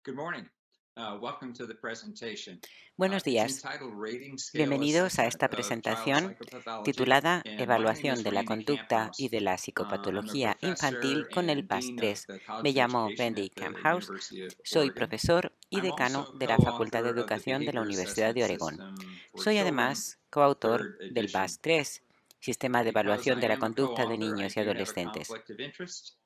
Good morning. Welcome to the presentation. Buenos It's días. entitled Rating Scale Bienvenidos a Assessment esta of Child presentación Psychopathology. titulada And my name Evaluación is de la Randy conducta y Camphouse. de la I'm a psicopatología professor infantil con el and PAS dean of 3. the Me College of llamo Education Randy at the Camphouse. University of Soy Oregon. profesor y I'm decano also de la Facultad de co-author of the Educación de la Behavior Universidad Assessment de Oregón. System for Soy Children, además coautor third del edition. PAS 3, Sistema de Because Evaluación I de la am a Conducta de co-author, I Niños y do have a Adolescentes. conflict of interest,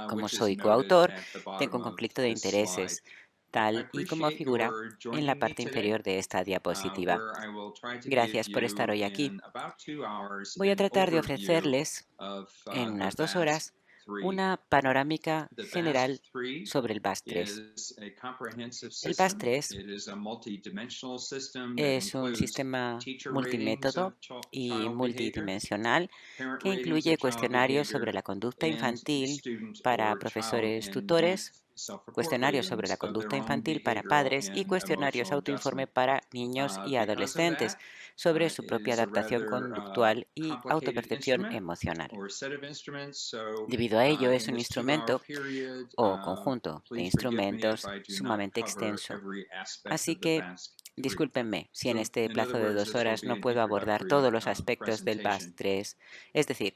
Como which is soy noted coautor, at the tengo bottom un of conflicto de this slide. intereses, I tal y como appreciate figura your en la joining me parte today. inferior de esta diapositiva. Where I will try to give Gracias por estar you hoy aquí. in about 2 hours Voy a an tratar de overview ofrecerles of en the unas 2 horas VASC-3. una panorámica The general VASC-3 sobre el VAS-3. is a comprehensive El system. VAS-3 It is a multidimensional system that es un includes sistema teacher ratings multimétodo of y child behavior, multidimensional parent que ratings of incluye child cuestionarios behavior, sobre la conducta and infantil student para or child profesores and youth tutores, self-report cuestionarios sobre ratings la of conducta their own infantil para behavioral padres y and cuestionarios emotional autoinforme adjustment. para niños y Because of adolescentes that, sobre su it propia is a adaptación rather conductual y complicated autopercepción instrument emocional. or set of instruments. So, Debido a ello, es in un this 2 hour instrumento period, o conjunto de please forgive me if instrumentos I do not sumamente cover extenso. every aspect Así of the que VASC-3. discúlpenme si en So, este in other plazo de words, dos this will horas be no an puedo abordar introductory todos los aspectos del presentation. BAS-3. Es decir,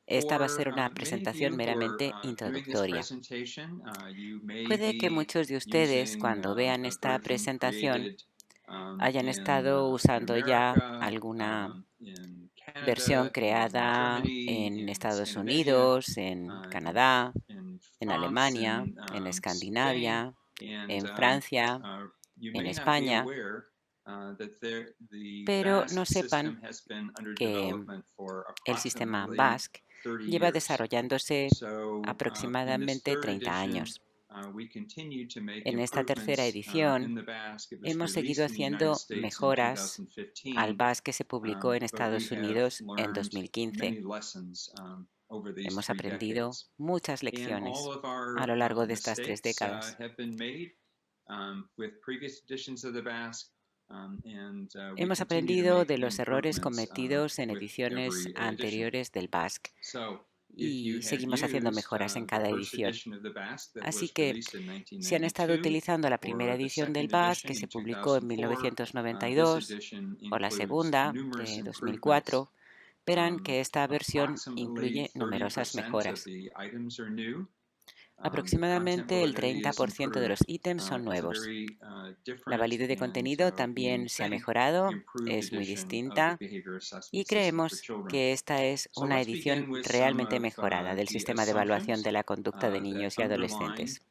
esta va a For ser una many of presentación you who are meramente viewing this introductoria. presentation, you may Puede que be muchos de ustedes, using cuando vean a esta version presentación, created hayan estado in usando ya America, alguna in versión Canada, in creada Germany, en in Estados Scandinavia, Unidos, en in Canadá, in en France, Alemania, in en Spain, Escandinavia, and en Francia, you en may not be España, aware that the pero no VASC sepan system has been under que development for el sistema approximately BASC 30 lleva years. desarrollándose So, in this aproximadamente third 30 edition, años. we continue to make En esta tercera improvements edición in the VASC. It was hemos seguido released in the United haciendo States in mejoras al 2015, BASC que se publicó en but we Estados have Unidos en learned 2015. many lessons over these Hemos 3 aprendido decades. muchas And all lecciones of a our lo largo de estas 3 décadas. mistakes have been made with previous editions of the VASC, and we Hemos continue to aprendido make de los errores improvements cometidos en with ediciones every edition. anteriores del BASC So, if you y had seguimos haciendo used mejoras en the cada first edición. edition of the VASC that Así was que, released in si han estado 1992, utilizando la primera or the edición del second BASC, edition que se in publicó en 2004, this 1992, edition o la includes segunda, numerous de improvements. 2004, verán que esta versión Approximately incluye numerosas 30% of mejoras. the items are new. The content Aproximadamente el validity is 30% de los improved. ítems son It's a nuevos. very La different validez de and, contenido we también se ha think, mejorado, improved es muy edition of the distinta behavior y assessment system for creemos children. que esta es So una let's edición begin with some realmente of mejorada del the sistema de evaluación de assumptions la conducta de that niños y adolescentes.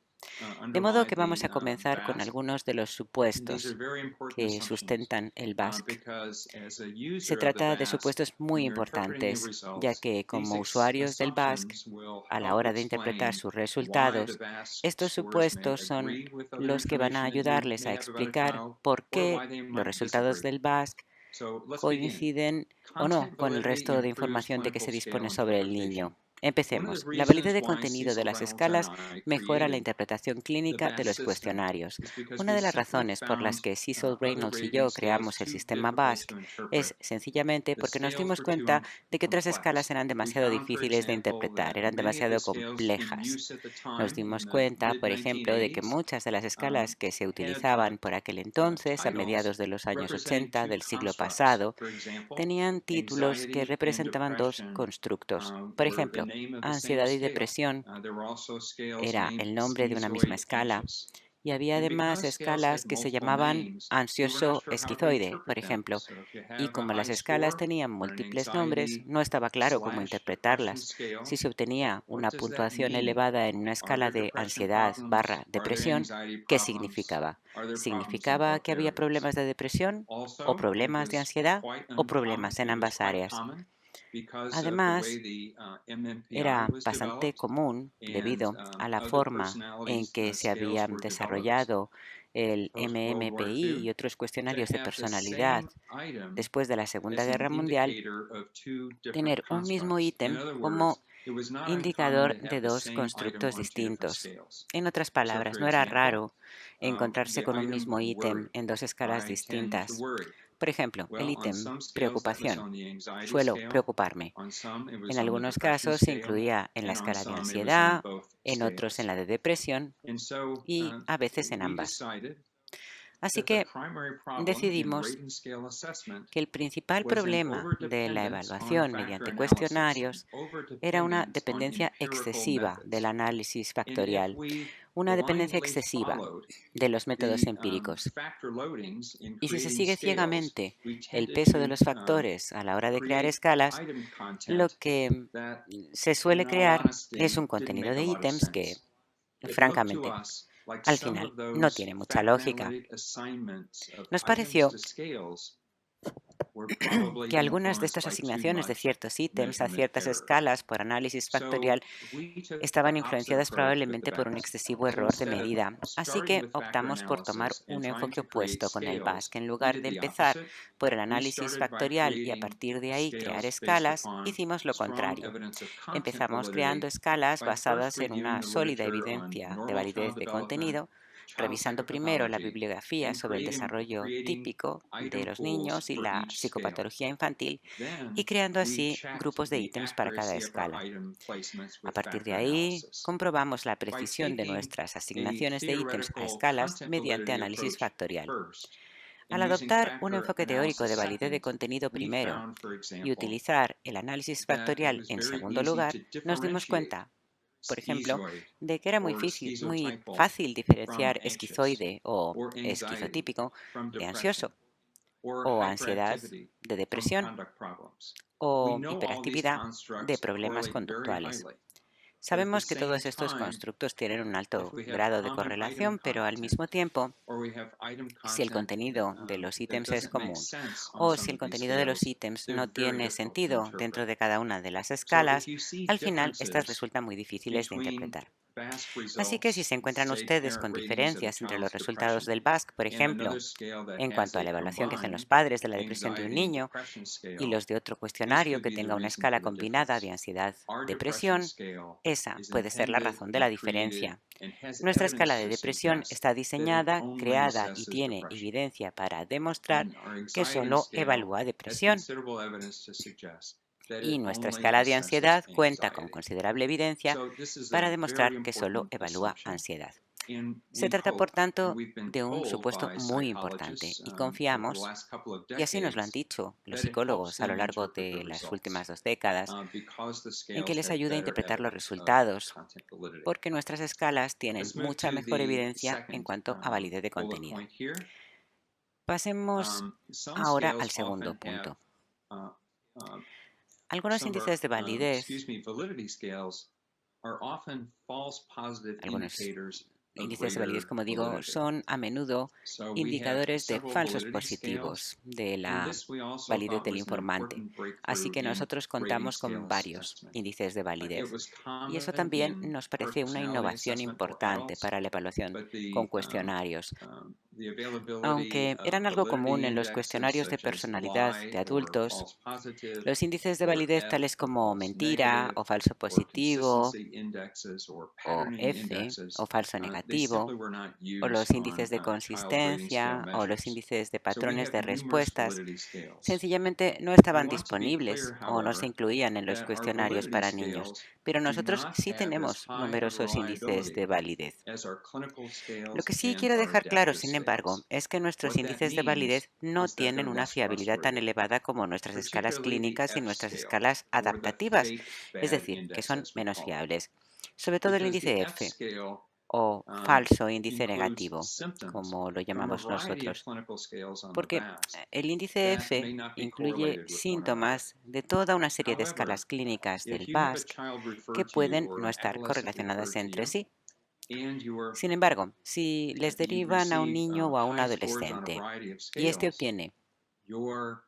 De modo underlie que vamos the a comenzar con VASC. algunos de los And these are supuestos very important que assumptions sustentan el BASC. because as a Se user of the trata de VASC, supuestos when muy you're interpreting the importantes, ya results, que these como usuarios del BASC, assumptions will a la help hora de interpretar explain sus why the resultados, VASC estos scores may supuestos son agree with other los que van a information that you ayudarles may a have about a explicar child por or qué why they los might resultados disagree. del BASC So let's begin. coinciden o no Content con el validity resto de improves información de que clinical se scale dispone sobre el interpretation. niño. One of the Empecemos. La validez reasons de why contenido de Cecil las Reynolds and escalas I mejora la created interpretación the clínica de VASC los system cuestionarios. is because Una we de las simply razones por las found que Cecil other Reynolds y rating yo scales creamos el too sistema difficult BASC to interpret. es sencillamente The porque nos scales dimos were too cuenta de que otras escalas complex. eran We demasiado found, for difíciles de example, interpretar, that eran many of the demasiado scales in complejas. use at the Nos time in dimos the cuenta, mid por ejemplo, de que 1980s muchas de las escalas que se had utilizaban por aquel entonces, a titles mediados de los años representing 80 two del siglo constructs. pasado, For example, tenían títulos que anxiety and representaban dos depression constructos. Por were the ejemplo, name of the same ansiedad y scale. depresión There were also scales era named el nombre de una misma schizoid escala anxious. y había And además because scales had escalas que se multiple llamaban names, we were not ansioso sure how to esquizoide, por interpret them. ejemplo. So if you Y have a como high las escalas score tenían for an múltiples nombres, anxiety no estaba claro cómo slash depression interpretarlas. Si scale, se obtenía what una does that puntuación mean? elevada en una Are escala there de depression ansiedad problems? barra Are there depresión, anxiety ¿qué problems? significaba? Are there problems in ¿Significaba both que había areas? problemas de depresión o Also, it problemas de was ansiedad quite o uncommon. problemas en It was ambas quite áreas? common because of the way Además, the MMPI era was bastante developed común and debido a la other forma en personalities que se scales habían were developed desarrollado el post-World War MMPI II y otros to cuestionarios de have the personalidad same item después de la Segunda as an Guerra Mundial, indicator of two different tener un mismo constructs. In ítem other words, como it was not uncommon indicador to de have the dos same item constructos on two different distintos. scales. En otras So, palabras, for no era example, raro encontrarse the con un item mismo ítem worry. en dos escalas I tend to distintas. worry. Por ejemplo, el Well, on ítem some scales that was preocupación. on the anxiety Suelo scale, preocuparme. on some it En was on the algunos depression casos se scale, incluía en la and on escala de some it was on ansiedad, both en otros en scales. la de depresión And so y a veces en we ambas. decided Así that the que primary problem in decidimos rating scale assessment que el principal was an problema de la overdependence on evaluación factor mediante analysis, an cuestionarios era una overdependence on dependencia empirical excesiva del methods. análisis And if factorial, we una dependencia blindly excesiva followed de los métodos the empíricos. factor loadings in Y si se creating sigue scales, ciegamente we el tended peso de to los factores a la hora de crear create escalas, item content lo que that, se in suele all crear es honesty, un didn't contenido make a de lot of ítems que, sense. It looked to francamente, us like al some final of no those tiene mucha factor lógica. analytic assignments of Nos items pareció to scales were probably que algunas de influenced estas by too asignaciones de much ciertos ítems a measurement ciertas error. escalas por análisis factorial So we took estaban the opposite influenciadas approach with the probablemente por un BASC. excesivo So error de instead of medida. Así starting que with factor optamos por tomar analysis and un trying enfoque to create opuesto con el BASC. scales, En we lugar did de the empezar opposite. por el We análisis started by factorial y a creating partir de ahí crear scales based escalas, upon hicimos lo strong contrario. evidence of content Empezamos creando validity escalas by first basadas en reviewing una the sólida literature on evidencia de normal validez child de development, contenido, child revisando primero la psychopathology, bibliografía and sobre el desarrollo creating típico de item los pools niños y for la each scale. psicopatología infantil y Then creando we así checked grupos de the ítems para cada accuracy of our escala. item placements A with partir de factor ahí, analysis. comprobamos la By precisión de taking nuestras a asignaciones de ítems a theoretical escalas content mediante validity análisis approach factorial. first Al and using adoptar un factor enfoque teórico de analysis validez de second, contenido we primero found, for y example, utilizar el análisis that it factorial was en very segundo easy lugar, to nos dimos differentiate cuenta, por ejemplo, schizoid de que era or muy schizotypal fácil from diferenciar anxious esquizoide o or anxiety esquizotípico from de depression ansioso, or o ansiedad hyperactivity de from depresión, conduct problems. We o know all these hiperactividad de constructs problemas correlate very conductuales. highly, but at the Sabemos que same todos estos time, constructos tienen un if alto we have grado de common item correlación, pero al content mismo tiempo, or we have item si el content contenido de los that ítems es doesn't make común sense on o some si el of these contenido de los scales, ítems they're no very tiene difficult to sentido interpret. dentro de cada una de las So if escalas, you see al final estas differences resultan muy difíciles de between interpretar. BASC Así que si results, se encuentran say ustedes parent con ratings of a diferencias entre los child's resultados depression, del BASC, por and another ejemplo, scale that en has cuanto a a la evaluación que hacen los combined padres de la depresión de un anxiety and niño depression y scale, los de otro this cuestionario could que be the tenga una reason for escala the combinada de difference. Our depression ansiedad-depresión, scale esa is puede ser la intended razón de la and created diferencia. and has Nuestra evidence escala de to depresión suggest está that it diseñada, only creada y assesses tiene depression. evidencia para demostrar And our que anxiety solo scale evalúa has depresión. considerable evidence to suggest that Y it nuestra only escala de assesses ansiedad cuenta con anxiety. considerable evidencia So this is a para very demostrar que solo important evalúa assumption. ansiedad. And Se we trata, por hope, and tanto, we've been de un told supuesto by muy importante psychologists y over the confiamos, last couple of y así nos lo han decades, dicho los that it helps psicólogos a lo them largo interpret the de las últimas results 2 décadas, because the en que scales les have ayuda a better interpretar los evidence of resultados, content validity. porque nuestras escalas tienen Let's move mucha to mejor the evidencia en second cuanto a validez de bullet contenido. point here. Pasemos Some ahora al scales segundo often have punto. Algunos some of índices de our, validez, validity scales are often false positive algunos indicators of índices de validez, greater como digo, validity. son a menudo So we have indicadores de several falsos validity scales. positivos de And la this we also validez thought del was an informante. important Así breakthrough que in nosotros rating contamos scale con varios assessment. índices de It validez. was Y eso common también in nos parece una personality innovación assessment for importante adults, para la evaluación but con cuestionarios. the availability Aunque of eran algo común validity en los indexes cuestionarios de such as personalidad lie de or adultos, false positive los índices de or validez F tales or como false mentira negative o falso or positivo consistency indexes or o patterning F o indexes, falso they simply negativo, were not o los used índices on de child rating scale consistencia o los measures. índices de So we patrones have de numerous respuestas, validity scales. sencillamente no We estaban want to be disponibles clear, o no se however, incluían en los that our cuestionarios validity para niños, scales pero do nosotros not sí have as tenemos high a numerosos índices reliability de validez. as our clinical Lo scales que sí and quiero our dejar claro, adaptive sin embargo, scales. es que nuestros What that índices de means validez no is that tienen they're una less fiabilidad tan trustworthy, elevada como nuestras escalas particularly the clínicas y F nuestras scale, escalas or the adaptativas, fake es bad decir, que index son as we menos call it. fiables. Sobre todo el Because índice the F F scale o falso índice includes negativo, symptoms como lo from a llamamos variety of nosotros, clinical scales on the porque VAS el índice that may F not be incluye correlated with one another. síntomas de toda una serie de However, escalas clínicas if del you have a BASC child que referred to you pueden or no an estar adolescent correlacionadas referred to entre you, sí. and Sin embargo, si les you've derivan a un received niño o a un high scores on a adolescente variety of y este scales, obtiene your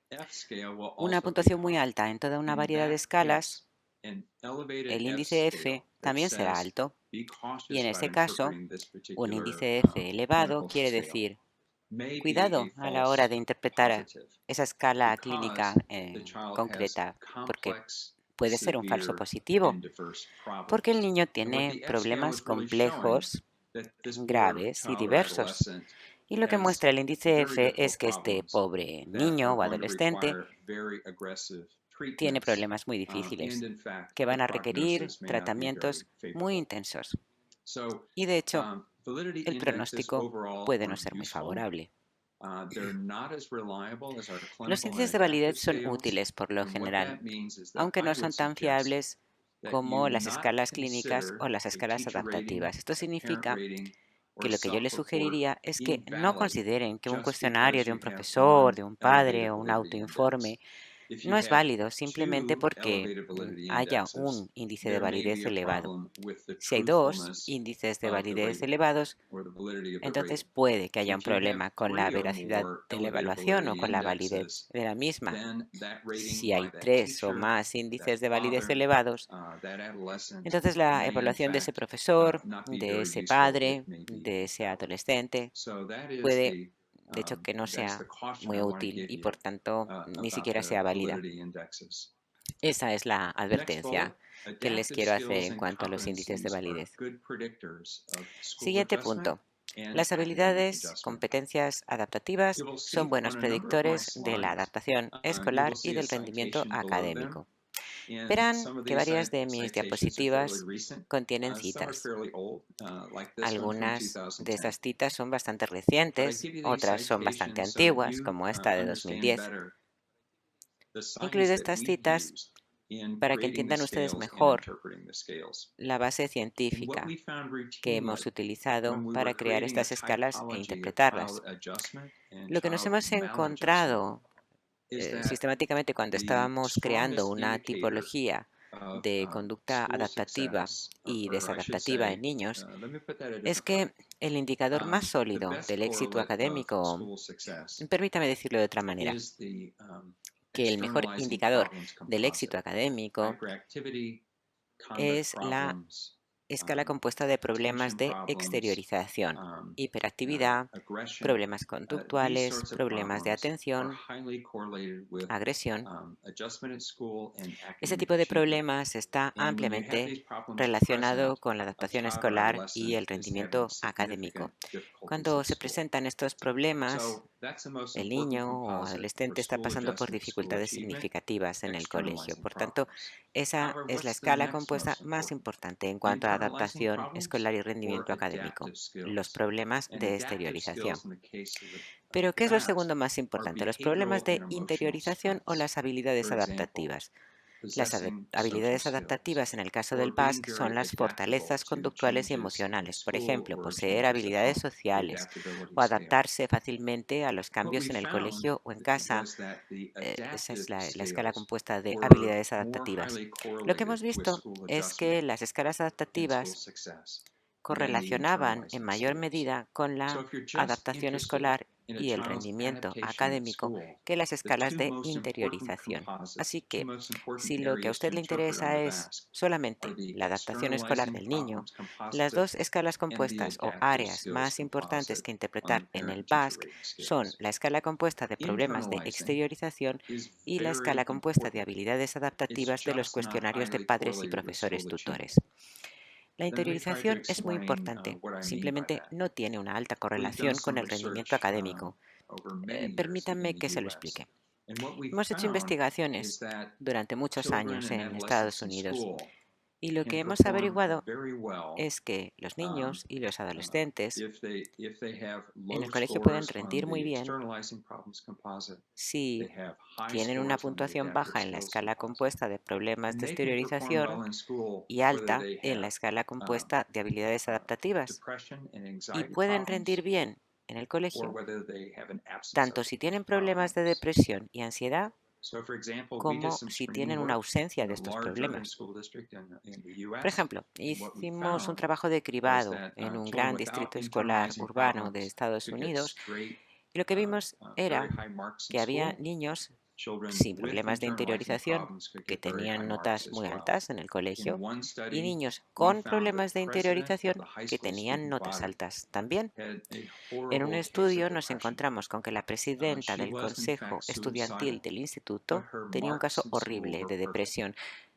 F scale will una also be puntuación muy high. alta en toda una In variedad de that escalas, case, an elevated el F índice F scale that también será says alto. be Y en cautious about ese caso, interpreting this un particular índice F elevado clinical quiere scale decir may be cuidado a a la hora false de interpretar positive esa escala clínica because the child has concreta, porque complex, puede ser un falso severe, positivo, and diverse porque el problems. niño And what tiene the F scale problemas is really showing complejos, that this poor graves y child or diversos. adolescent Y lo que has muestra el índice very F difficult es que este problems pobre that niño are o going to adolescente require very aggressive tiene treatments, problemas muy and difíciles in fact, que the van a requerir prognosis may not be very tratamientos muy favorable. intensos. So, Y de hecho, validity el indexes pronóstico overall puede no are ser muy useful. favorable. They're not as reliable as our Los clinical índices and de validez adaptive son scales, útiles por lo and what general, that means is that aunque I no would son tan suggest fiables that you como las not escalas clínicas o consider las a escalas teacher rating, adaptativas. Esto a parent significa rating, or que a lo que yo les self-report sugeriría es que no invalid consideren que un just cuestionario because de you un have profesor, one de un padre elevated o un validity index. autoinforme If you no es have válido simplemente two porque elevated validity haya indexes, un índice de there may validez be a elevado. problem with the Si hay dos truthfulness índices de of the validez rating elevados, or the validity of the entonces rating. puede que haya un If you have problema con la three or veracidad more de la elevated evaluación o validity con la validez indexes, de la misma. then that rating Si hay by that 3 o teacher, más that índices de validez father, elevados, that adolescent entonces la may in evaluación de ese fact profesor, not be de very ese useful. It padre, may be de ese invalid. adolescente, So that is puede, de hecho, que no that's the sea caution muy I want to útil give y you por tanto ni about siquiera the sea válida. validity indexes. Esa es la Next bullet, advertencia que les adaptive quiero hacer skills en and cuanto a los índices de competencies are validez. good predictors of school Siguiente adjustment punto. and Las academic habilidades, adjustment. competencias adaptativas You will see son buenos on a number of my predictores de la slides, adaptación you will escolar y see a del rendimiento citation below them. académico. And Verán some of que these varias de mis citations are fairly diapositivas recent. contienen Some are citas. fairly old, like this one from Algunas de 2010. esas citas son bastante But I recientes, give you these otras son bastante citations so that antiguas, you como esta de understand 2010. better the science Incluido that estas we've citas used in para que creating the entiendan ustedes scales and mejor interpreting the scales. la base And what we científica found que hemos routinely utilizado when we were para crear creating a estas escalas e typology of child interpretarlas. adjustment and Lo que nos child hemos maladjustment encontrado is that sistemáticamente cuando the estábamos creando strongest una indicator tipología of de conducta school adaptativa success, y or I should desadaptativa en say, niños let me put that a es different way. que el indicador más The sólido best del éxito correlate of académico, school success permítame decirlo de otra manera, is the que el mejor externalizing indicador problems del éxito composite. académico Hyperactivity, conduct es la problems, escala compuesta de problemas attention de problems, exteriorización, hiperactividad, aggression. problemas These conductuales, sorts of problemas de problems are atención, highly correlated with agresión. adjustment at school and Ese academic tipo de achievement. problemas está And when you have ampliamente these problems relacionado present, con la a adaptación child or escolar y adolescent el is having rendimiento significant académico. difficulties Cuando at se school. presentan estos problemas, So that's the most el important niño o composite for adolescente está school pasando por adjustment, school dificultades achievement, significativas en el colegio. externalizing Por tanto, problems. esa However, es la what's the escala next compuesta most más important? importante en cuanto a Internalizing adaptación problems escolar y or rendimiento académico, adaptive los skills? problemas And de adaptive exteriorización. skills in the case of Pero, the ¿qué es lo VASP segundo más are importante? ¿Los problemas behavioral and de emotional interiorización o strengths. las habilidades For example, adaptativas? Las possessing social habilidades skills adaptativas en el caso or del being BASC very son las adaptable fortalezas to conductuales y changes in emocionales. Por school ejemplo, or poseer changes at habilidades home, the sociales adaptability o scale. adaptarse fácilmente a los What cambios we en el found colegio o en casa. was that the Esa es adaptive la escala scales compuesta de were habilidades more adaptativas. highly Lo que hemos correlated with visto school es adjustment que las escalas and school adaptativas success than the correlacionaban en internalizing mayor scales. medida con So la if you're just adaptación interested escolar in a y el child's rendimiento adaptation at académico school, que las the escalas two de most important interiorización. composites, Así the two que, most important si lo que a areas to usted le interpret on interesa the es VASC are solamente the la adaptación escolar externalizing del niño, problems las composite dos escalas and the compuestas o adaptive áreas skills más importantes composite que on the interpretar en el parent-teacher BASC rating son scales. la escala compuesta de problemas de Internalizing exteriorización is y la very escala compuesta de important. habilidades It's adaptativas de los just not cuestionarios de highly padres y correlated with profesores school achievement. tutores. La Let me try to interiorización es muy explain importante, what I mean by simplemente that. no tiene una alta We've done correlación con some el rendimiento research académico. over many years in Permítanme the que se lo US, explique. and what we Hemos hecho found is investigaciones that durante muchos children años and en Estados adolescents in Unidos school y lo can que hemos perform averiguado very well es que los um, niños y los adolescentes if they have en low el colegio pueden scores on rendir muy the bien externalizing problems composite, si they have high tienen una scores on the puntuación adaptive baja en la skills escala composite, compuesta de problemas and de they can perform exteriorización well in school y whether alta they en la have escala uh, compuesta de habilidades adaptativas depression and y anxiety pueden rendir problems, bien en el or colegio, whether they have an absence tanto of si those tienen problemas de problems. depresión y ansiedad So, for example, we did como some si screening tienen una work ausencia in de a estos large urban problemas. school district in the Por US, ejemplo, and what we hicimos un found trabajo de was cribado that en un children gran without distrito escolar internalizing urbano de problems Estados could get Unidos straight, y lo que vimos very era high marks in que había school. niños Children sin with problemas de internalizing interiorización problems could que get very high tenían marks notas as muy well. altas en el In colegio one y study, niños we con found the problemas de president of interiorización the high que school tenían student notas body altas también. had a En un horrible case of estudio nos depression. encontramos con que la presidenta She del was in consejo fact estudiantil suicidal, del but instituto her tenía un marks caso in school horrible were de perfect. depresión.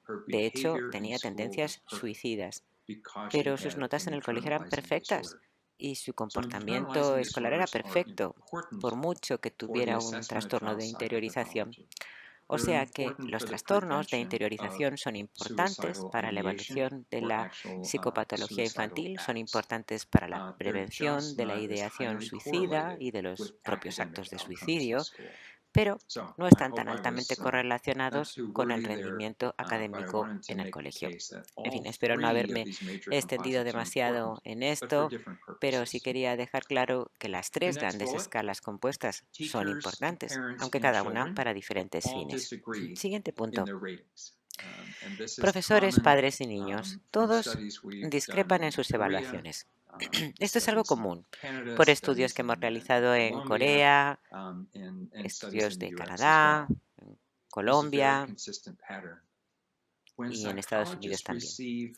Her De hecho, behavior in tenía school was tendencias perfect suicidas, because she pero sus had notas an en el colegio eran internalizing perfectas. disorder. y su So comportamiento internalizing escolar era disorders are perfecto, important por mucho que for the tuviera un assessment of trastorno child de interiorización. psychopathology. O They're sea que important los for the trastornos de prevention of interiorización son importantes suicidal para la ideation evaluación de or la actual psicopatología suicidal infantil, son acts. importantes para la They're prevención just de la not as ideación highly suicida correlated y de los with propios academic actos de outcomes in suicidio, school. pero So no I están tan hope I altamente was not correlacionados too con el wordy there, rendimiento but I académico wanted to en el make the colegio. case that En fin, all espero no three of haberme these major extendido composites are important, demasiado en but for esto, different pero sí purposes. quería dejar claro que las The tres next grandes bullet, escalas compuestas son teachers, importantes, parents, aunque and cada una children para diferentes all fines. disagree Siguiente in punto. their ratings. And this is Profesores, common padres y niños, from todos studies we've done discrepan en in sus Korea, evaluaciones. Esto es algo studies in común Canada, por estudios studies que hemos in realizado en Colombia, Corea, and studies estudios in the de US as Canadá, well. en There's a very Colombia consistent pattern. When y en Estados Unidos psychologists también. receive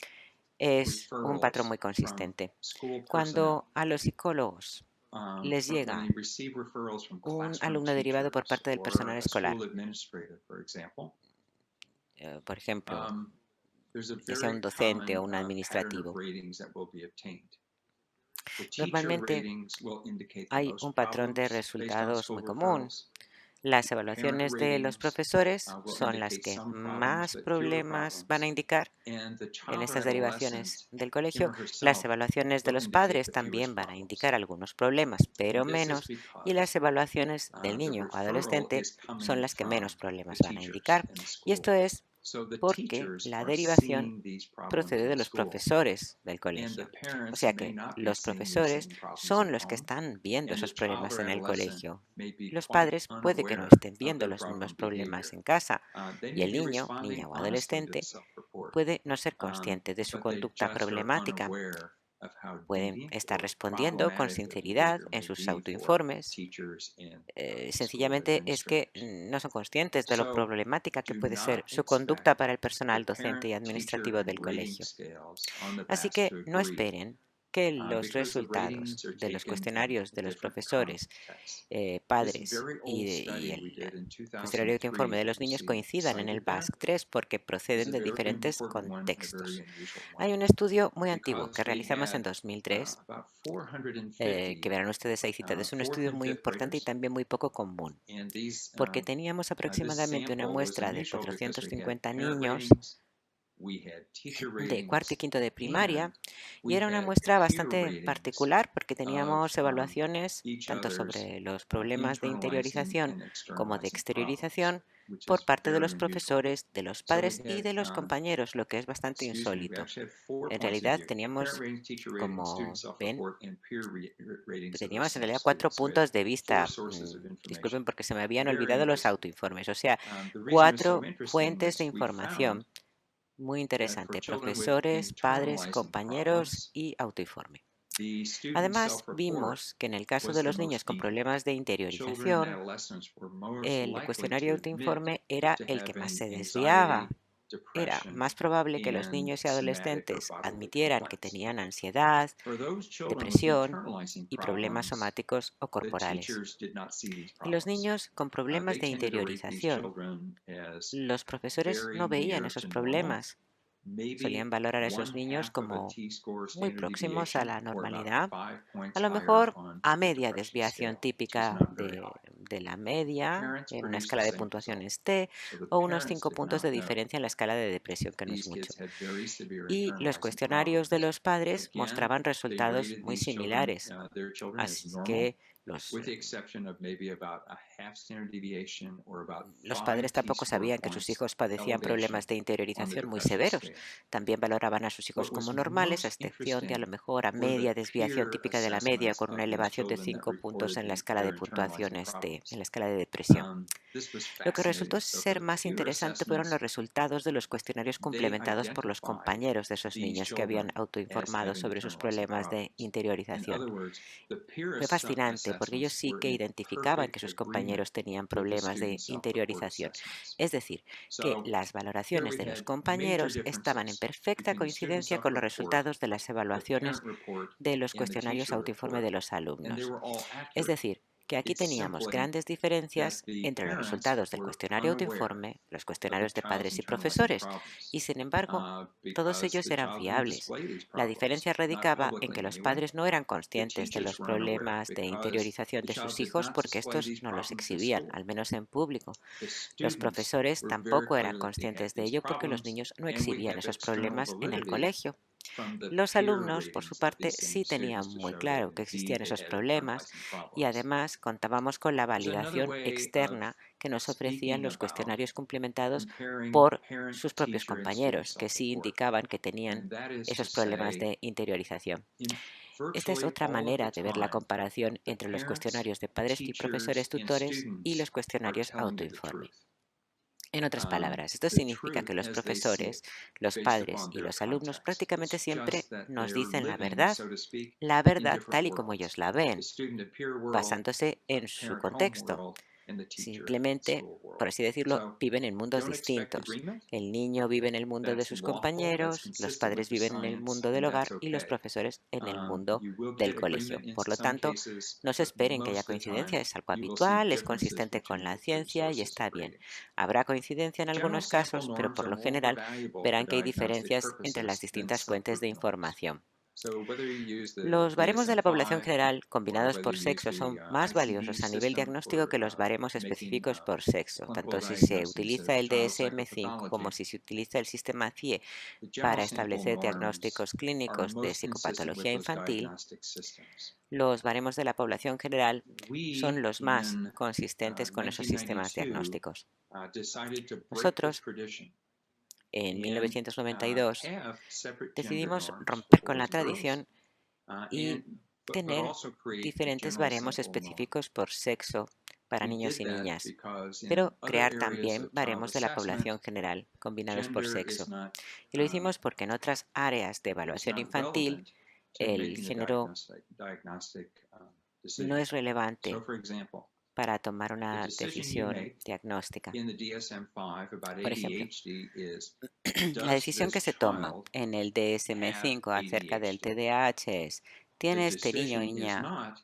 Es un patrón referrals muy from consistente. school personnel, Cuando a los psicólogos les when llega they receive referrals from un classroom alumno derivado por teachers parte del or personal a escolar, school administrator, for example, por ejemplo, there's a que sea very un docente common o un pattern of administrativo, ratings that will be obtained. The teacher normalmente ratings will indicate the hay un most patrón de problems based on resultados school muy común. referrals. Las Parent evaluaciones de los ratings profesores will son las indicate que some problems más but fewer problemas van a problems. indicar And the en child or estas derivaciones adolescent, del him colegio. or Las herself, evaluaciones de will los indicate padres the fewest también van a problems. indicar algunos problemas, pero And this is menos, y las because evaluaciones del the niño o referral adolescente is son coming las que menos from the problemas van a teachers indicar. in the Y school. esto es So the porque teachers la are derivación seeing these problems procede de in los school, profesores del and the colegio. O parents sea may que not be los seeing these profesores same problems son at los que home, están viendo and the esos child problemas or en el adolescent colegio. may be Los quite padres puede que no unaware estén of viendo their los mismos problem problemas behavior. en casa, They y may el be niño, responding niña o honestly to the adolescente self-report, puede no ser consciente de su but they conducta just are problemática. unaware of how Pueden deviant estar or respondiendo con problematic the sinceridad behavior en may sus be for autoinformes. teachers and school Sencillamente es que administrators. no son conscientes de lo So problemática que do puede ser not su conducta expect para el the personal docente parent, y teacher, administrativo and del rating colegio. scales on the Así VAS que to no agree esperen que los because the resultados ratings are de los taken from cuestionarios de los different profesores, contexts. This padres very y, old y study we el did in cuestionario de informe 2003 de that los you niños see coincidan en el cited there BASC-3 porque is proceden a de very diferentes important one and a very contextos. unusual one Hay un estudio muy antiguo que because we realizamos en had 2003, about que 450 verán ustedes ahí citado. Es un fourth estudio and muy fifth importante y graders, también muy poco común, and porque teníamos this aproximadamente una sample was muestra de unusual because we had 450 parent niños ratings, we had teacher de cuarto y ratings, quinto de and primaria, y we era una had muestra peer bastante ratings particular porque of teníamos evaluaciones each tanto other's sobre los problemas de internalizing interiorización and como de externalizing problems, exteriorización which por is parte de very los unusual. profesores, de los So we padres y had, de los compañeros, lo que es bastante we insólito. actually had 4 En points of realidad view: parent teníamos, ratings, teacher ratings, student como ven, self-report, and peer ratings of those teníamos en same realidad 4 students. So we had puntos de 4 vista. sources of information. Disculpen porque se me habían Very olvidado los interesting. autoinformes, o sea, The reason it was so 4 interesting fuentes de was we información. found Muy that for interesante, children with profesores, padres, internalizing compañeros problems, y autoinforme. the student Además, self-report vimos que en el caso was de the los niños most con detailed. problemas de Children and interiorización, adolescents were most el likely cuestionario to admit autoinforme era to el que más having se desviaba. anxiety, Era depression, más probable que los and niños y somatic or adolescentes bodily admitieran que complaints. tenían ansiedad, For those children with depresión internalizing y problemas problems, somáticos o the corporales. teachers did not see these Y los problems. niños con problemas They de tended to rate these interiorización, children as los profesores very no veían near esos to normal, problemas. Solían maybe valorar a esos one niños half of a como T-score muy standard próximos a deviation, la or about normalidad, 5 a points lo higher mejor on a the media depression desviación scale, which is típica not very high. de la media Parents en una produce the escala de same result. puntuaciones T, So the o unos parents 5 did puntos de not know diferencia en la escala de depresión, que no es these mucho. kids had very severe Y los internalizing cuestionarios de problems. los padres Again, mostraban they resultados rated muy these children, similares. their children, as Así normal, que los, with the exception of maybe about a half standard deviation or about los 5 padres tampoco T-score sabían que sus points hijos padecían elevation problemas de on the interiorización muy depression severos. scale. También valoraban a sus hijos What was como normales, a most excepción de a lo interesting mejor a were the media desviación peer típica de la media, assessments con una of these elevación de children that 5 puntos reported en la escala de their internalizing puntuaciones en problems. la escala de depresión. This was Lo que resultó fascinating. So for ser the más peer interesante fueron los assessments, resultados de los cuestionarios they complementados por los identified compañeros de esos these niños que habían children as autoinformado having sobre sus internalizing problemas de problems. In interiorización. other words, the peer Fue fascinante porque ellos assessments sí were que in identificaban que perfect sus agreement compañeros tenían with the problemas student de self-report interiorización. assessments. Es decir, que So las here valoraciones we de los had major compañeros estaban en differences perfecta between the student coincidencia con los self-report, resultados de las the evaluaciones parent report, de los and the cuestionarios teacher autoinforme report, de los and they alumnos. were all Es accurate. decir, que aquí teníamos grandes diferencias entre los resultados del cuestionario autoinforme, los cuestionarios de padres y profesores, y sin embargo, todos ellos eran fiables. La diferencia radicaba en que los padres no eran conscientes de los problemas de interiorización de sus hijos porque estos no los exhibían, al menos en público. Los profesores tampoco eran conscientes de ello porque los niños no exhibían esos problemas en el colegio. Los alumnos, por su parte, sí tenían muy claro que existían esos problemas y además contábamos con la validación externa que nos ofrecían los cuestionarios cumplimentados por sus propios compañeros, que sí indicaban que tenían esos problemas de interiorización. Esta es otra manera de ver la comparación entre los cuestionarios de padres y profesores tutores y los cuestionarios autoinforme. En otras palabras, esto significa que los profesores, los padres y los alumnos prácticamente siempre nos dicen la verdad tal y como ellos la ven, basándose en su contexto. Simplemente, por así decirlo, viven en mundos distintos. El niño vive en el mundo de sus compañeros, los padres viven en el mundo del hogar y los profesores en el mundo del colegio. Por lo tanto, no se esperen que haya coincidencia, es algo habitual, es consistente con la ciencia y está bien. Habrá coincidencia en algunos casos, pero por lo general verán que hay diferencias entre las distintas fuentes de información. Los baremos de la población general combinados por sexo son más valiosos a nivel diagnóstico que los baremos específicos por sexo, tanto si se utiliza el DSM-5 como si se utiliza el sistema CIE para establecer diagnósticos clínicos de psicopatología infantil. Los baremos de la población general son los más consistentes con esos sistemas diagnósticos. Nosotros, en 1992, decidimos romper con la tradición y tener diferentes baremos específicos por sexo para niños y niñas, pero crear también baremos de la población general combinados por sexo. Y lo hicimos porque en otras áreas de evaluación infantil el género no es relevante para tomar una decisión diagnóstica. Por ejemplo, la decisión que se toma en el DSM-5 acerca del TDAH es: ¿tiene este niño o niña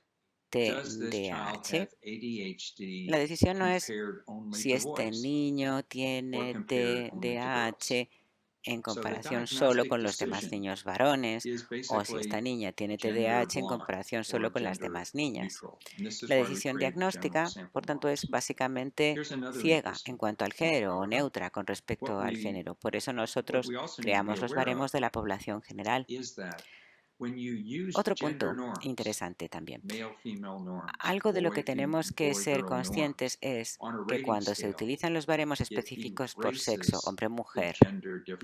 TDAH? La decisión no es si este niño tiene TDAH en comparación solo con los demás niños varones o si esta niña tiene TDAH en comparación solo con las demás niñas. La decisión diagnóstica, por tanto, es básicamente ciega en cuanto al género o neutra con respecto al género. Por eso nosotros creamos los baremos de la población general. Otro punto interesante también. Algo de lo que tenemos que ser conscientes es que cuando se utilizan los baremos específicos por sexo, hombre-mujer,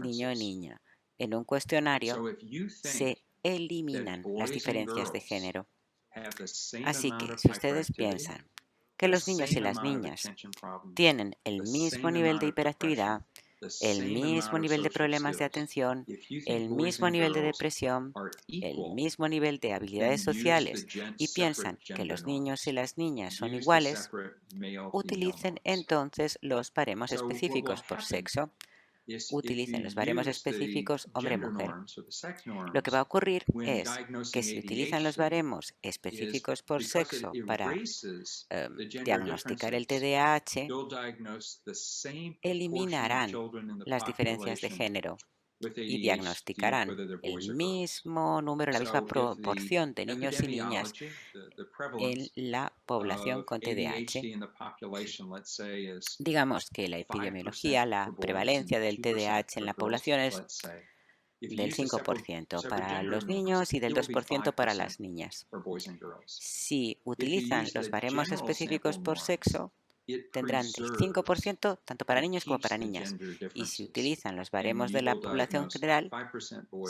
niño-niña, en un cuestionario, se eliminan las diferencias de género. Así que si ustedes piensan que los niños y las niñas tienen el mismo nivel de hiperactividad, el mismo nivel de problemas de atención, el mismo nivel de depresión, el mismo nivel de habilidades sociales y piensan que los niños y las niñas son iguales, utilicen entonces los baremos específicos por sexo. Utilicen los baremos específicos hombre-mujer. Lo que va a ocurrir es que si utilizan los baremos específicos por sexo para diagnosticar el TDAH, eliminarán las diferencias de género y diagnosticarán el mismo número, la misma proporción de niños y niñas en la población con TDAH. Digamos que la epidemiología, la prevalencia del TDAH en la población es del 5% para los niños y del 2% para las niñas. Si utilizan los baremos específicos por sexo, tendrán del 5% tanto para niños como para niñas. Y si utilizan los baremos de la población general,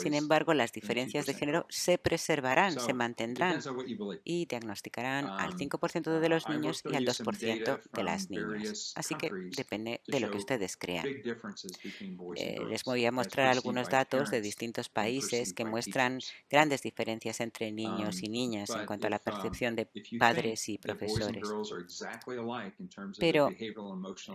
sin embargo, las diferencias de género se preservarán, se mantendrán y diagnosticarán al 5% de los niños y al 2% de las niñas. Así que depende de lo que ustedes crean. Les voy a mostrar algunos datos de distintos países que muestran grandes diferencias entre niños y niñas en cuanto a la percepción de padres y profesores. Pero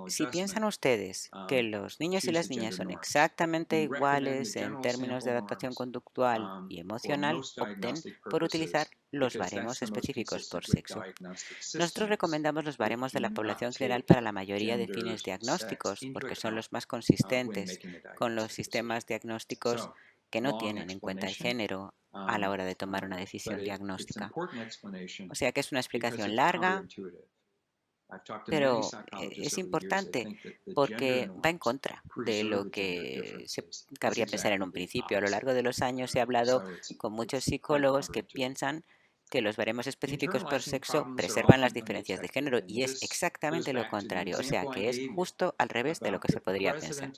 si piensan ustedes que los niños y las niñas son exactamente iguales en términos de adaptación conductual y emocional, opten por utilizar los baremos específicos por sexo. Nosotros recomendamos los baremos de la población general para la mayoría de fines diagnósticos, porque son los más consistentes con los sistemas diagnósticos que no tienen en cuenta el género a la hora de tomar una decisión diagnóstica. O sea que es una explicación larga, pero es importante porque va en contra de lo que se cabría pensar en un principio. A lo largo de los años he hablado con muchos psicólogos que piensan que los baremos específicos por sexo preservan las diferencias de género y es exactamente lo contrario, o sea que es justo al revés de lo que se podría pensar.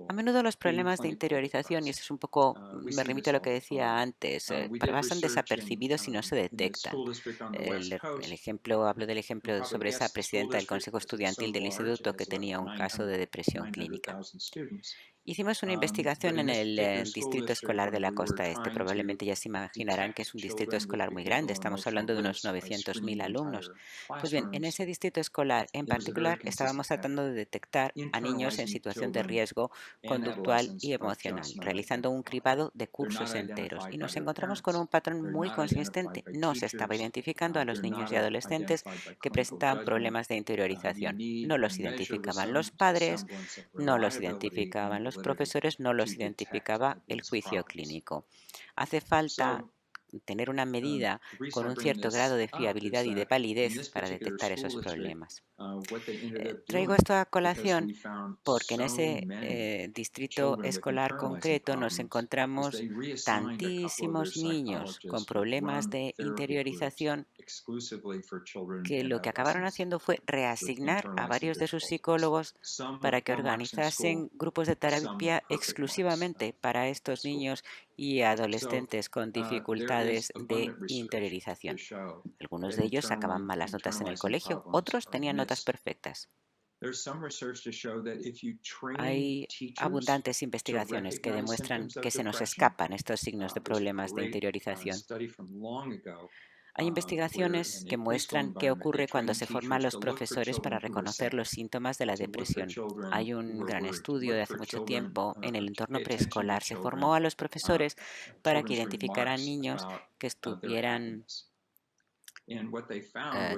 A menudo los problemas de interiorización, y esto es un poco, me remito a lo que decía antes, pasan desapercibidos y no se detectan. Hablo del ejemplo sobre esa presidenta del Consejo Estudiantil del Instituto que tenía un caso de depresión clínica. Hicimos una investigación en el distrito escolar de la costa este. Probablemente ya se imaginarán que es un distrito escolar muy grande. Estamos hablando de unos 900.000 alumnos. Pues bien, en ese distrito escolar en particular estábamos tratando de detectar a niños en situación de riesgo conductual y emocional, realizando un cribado de cursos enteros. Y nos encontramos con un patrón muy consistente. No se estaba identificando a los niños y adolescentes que presentaban problemas de interiorización. No los identificaban los padres, no los identificaban los profesores, no los identificaba el juicio clínico. Hace falta tener una medida con un cierto grado de fiabilidad y de validez para detectar esos problemas. Traigo esto a colación porque en ese distrito escolar concreto nos encontramos tantísimos niños con problemas de interiorización que lo que acabaron haciendo fue reasignar a varios de sus psicólogos para que organizasen grupos de terapia exclusivamente para estos niños y adolescentes con dificultades de interiorización. Algunos de ellos sacaban malas notas en el colegio, otros tenían notas perfectas. Hay abundantes investigaciones que demuestran que se nos escapan estos signos de problemas de interiorización. Hay investigaciones que muestran qué ocurre cuando se forman los profesores para reconocer los síntomas de la depresión. Hay un gran estudio de hace mucho tiempo en el entorno preescolar. Se formó a los profesores para que identificaran niños que estuvieran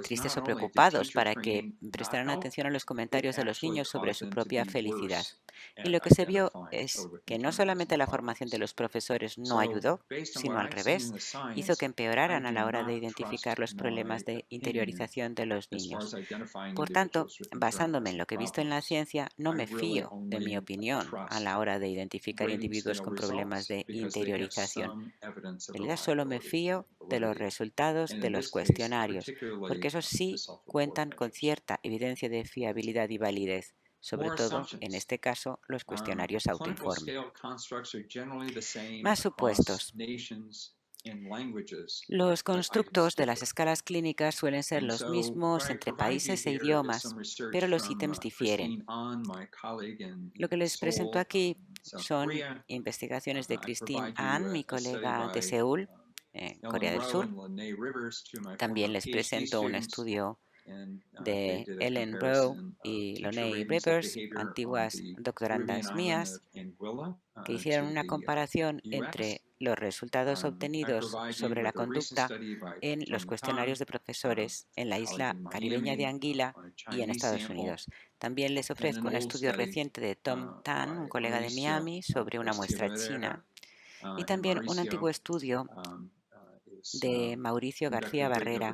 tristes o preocupados, para que prestaran atención a los comentarios de los niños sobre su propia felicidad. Y lo que se vio es que no solamente la formación de los profesores no ayudó, sino al revés, hizo que empeoraran a la hora de identificar los problemas de interiorización de los niños. Por tanto, basándome en lo que he visto en la ciencia, no me fío de mi opinión a la hora de identificar individuos con problemas de interiorización. En realidad solo me fío de los resultados de los cuestionarios, porque esos sí cuentan con cierta evidencia de fiabilidad y validez, sobre todo, en este caso, los cuestionarios autoinforme. Más supuestos. Los constructos de las escalas clínicas suelen ser los mismos entre países e idiomas, pero los ítems difieren. Lo que les presento aquí son investigaciones de Christine An, mi colega de Seúl, Corea del Sur. También les presento un estudio de Ellen Rowe y Loney Rivers, antiguas doctorandas mías, que hicieron una comparación entre los resultados obtenidos sobre la conducta en los cuestionarios de profesores en la isla caribeña de Anguila y en Estados Unidos. También les ofrezco un estudio reciente de Tom Tan, un colega de Miami, sobre una muestra china, y también un antiguo estudio de Mauricio García Barrera.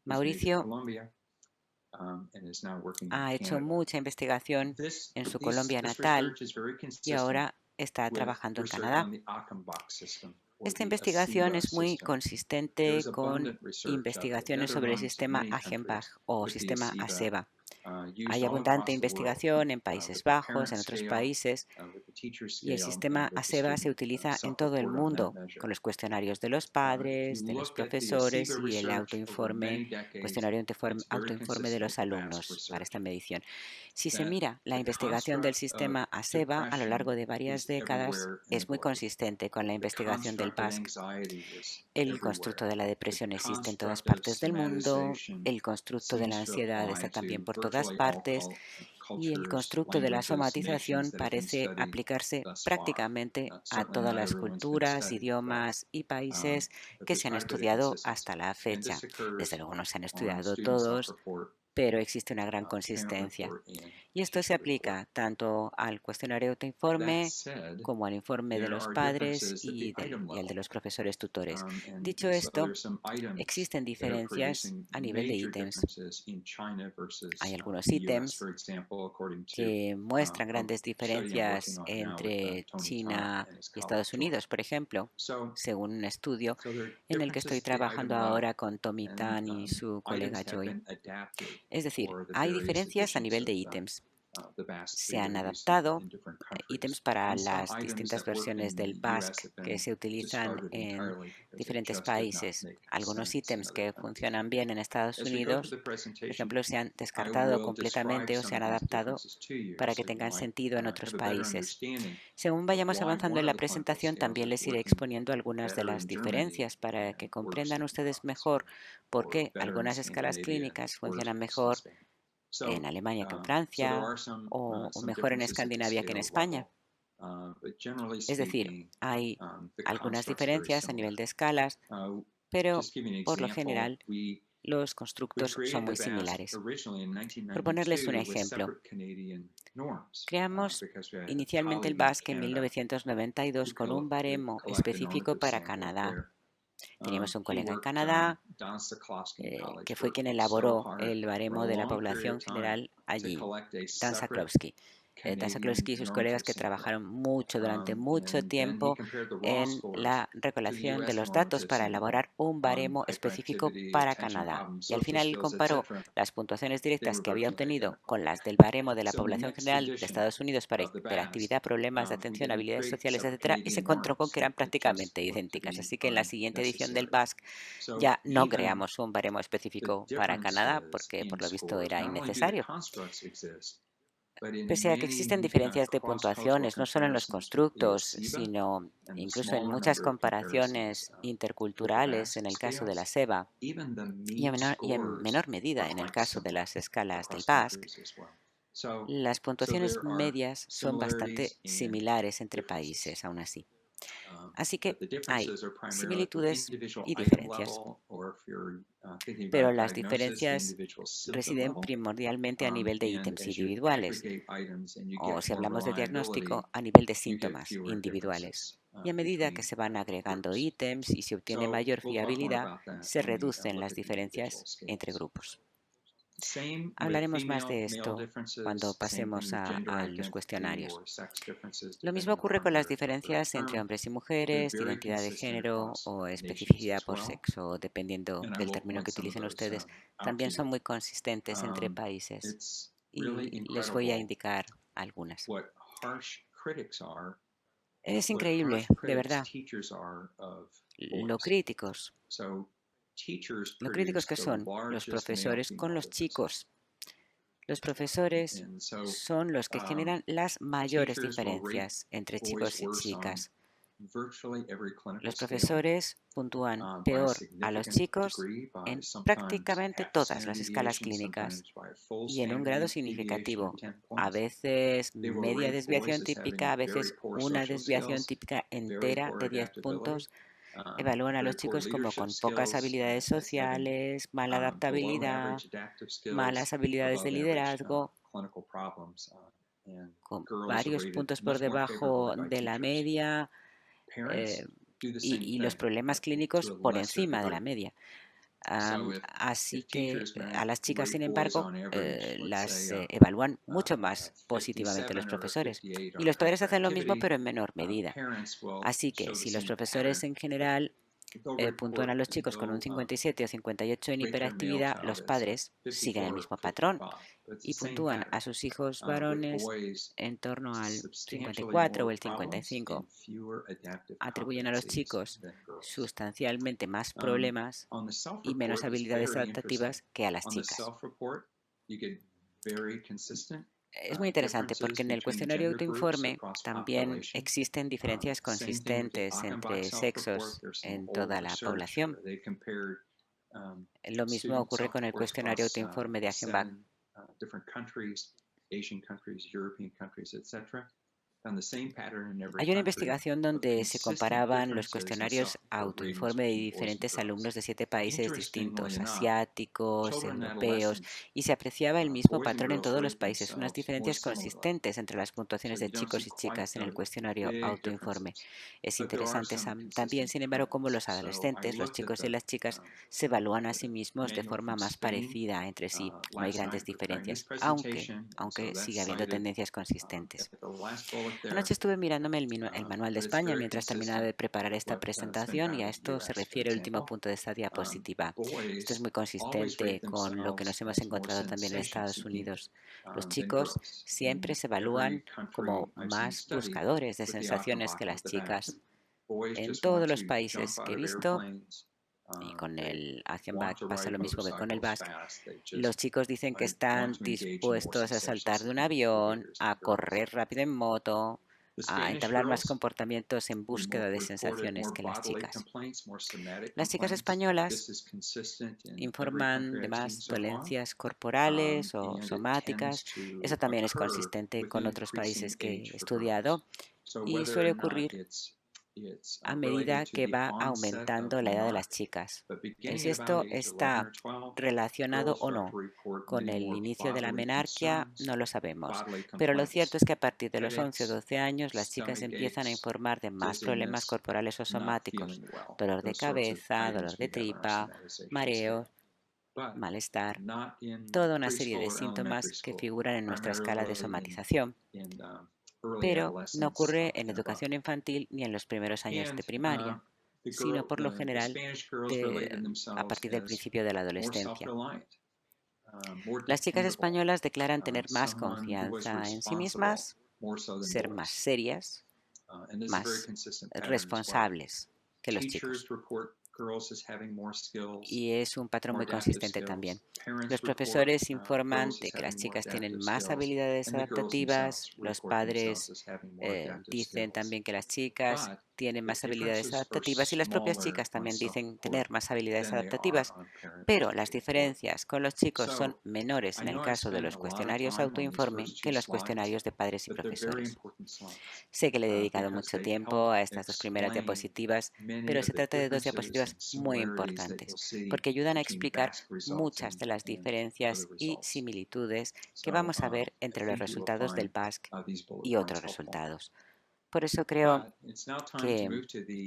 Mauricio ha hecho mucha investigación en su Colombia natal y ahora está trabajando en Canadá. Esta investigación es muy consistente con investigaciones sobre el sistema Achenbach o sistema ASEBA. Hay abundante investigación en Países Bajos, en otros países, Y el sistema ASEBA se utiliza en todo el mundo, con los cuestionarios de los padres, de los profesores y el cuestionario autoinforme de los alumnos para esta medición. Si se mira la investigación del sistema ASEBA a lo largo de varias décadas, es muy consistente con la investigación del BASC. El constructo de la depresión existe en todas partes del mundo, el constructo de la ansiedad está también por todas partes y el constructo de la somatización parece aplicarse prácticamente a todas las culturas, idiomas y países que se han estudiado hasta la fecha. Desde luego no se han estudiado todos, pero existe una gran consistencia. Y esto se aplica tanto al cuestionario autoinforme como al informe de los padres y al de los profesores tutores. Dicho esto, existen diferencias a nivel de ítems. Hay algunos ítems que muestran grandes diferencias entre China y Estados Unidos, por ejemplo, según un estudio en el que estoy trabajando ahora con Tommy Tan y su colega Joy. Es decir, hay diferencias a nivel de ítems. Se han adaptado ítems para las distintas versiones del BASC que se utilizan en diferentes países. Algunos ítems que funcionan bien en Estados Unidos, por ejemplo, se han descartado completamente o se han adaptado para que tengan sentido en otros países. Según vayamos avanzando en la presentación, también les iré exponiendo algunas de las diferencias para que comprendan ustedes mejor por qué algunas escalas clínicas funcionan mejor en Alemania que en Francia o mejor en Escandinavia que en España. Es decir, hay algunas diferencias a nivel de escalas, pero por lo general los constructos son muy similares. Por ponerles un ejemplo, creamos inicialmente el BASC en 1992 con un baremo específico para Canadá. Teníamos un colega en Canadá que fue quien elaboró el baremo de la población general allí, Dan Saklowski. Dan Saklowski y sus colegas que trabajaron durante mucho tiempo en la recolección de los datos para elaborar un baremo específico para Canadá. Y al final comparó las puntuaciones directas que había obtenido con las del baremo de la población general de Estados Unidos para hiperactividad, problemas de atención, habilidades sociales, etcétera, y se encontró con que eran prácticamente idénticas. Así que en la siguiente edición del BASC ya no creamos un baremo específico para Canadá porque por lo visto era innecesario. Pese a que existen diferencias de puntuaciones, no solo en los constructos, sino incluso en muchas comparaciones interculturales en el caso de la SEBA y en menor medida en el caso de las escalas del BASC, las puntuaciones medias son bastante similares entre países, aún así. Así que hay similitudes y diferencias, pero las diferencias residen primordialmente a nivel de ítems individuales, o si hablamos de diagnóstico, a nivel de síntomas individuales. Y a medida que se van agregando ítems y se obtiene mayor fiabilidad, se reducen las diferencias entre grupos. Hablaremos más de esto cuando pasemos a los cuestionarios. Lo mismo ocurre con las diferencias entre hombres y mujeres, de identidad de género o especificidad por sexo, dependiendo del término que utilicen ustedes. También son muy consistentes entre países y les voy a indicar algunas. Es increíble, de verdad, lo críticos que son los profesores con los chicos. Los profesores son los que generan las mayores diferencias entre chicos y chicas. Los profesores puntúan peor a los chicos en prácticamente todas las escalas clínicas y en un grado significativo. A veces media desviación típica, a veces una desviación típica entera de 10 puntos. Evalúan a los chicos como con pocas habilidades sociales, mala adaptabilidad, malas habilidades de liderazgo, con varios puntos por debajo de la media y los problemas clínicos por encima de la media. Así que a las chicas, sin embargo, las evalúan mucho más positivamente los profesores. Y los padres hacen lo mismo, pero en menor medida. Así que si los profesores en general puntúan a los chicos con un 57 o 58 en hiperactividad, los padres siguen el mismo patrón y puntúan a sus hijos varones en torno al 54 o el 55. Atribuyen a los chicos sustancialmente más problemas y menos habilidades adaptativas que a las chicas. Es muy interesante porque en el cuestionario autoinforme también existen diferencias consistentes entre sexos en toda la población. Lo mismo ocurre con el cuestionario autoinforme de Achenbach. Hay una investigación donde se comparaban los cuestionarios autoinforme de diferentes alumnos de 7 países distintos, asiáticos, europeos, y se apreciaba el mismo patrón en todos los países, unas diferencias consistentes entre las puntuaciones de chicos y chicas en el cuestionario autoinforme. Es interesante también, sin embargo, cómo los adolescentes, los chicos y las chicas, se evalúan a sí mismos de forma más parecida entre sí. No hay grandes diferencias, aunque sigue habiendo tendencias consistentes. Anoche estuve mirándome el manual de España mientras terminaba de preparar esta presentación y a esto se refiere el último punto de esta diapositiva. Esto es muy consistente con lo que nos hemos encontrado también en Estados Unidos. Los chicos siempre se evalúan como más buscadores de sensaciones que las chicas. En todos los países que he visto, y con el Achenbach pasa lo mismo que con el Basque, los chicos dicen que están dispuestos a saltar de un avión, a correr rápido en moto, a entablar más comportamientos en búsqueda de sensaciones que las chicas. Las chicas españolas informan de más dolencias corporales o somáticas. Eso también es consistente con otros países que he estudiado y suele ocurrir a medida que va aumentando la edad de las chicas. Si esto está relacionado o no con el inicio de la menarquia, no lo sabemos. Pero lo cierto es que a partir de los 11 o 12 años, las chicas empiezan a informar de más problemas corporales o somáticos, dolor de cabeza, dolor de tripa, mareos, malestar, toda una serie de síntomas que figuran en nuestra escala de somatización. Pero no ocurre en educación infantil ni en los primeros años de primaria, sino por lo general a partir del principio de la adolescencia. Las chicas españolas declaran tener más confianza en sí mismas, ser más serias, más responsables que los chicos. Y es un patrón muy consistente también. Los profesores informan de que las chicas tienen más habilidades adaptativas, los padres dicen también que las chicas tienen más habilidades adaptativas y las propias chicas también dicen tener más habilidades adaptativas, pero las diferencias con los chicos son menores en el caso de los cuestionarios autoinforme que en los cuestionarios de padres y profesores. Sé que le he dedicado mucho tiempo a estas dos primeras diapositivas, pero se trata de dos diapositivas muy importantes porque ayudan a explicar muchas de las diferencias y similitudes que vamos a ver entre los resultados del Basque y otros resultados. Por eso creo que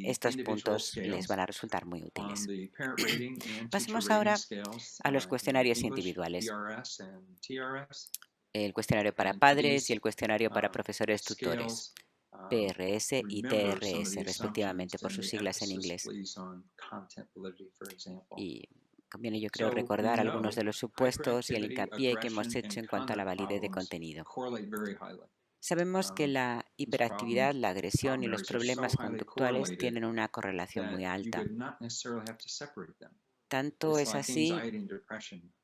estos puntos les van a resultar muy útiles. Pasemos ahora a los cuestionarios individuales. El cuestionario para padres y el cuestionario para profesores tutores. PRS y TRS, respectivamente, por sus siglas en inglés. Y conviene, yo creo, recordar algunos de los supuestos y el hincapié que hemos hecho en cuanto a la validez de contenido. Sabemos que la hiperactividad, la agresión y los problemas conductuales tienen una correlación muy alta. Tanto es así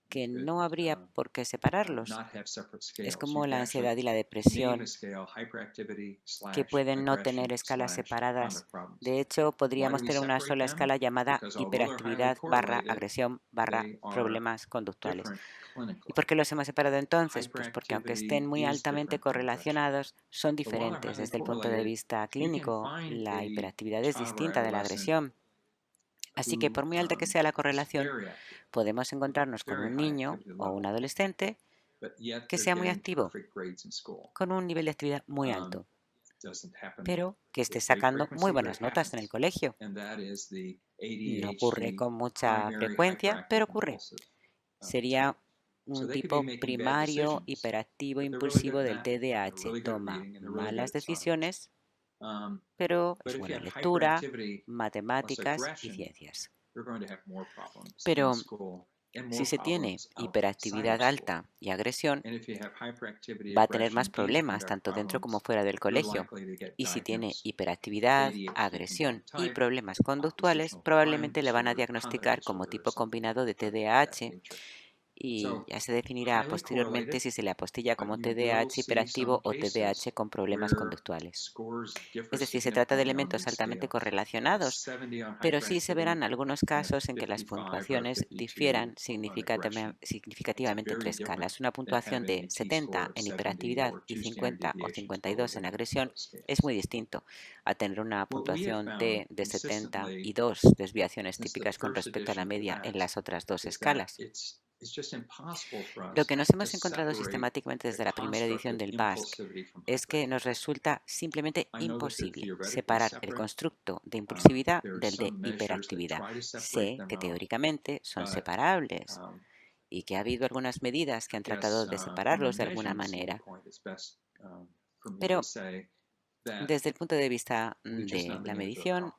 que no habría por qué separarlos. Es como la ansiedad y la depresión, que pueden no tener escalas separadas. De hecho, podríamos tener una sola escala llamada hiperactividad / agresión / problemas conductuales. ¿Y por qué los hemos separado entonces? Pues porque aunque estén muy altamente correlacionados, son diferentes desde el punto de vista clínico. La hiperactividad es distinta de la agresión. Así que por muy alta que sea la correlación, podemos encontrarnos con un niño o un adolescente que sea muy activo, con un nivel de actividad muy alto, pero que esté sacando muy buenas notas en el colegio. No ocurre con mucha frecuencia, pero ocurre. Sería un tipo primario, hiperactivo, impulsivo del TDAH. Toma malas decisiones pero es buena en lectura, matemáticas y ciencias. Pero si se tiene hiperactividad alta y agresión, va a tener más problemas tanto dentro como fuera del colegio. Y si tiene hiperactividad, agresión y problemas conductuales, probablemente le van a diagnosticar como tipo combinado de TDAH y ya se definirá posteriormente si se le apostilla como TDAH hiperactivo o TDAH con problemas conductuales. Es decir, se trata de elementos altamente correlacionados, pero sí se verán algunos casos en que las puntuaciones difieran significativamente entre escalas. Una puntuación de 70 en hiperactividad y 50 o 52 en agresión es muy distinto a tener una puntuación T de 70 y 2 desviaciones típicas con respecto a la media en las otras dos escalas. Lo que nos hemos encontrado sistemáticamente desde la primera edición del BASC es que nos resulta simplemente imposible separar el constructo de impulsividad del de hiperactividad. Sé que teóricamente son separables y que ha habido algunas medidas que han tratado de separarlos de alguna manera. Pero desde el punto de vista de la medición,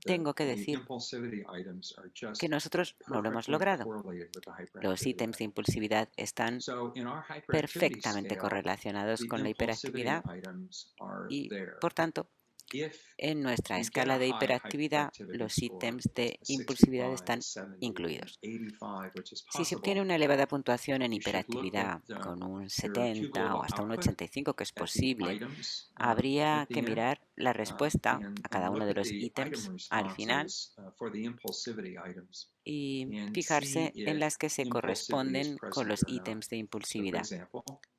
tengo que decir que nosotros no lo hemos logrado. Los ítems de impulsividad están perfectamente correlacionados con la hiperactividad y, por tanto, en nuestra escala de hiperactividad, los ítems de impulsividad están incluidos. Si se obtiene una elevada puntuación en hiperactividad, con un 70 o hasta un 85, que es posible, habría que mirar la respuesta a cada uno de los ítems al final y fijarse en las que se corresponden con los ítems de impulsividad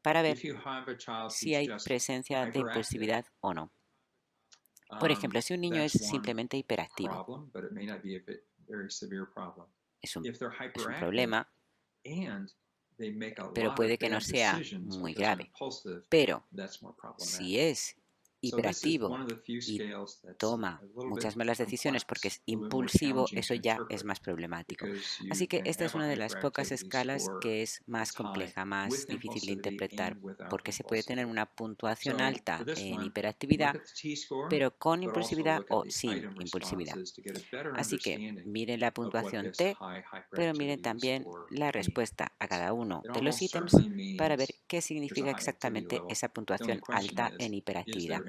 para ver si hay presencia de impulsividad o no. Por ejemplo, si un niño es simplemente hiperactivo, es un problema, pero puede que no sea muy grave. Pero si es hiperactivo y toma muchas malas decisiones porque es impulsivo, eso ya es más problemático. Así que esta es una de las pocas escalas que es más compleja, más difícil de interpretar, porque se puede tener una puntuación alta en hiperactividad, pero con impulsividad o sin impulsividad. Así que miren la puntuación T, pero miren también la respuesta a cada uno de los ítems para ver qué significa exactamente esa puntuación alta en hiperactividad.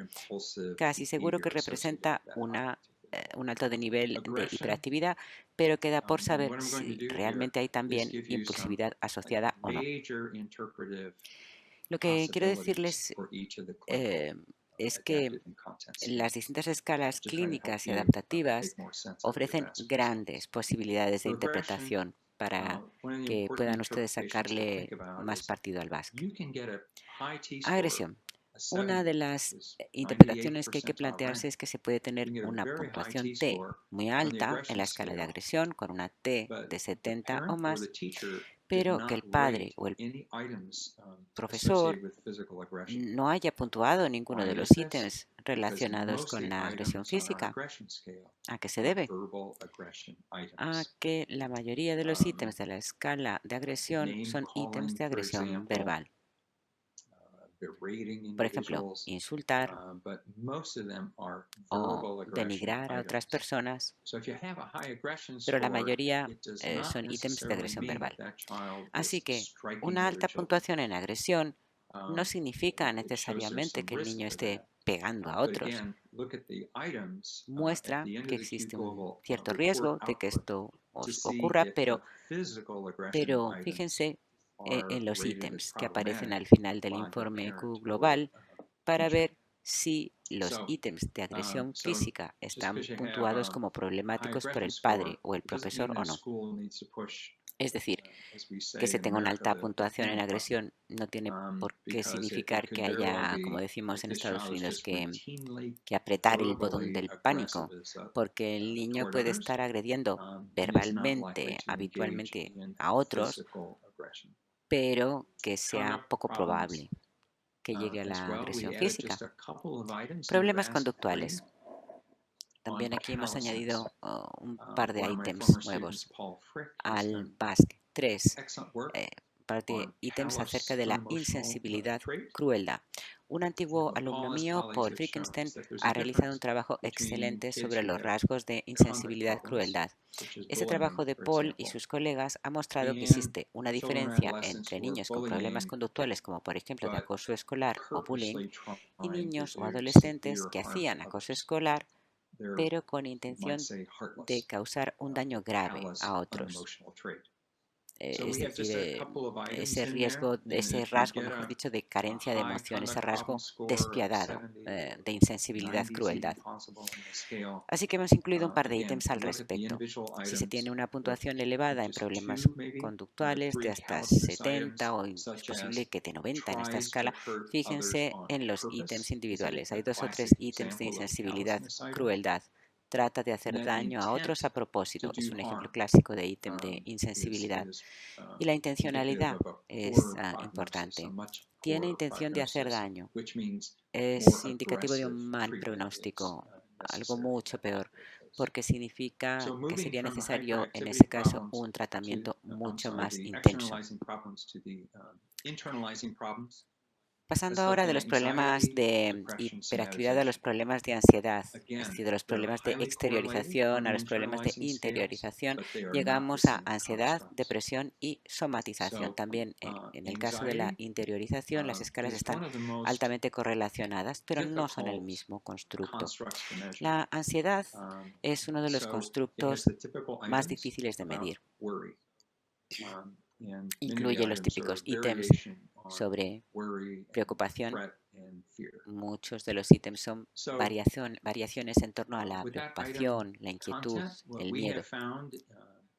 Casi seguro que representa un alto de nivel de hiperactividad, pero queda por saber si realmente hay también impulsividad asociada o no. Lo que quiero decirles es que las distintas escalas clínicas y adaptativas ofrecen grandes posibilidades de interpretación para que puedan ustedes sacarle más partido al BASC. Agresión. Una de las interpretaciones que hay que plantearse es que se puede tener una puntuación T muy alta en la escala de agresión, con una T de 70 o más, pero que el padre o el profesor no haya puntuado ninguno de los ítems relacionados con la agresión física. ¿A qué se debe? A que la mayoría de los ítems de la escala de agresión son ítems de agresión verbal. Por ejemplo, insultar o denigrar a otras personas, pero la mayoría son ítems de agresión verbal. Así que una alta puntuación en agresión no significa necesariamente que el niño esté pegando a otros. Muestra que existe un cierto riesgo de que esto os ocurra, pero fíjense en los ítems que aparecen al final del informe Q global para ver si los ítems de agresión física están puntuados como problemáticos por el padre o el profesor o no. Es decir, que se tenga una alta puntuación en agresión no tiene por qué significar que haya, como decimos en Estados Unidos, que apretar el botón del pánico, porque el niño puede estar agrediendo verbalmente, habitualmente a otros, pero que sea poco probable que llegue a la agresión física. Problemas conductuales. También aquí hemos añadido un par de ítems nuevos al BASC 3 par de ítems acerca de la insensibilidad crueldad. Un antiguo alumno mío, Paul Wittgenstein, ha realizado un trabajo excelente sobre los rasgos de insensibilidad crueldad. Ese trabajo de Paul y sus colegas ha mostrado que existe una diferencia entre niños con problemas conductuales, como por ejemplo de acoso escolar o bullying, y niños o adolescentes que hacían acoso escolar, pero con intención de causar un daño grave a otros. Es decir, ese rasgo, mejor dicho, de carencia de emoción, ese rasgo despiadado de insensibilidad, crueldad. Así que hemos incluido un par de ítems al respecto. Si se tiene una puntuación elevada en problemas conductuales de hasta 70 o es posible que de 90 en esta escala, fíjense en los ítems individuales. Hay 2 o 3 ítems de insensibilidad, crueldad. Trata de hacer daño a otros a propósito. Es un ejemplo clásico de ítem de insensibilidad. Y la intencionalidad es importante. Tiene intención de hacer daño. Es indicativo de un mal pronóstico, algo mucho peor, porque significa que sería necesario, en ese caso, un tratamiento mucho más intenso. Pasando ahora de los problemas de hiperactividad a los problemas de ansiedad, es decir, de los problemas de exteriorización a los problemas de interiorización, llegamos a ansiedad, depresión y somatización. También en el caso de la interiorización, las escalas están altamente correlacionadas, pero no son el mismo constructo. La ansiedad es uno de los constructos más difíciles de medir. Incluye los típicos ítems sobre preocupación. Muchos de los ítems son variaciones en torno a la preocupación, la inquietud, el miedo.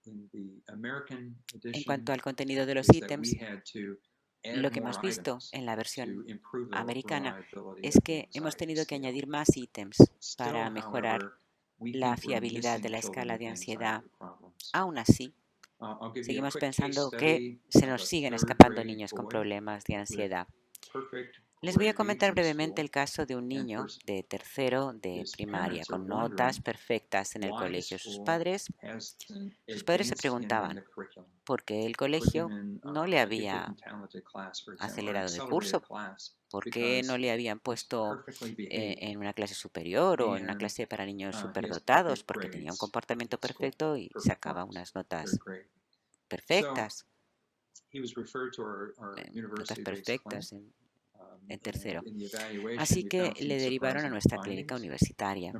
En cuanto al contenido de los ítems, lo que hemos visto en la versión americana es que hemos tenido que añadir más ítems para mejorar la fiabilidad de la escala de ansiedad. Aún así, seguimos pensando que se nos siguen escapando niños con problemas de ansiedad. Les voy a comentar brevemente el caso de un niño de tercero de primaria con notas perfectas en el colegio. Sus padres se preguntaban por qué el colegio no le había acelerado de curso, por qué no le habían puesto en una clase superior o en una clase para niños superdotados, porque tenía un comportamiento perfecto y sacaba unas notas perfectas. Notas perfectas en tercero. Así que le derivaron a nuestra clínica universitaria.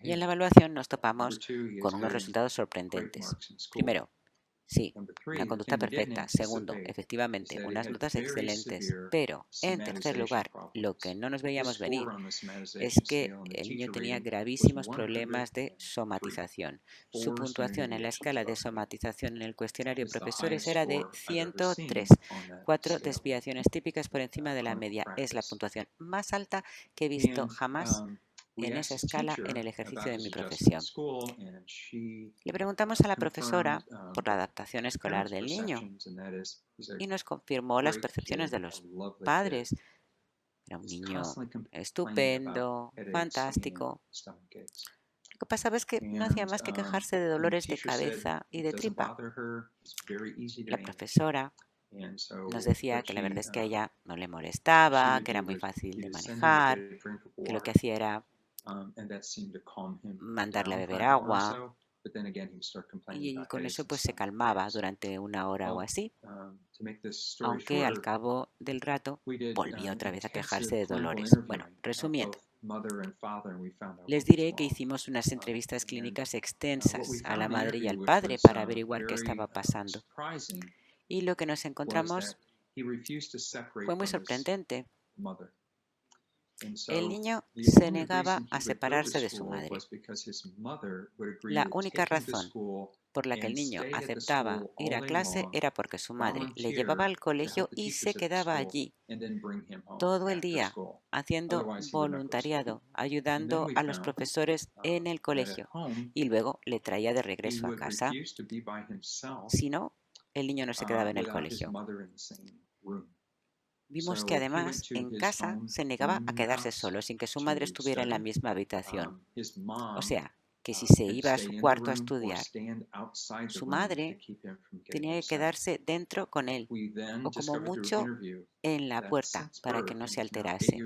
Y en la evaluación nos topamos con unos resultados sorprendentes. Primero, sí, una conducta perfecta. Segundo, efectivamente, unas notas excelentes. Pero, en tercer lugar, lo que no nos veíamos venir es que el niño tenía gravísimos problemas de somatización. Su puntuación en la escala de somatización en el cuestionario de profesores era de 103, 4 desviaciones típicas por encima de la media. Es la puntuación más alta que he visto jamás en esa escala en el ejercicio de mi profesión. Le preguntamos a la profesora por la adaptación escolar del niño y nos confirmó las percepciones de los padres. Era un niño estupendo, fantástico. Lo que pasaba es que no hacía más que quejarse de dolores de cabeza y de tripa. La profesora nos decía que la verdad es que a ella no le molestaba, que era muy fácil de manejar, que lo que hacía era mandarle a beber agua y con eso pues se calmaba durante una hora o así, aunque al cabo del rato volvía otra vez a quejarse de dolores. Bueno, resumiendo, les diré que hicimos unas entrevistas clínicas extensas a la madre y al padre para averiguar qué estaba pasando. Y lo que nos encontramos fue muy sorprendente. El niño se negaba a separarse de su madre. La única razón por la que el niño aceptaba ir a clase era porque su madre le llevaba al colegio y se quedaba allí todo el día haciendo voluntariado, ayudando a los profesores en el colegio y luego le traía de regreso a casa. Si no, el niño no se quedaba en el colegio. Vimos que además en casa se negaba a quedarse solo sin que su madre estuviera en la misma habitación. O sea, que si se iba a su cuarto a estudiar, su madre tenía que quedarse dentro con él, o como mucho en la puerta para que no se alterase.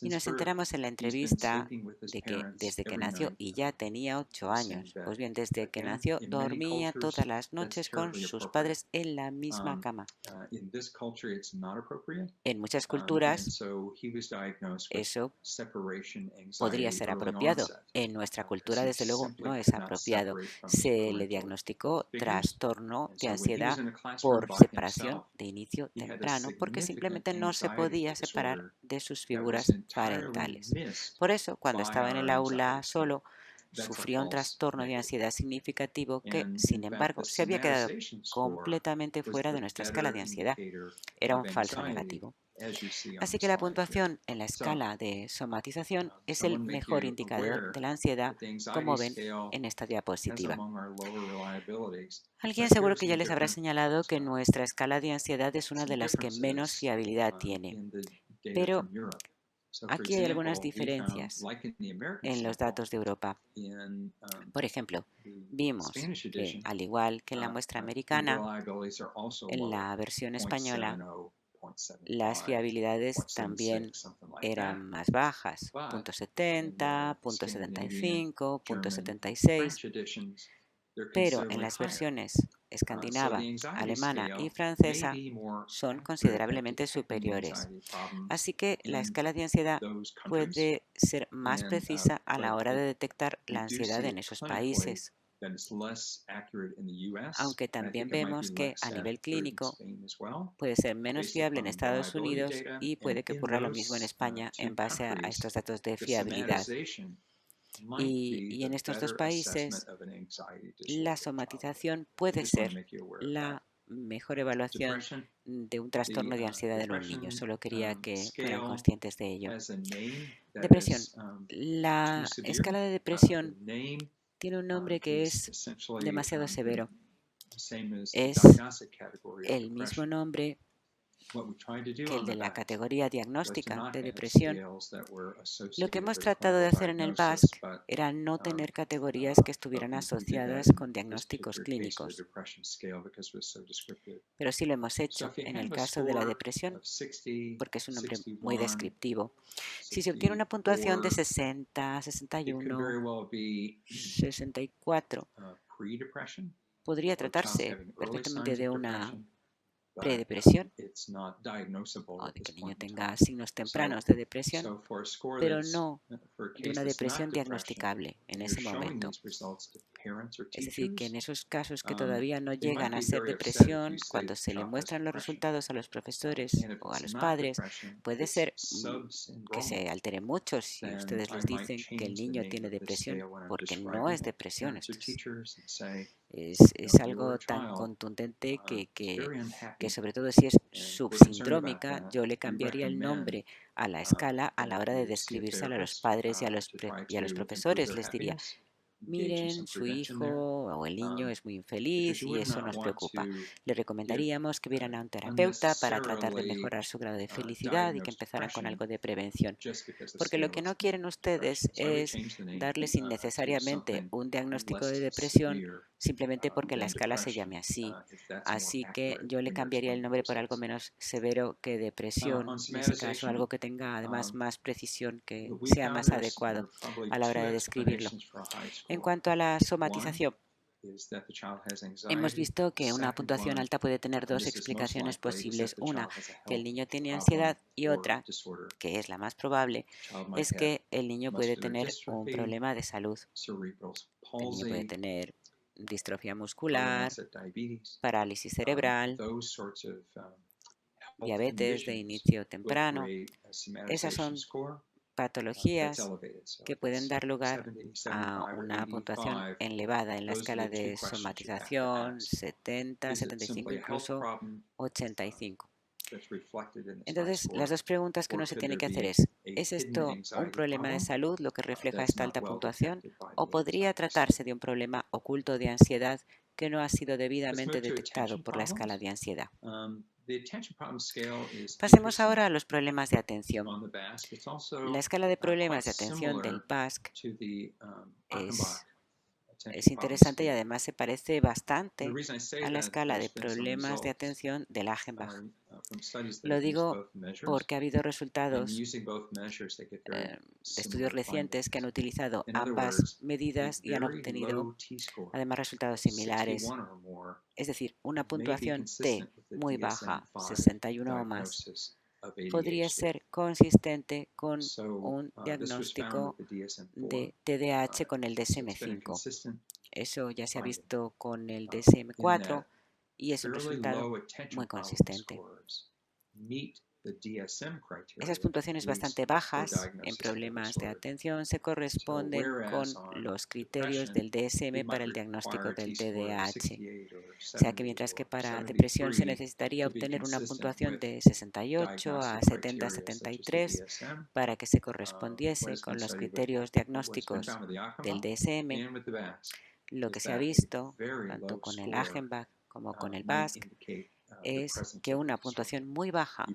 Y nos enteramos en la entrevista de que desde que nació, y ya tenía 8 años, pues bien, desde que nació dormía todas las noches con sus padres en la misma cama. En muchas culturas eso podría ser apropiado. En nuestra cultura, desde luego, no es apropiado. Se le diagnosticó trastorno de ansiedad por separación de inicio temprano, porque simplemente no se podía separar de sus figuras parentales. Por eso, cuando estaba en el aula solo, sufría un trastorno de ansiedad significativo que, sin embargo, se había quedado completamente fuera de nuestra escala de ansiedad. Era un falso negativo. Así que la puntuación en la escala de somatización es el mejor indicador de la ansiedad, como ven en esta diapositiva. Alguien seguro que ya les habrá señalado que nuestra escala de ansiedad es una de las que menos fiabilidad tiene. Pero aquí hay algunas diferencias en los datos de Europa. Por ejemplo, vimos que, al igual que en la muestra americana, en la versión española, las fiabilidades también eran más bajas, .70, .75, .76, pero en las versiones escandinava, alemana y francesa son considerablemente superiores. Así que la escala de ansiedad puede ser más precisa a la hora de detectar la ansiedad en esos países. Aunque también vemos que a nivel clínico puede ser menos fiable en Estados Unidos y puede que ocurra lo mismo en España en base a estos datos de fiabilidad. Y en estos dos países la somatización puede ser la mejor evaluación de un trastorno de ansiedad en un niño. Solo quería que fueran conscientes de ello. Depresión. La escala de depresión tiene un nombre que es demasiado severo. Es el mismo nombre que el de la categoría diagnóstica de depresión. Lo que hemos tratado de hacer en el BASC era no tener categorías que estuvieran asociadas con diagnósticos clínicos, pero sí lo hemos hecho en el caso de la depresión, porque es un nombre muy descriptivo. Si se obtiene una puntuación de 60, 61, 64, podría tratarse perfectamente de una predepresión o de que el niño tenga signos tempranos de depresión, pero no de una depresión diagnosticable en ese momento. Es decir, que en esos casos que todavía no llegan a ser depresión, cuando se le muestran los resultados a los profesores o a los padres, puede ser que se altere mucho si ustedes les dicen que el niño tiene depresión, porque no es depresión. Esto es algo tan contundente que sobre todo si es subsindrómica, yo le cambiaría el nombre a la escala a la hora de describírselo a los padres y a los profesores. Les diría, miren, su hijo o el niño es muy infeliz y eso nos preocupa. Le recomendaríamos que vieran a un terapeuta para tratar de mejorar su grado de felicidad y que empezaran con algo de prevención. Porque lo que no quieren ustedes es darles innecesariamente un diagnóstico de depresión simplemente porque la escala se llame así. Así que yo le cambiaría el nombre por algo menos severo que depresión, en ese caso algo que tenga además más precisión, que sea más adecuado a la hora de describirlo. En cuanto a la somatización, hemos visto que una puntuación alta puede tener dos explicaciones posibles. Una, que el niño tiene ansiedad, y otra, que es la más probable, es que el niño puede tener un problema de salud. El niño puede tener distrofia muscular, parálisis cerebral, diabetes de inicio temprano. Esas son patologías que pueden dar lugar a una puntuación elevada en la escala de somatización, 70, 75, incluso 85. Entonces, las dos preguntas que uno se tiene que hacer ¿es esto un problema de salud lo que refleja esta alta puntuación? ¿O podría tratarse de un problema oculto de ansiedad que no ha sido debidamente detectado por la escala de ansiedad? Pasemos ahora a los problemas de atención. La escala de problemas de atención del BASC es interesante y además se parece bastante a la escala de problemas de atención del Achenbach. Lo digo porque ha habido resultados de estudios recientes que han utilizado ambas medidas y han obtenido además resultados similares. Es decir, una puntuación T muy baja, 61 o más, podría ser consistente con un diagnóstico de TDAH con el DSM-5. Eso ya se ha visto con el DSM-4 y es un resultado muy consistente. Esas puntuaciones bastante bajas en problemas de atención se corresponden con los criterios del DSM para el diagnóstico del TDAH. O sea que mientras que para depresión se necesitaría obtener una puntuación de 68 a 70-73 para que se correspondiese con los criterios diagnósticos del DSM, lo que se ha visto, tanto con el Achenbach como con el BASC, es que una puntuación muy baja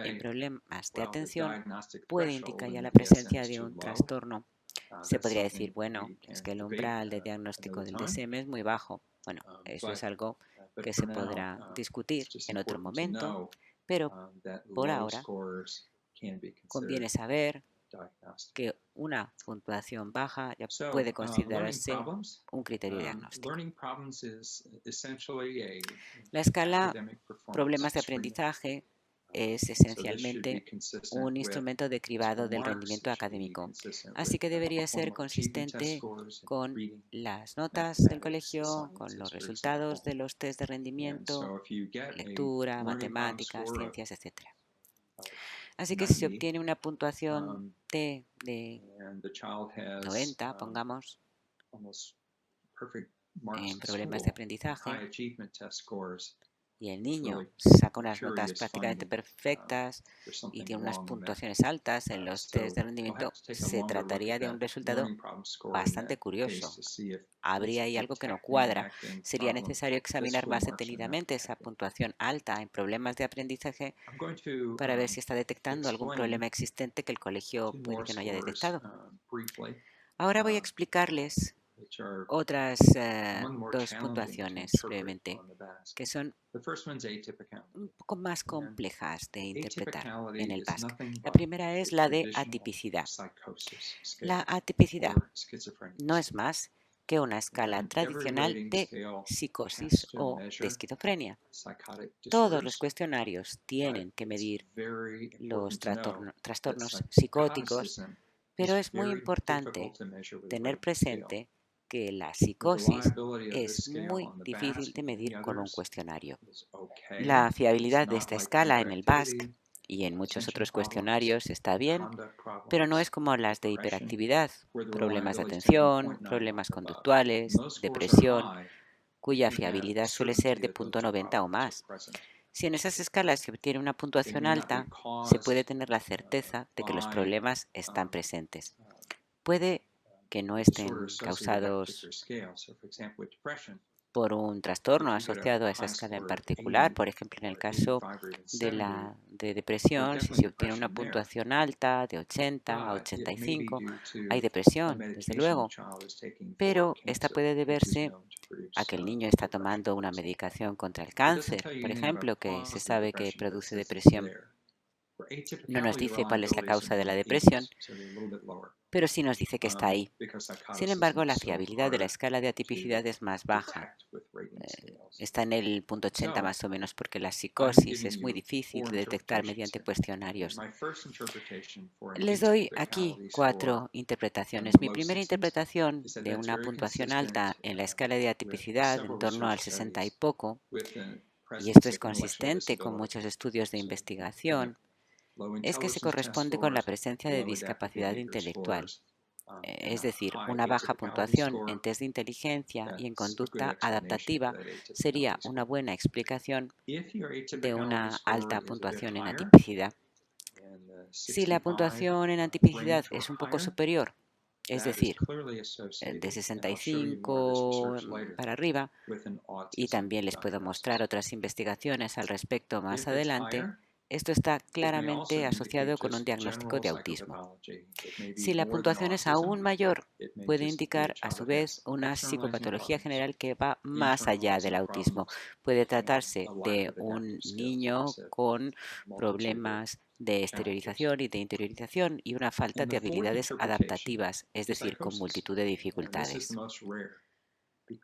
en problemas de atención puede indicar ya la presencia de un trastorno. Se podría decir, bueno, es que el umbral de diagnóstico del DSM es muy bajo. Bueno, eso es algo que se podrá discutir en otro momento, pero por ahora conviene saber que una puntuación baja ya puede considerarse un criterio diagnóstico. La escala problemas de aprendizaje es esencialmente un instrumento de cribado del rendimiento académico, así que debería ser consistente con las notas del colegio, con los resultados de los test de rendimiento, lectura, matemáticas, ciencias, etc. Así que si se obtiene una puntuación T de 90, pongamos, en problemas de aprendizaje, y el niño saca unas notas prácticamente perfectas y tiene unas puntuaciones altas en los test de rendimiento, se trataría de un resultado bastante curioso. Habría ahí algo que no cuadra. Sería necesario examinar más detenidamente esa puntuación alta en problemas de aprendizaje para ver si está detectando algún problema existente que el colegio puede que no haya detectado. Ahora voy a explicarles otras dos puntuaciones brevemente, que son un poco más complejas de interpretar en el BASC. La primera es la de atipicidad. La atipicidad no es más que una escala tradicional de psicosis o de esquizofrenia. Todos los cuestionarios tienen que medir los trastornos psicóticos, pero es muy importante tener presente que la psicosis es muy difícil de medir con un cuestionario. La fiabilidad de esta escala en el BASC y en muchos otros cuestionarios está bien, pero no es como las de hiperactividad, problemas de atención, problemas conductuales, depresión, cuya fiabilidad suele ser de 0.90 o más. Si en esas escalas se obtiene una puntuación alta, se puede tener la certeza de que los problemas están presentes. Puede que no estén causados por un trastorno asociado a esa escala en particular. Por ejemplo, en el caso de depresión, si se obtiene una puntuación alta de 80 a 85, hay depresión, desde luego, pero esta puede deberse a que el niño está tomando una medicación contra el cáncer, por ejemplo, que se sabe que produce depresión. No nos dice cuál es la causa de la depresión, pero sí nos dice que está ahí. Sin embargo, la fiabilidad de la escala de atipicidad es más baja. Está en el 0.80 más o menos, porque la psicosis es muy difícil de detectar mediante cuestionarios. Les doy aquí 4 interpretaciones. Mi primera interpretación de una puntuación alta en la escala de atipicidad, en torno al 60 y poco, y esto es consistente con muchos estudios de investigación, es que se corresponde con la presencia de discapacidad intelectual. Es decir, una baja puntuación en test de inteligencia y en conducta adaptativa sería una buena explicación de una alta puntuación en atipicidad. Si la puntuación en atipicidad es un poco superior, es decir, de 65 para arriba, y también les puedo mostrar otras investigaciones al respecto más adelante, esto está claramente asociado con un diagnóstico de autismo. Si la puntuación es aún mayor, puede indicar a su vez una psicopatología general que va más allá del autismo. Puede tratarse de un niño con problemas de exteriorización y de interiorización y una falta de habilidades adaptativas, es decir, con multitud de dificultades.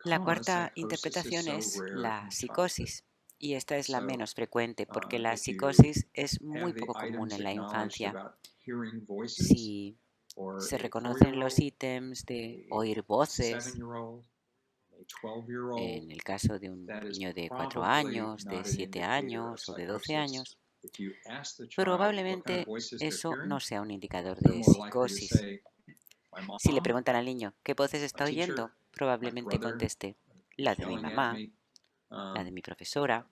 La cuarta interpretación es la psicosis. Y esta es la menos frecuente porque la psicosis es muy poco común en la infancia. Si se reconocen los ítems de oír voces, en el caso de un niño de 4 años, de 7 años o de 12 años, probablemente eso no sea un indicador de psicosis. Si le preguntan al niño, ¿qué voces está oyendo? Probablemente conteste, la de mi mamá, la de mi profesora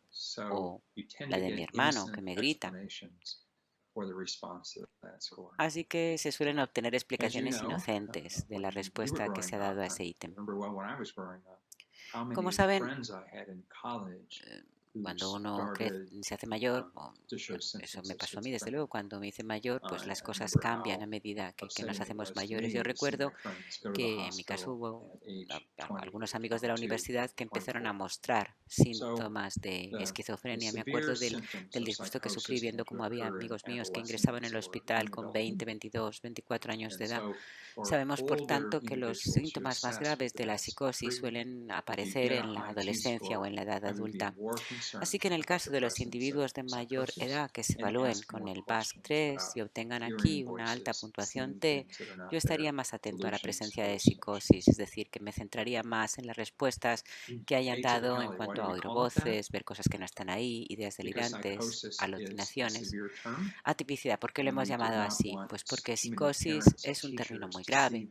o la de mi hermano que me grita. Así que se suelen obtener explicaciones inocentes de la respuesta que se ha dado a ese ítem. Como saben, cuando uno se hace mayor, eso me pasó a mí desde luego, cuando me hice mayor, pues las cosas cambian a medida que nos hacemos mayores. Yo recuerdo que en mi caso hubo algunos amigos de la universidad que empezaron a mostrar síntomas de esquizofrenia. Me acuerdo del disgusto que sufrí viendo cómo había amigos míos que ingresaban en el hospital con 20, 22, 24 años de edad. Sabemos, por tanto, que los síntomas más graves de la psicosis suelen aparecer en la adolescencia o en la edad adulta. Así que en el caso de los individuos de mayor edad que se evalúen con el BASC-3 y obtengan aquí una alta puntuación T, yo estaría más atento a la presencia de psicosis, es decir, que me centraría más en las respuestas que hayan dado en cuanto a oír voces, ver cosas que no están ahí, ideas delirantes, alucinaciones. Atipicidad, ¿por qué lo hemos llamado así? Pues porque psicosis es un término muy grave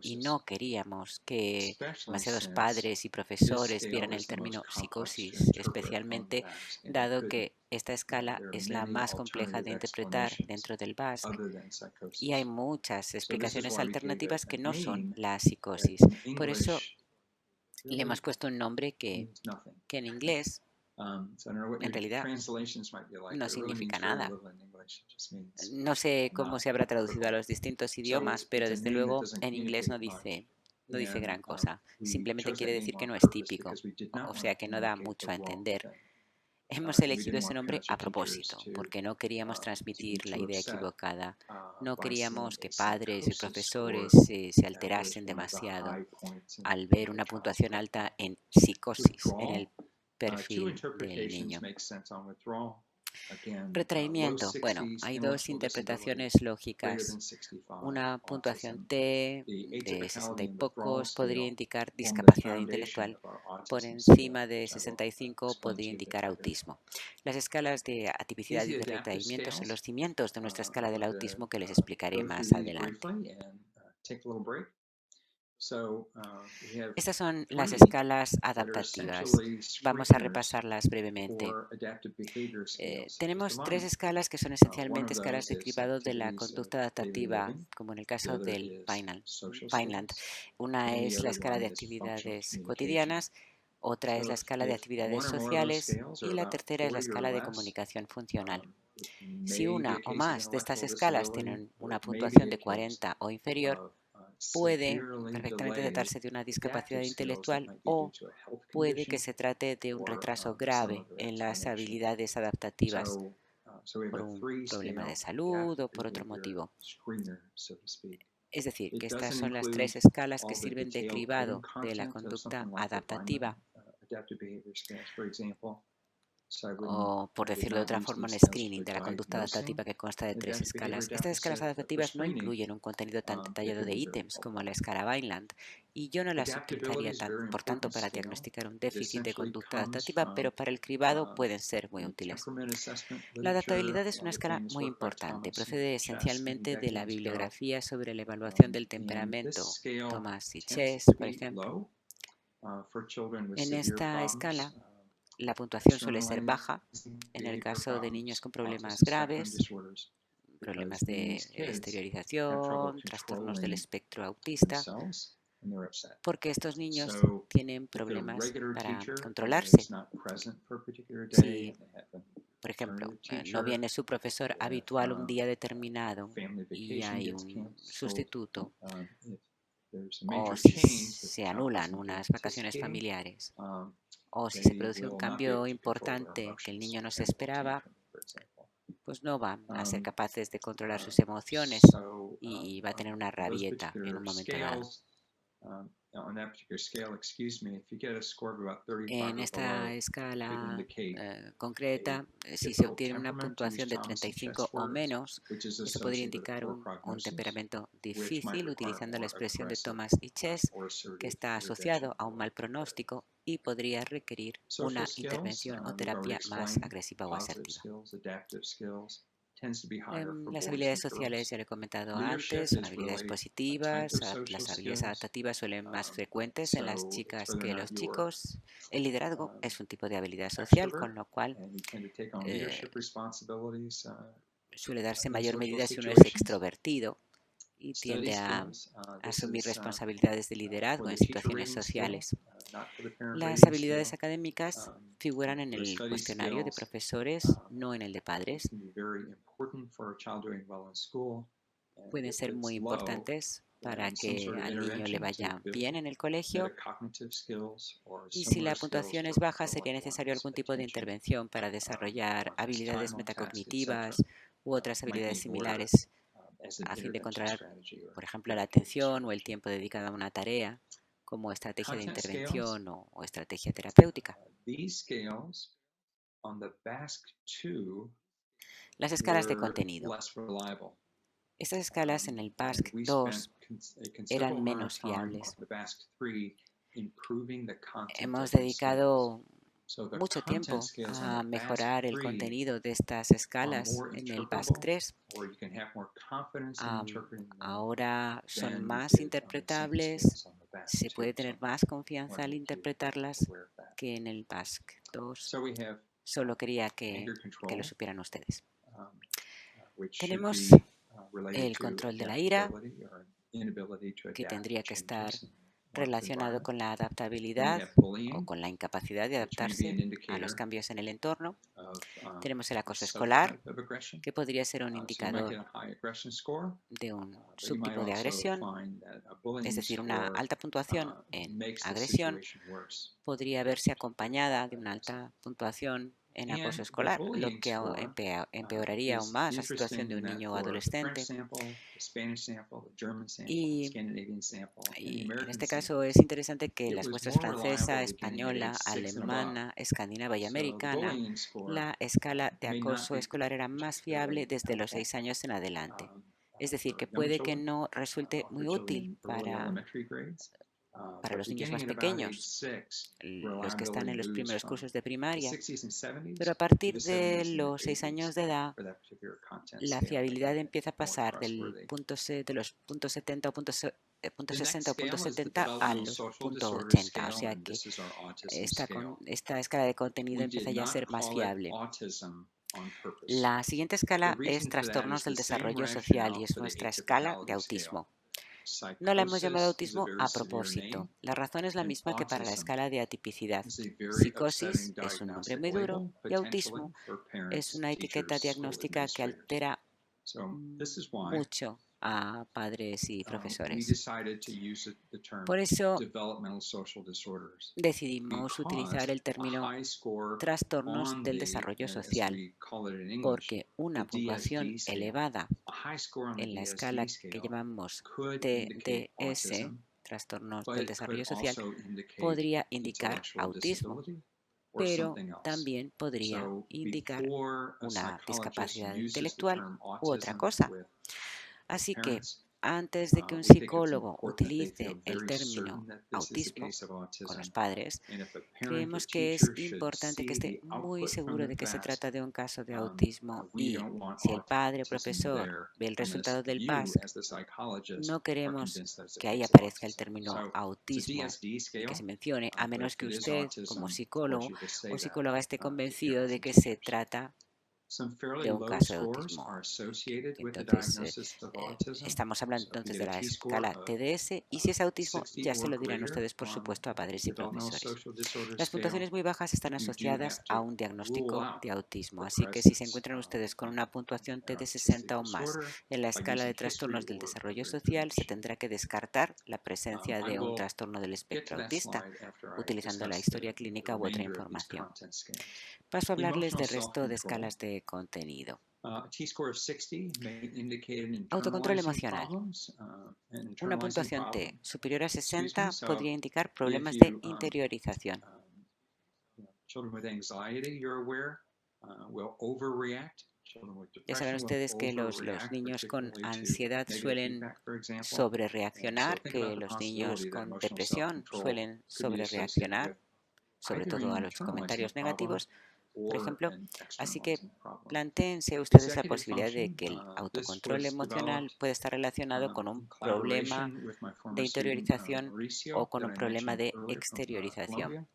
y no queríamos que demasiados padres y profesores vieran el término psicosis, especialmente dado que esta escala es la más compleja de interpretar dentro del BASC y hay muchas explicaciones alternativas que no son la psicosis. Por eso le hemos puesto un nombre que en inglés en realidad no significa nada. No sé cómo se habrá traducido a los distintos idiomas, pero desde luego en inglés no dice gran cosa. Simplemente quiere decir que no es típico, o sea que no da mucho a entender. Hemos elegido ese nombre a propósito, porque no queríamos transmitir la idea equivocada. No queríamos que padres y profesores se alterasen demasiado al ver una puntuación alta en psicosis en el perfil del niño. Retraimiento. Bueno, hay dos interpretaciones lógicas. Una puntuación T de 60 y pocos podría indicar discapacidad intelectual. Por encima de 65 podría indicar autismo. Las escalas de atipicidad y de retraimiento son los cimientos de nuestra escala del autismo que les explicaré más adelante. Estas son las escalas adaptativas. Vamos a repasarlas brevemente. Tenemos tres escalas que son esencialmente escalas de cribado de la conducta adaptativa, como en el caso del Vineland. Una es la escala de actividades cotidianas, otra es la escala de actividades sociales y la tercera es la escala de comunicación funcional. Si una o más de estas escalas tienen una puntuación de 40 o inferior, puede perfectamente tratarse de una discapacidad intelectual o puede que se trate de un retraso grave en las habilidades adaptativas por un problema de salud o por otro motivo. Es decir, que estas son las tres escalas que sirven de cribado de la conducta adaptativa. O, por decirlo de otra forma, un screening de la conducta adaptativa que consta de tres escalas. Estas escalas adaptativas no incluyen un contenido tan detallado de ítems como la escala Vineland, y yo no las utilizaría por tanto para diagnosticar un déficit de conducta adaptativa, pero para el cribado pueden ser muy útiles. La adaptabilidad es una escala muy importante. Procede esencialmente de la bibliografía sobre la evaluación del temperamento, Thomas y Chess, por ejemplo. En esta escala, la puntuación suele ser baja en el caso de niños con problemas graves, problemas de exteriorización, trastornos del espectro autista, porque estos niños tienen problemas para controlarse. Si, por ejemplo, no viene su profesor habitual un día determinado y hay un sustituto, o si se anulan unas vacaciones familiares, o si se produce un cambio importante que el niño no se esperaba, pues no van a ser capaces de controlar sus emociones y va a tener una rabieta en un momento dado. En esta escala concreta, si se obtiene una puntuación de 35 o menos, eso podría indicar un temperamento difícil, utilizando la expresión de Thomas y Chess, que está asociado a un mal pronóstico y podría requerir una intervención o terapia más agresiva o asertiva. Las habilidades sociales, ya lo he comentado antes, son habilidades positivas. Las habilidades adaptativas suelen más frecuentes en las chicas que los chicos. El liderazgo es un tipo de habilidad social, con lo cual suele darse mayor medida si uno es extrovertido y tiende a asumir responsabilidades de liderazgo en situaciones sociales. Las habilidades académicas figuran en el cuestionario de profesores, no en el de padres. Pueden ser muy importantes para que al niño le vaya bien en el colegio, y si la puntuación es baja sería necesario algún tipo de intervención para desarrollar habilidades metacognitivas u otras habilidades similares a fin de controlar, por ejemplo, la atención o el tiempo dedicado a una tarea, como estrategia de intervención o estrategia terapéutica. Las escalas de contenido. Estas escalas en el BASC-2 eran menos fiables. Hemos dedicado mucho tiempo a mejorar el contenido de estas escalas en el BASC-3. Ahora son más interpretables, se puede tener más confianza al interpretarlas que en el BASC-2. Solo quería que lo supieran ustedes. Tenemos el control de la ira, que tendría que estar relacionado con la adaptabilidad o con la incapacidad de adaptarse a los cambios en el entorno. Tenemos el acoso escolar, que podría ser un indicador de un subtipo de agresión, es decir, una alta puntuación en agresión podría verse acompañada de una alta puntuación en acoso escolar, lo que empeoraría aún más la situación de un niño o adolescente. Y en este caso es interesante que las muestras francesa, española, alemana, escandinava y americana, la escala de acoso escolar era más fiable desde los 6 años en adelante. Es decir, que puede que no resulte muy útil para los niños más pequeños, los que están en los primeros cursos de primaria, pero a partir de los 6 años de edad, la fiabilidad empieza a pasar de los puntos 70 o puntos 60 o puntos 70 a los puntos 80, o sea que esta escala de contenido empieza ya a ser más fiable. La siguiente escala es trastornos del desarrollo social y es nuestra escala de autismo. No la hemos llamado autismo a propósito. La razón es la misma que para la escala de atipicidad. Psicosis es un nombre muy duro y autismo es una etiqueta diagnóstica que altera mucho a padres y profesores. Por eso decidimos utilizar el término trastornos del desarrollo social, porque una puntuación elevada en la escala que llamamos TDS, trastornos del desarrollo social, podría indicar autismo, pero también podría indicar una discapacidad intelectual u otra cosa. Así que antes de que un psicólogo utilice el término autismo con los padres, creemos que es importante que esté muy seguro de que se trata de un caso de autismo, y si el padre o profesor ve el resultado del BASC, no queremos que ahí aparezca el término autismo y que se mencione, a menos que usted, como psicólogo o psicóloga, esté convencido de que se trata de un caso de autismo. Entonces, estamos hablando entonces de la escala TDS, y si es autismo, ya se lo dirán ustedes, por supuesto, a padres y profesores. Las puntuaciones muy bajas están asociadas a un diagnóstico de autismo, así que si se encuentran ustedes con una puntuación TD60 o más en la escala de trastornos del desarrollo social, se tendrá que descartar la presencia de un trastorno del espectro autista, utilizando la historia clínica u otra información. Paso a hablarles del resto de escalas de contenido. Autocontrol emocional. Una puntuación T superior a 60 podría indicar problemas de interiorización. Ya saben ustedes que los niños con ansiedad suelen sobrereaccionar, que los niños con depresión suelen sobrereaccionar, sobre todo a los comentarios negativos, por ejemplo. Así que plantéense ustedes la posibilidad de que el autocontrol emocional puede estar relacionado con un problema de interiorización o con un problema de exteriorización.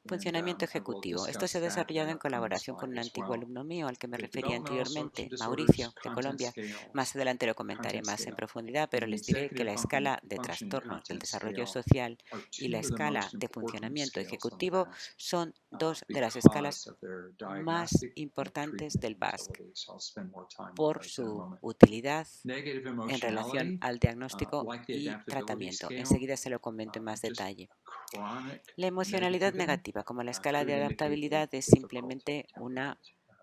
Funcionamiento ejecutivo. Esto se ha desarrollado en colaboración con un antiguo alumno mío al que me refería anteriormente, Mauricio, de Colombia. Más adelante lo comentaré más en profundidad, pero les diré que la escala de trastornos del desarrollo social y la escala de funcionamiento ejecutivo son dos de las escalas más importantes del BASC por su utilidad en relación al diagnóstico y tratamiento. Enseguida se lo comento en más detalle. La emocionalidad negativa, como la escala de adaptabilidad, es simplemente una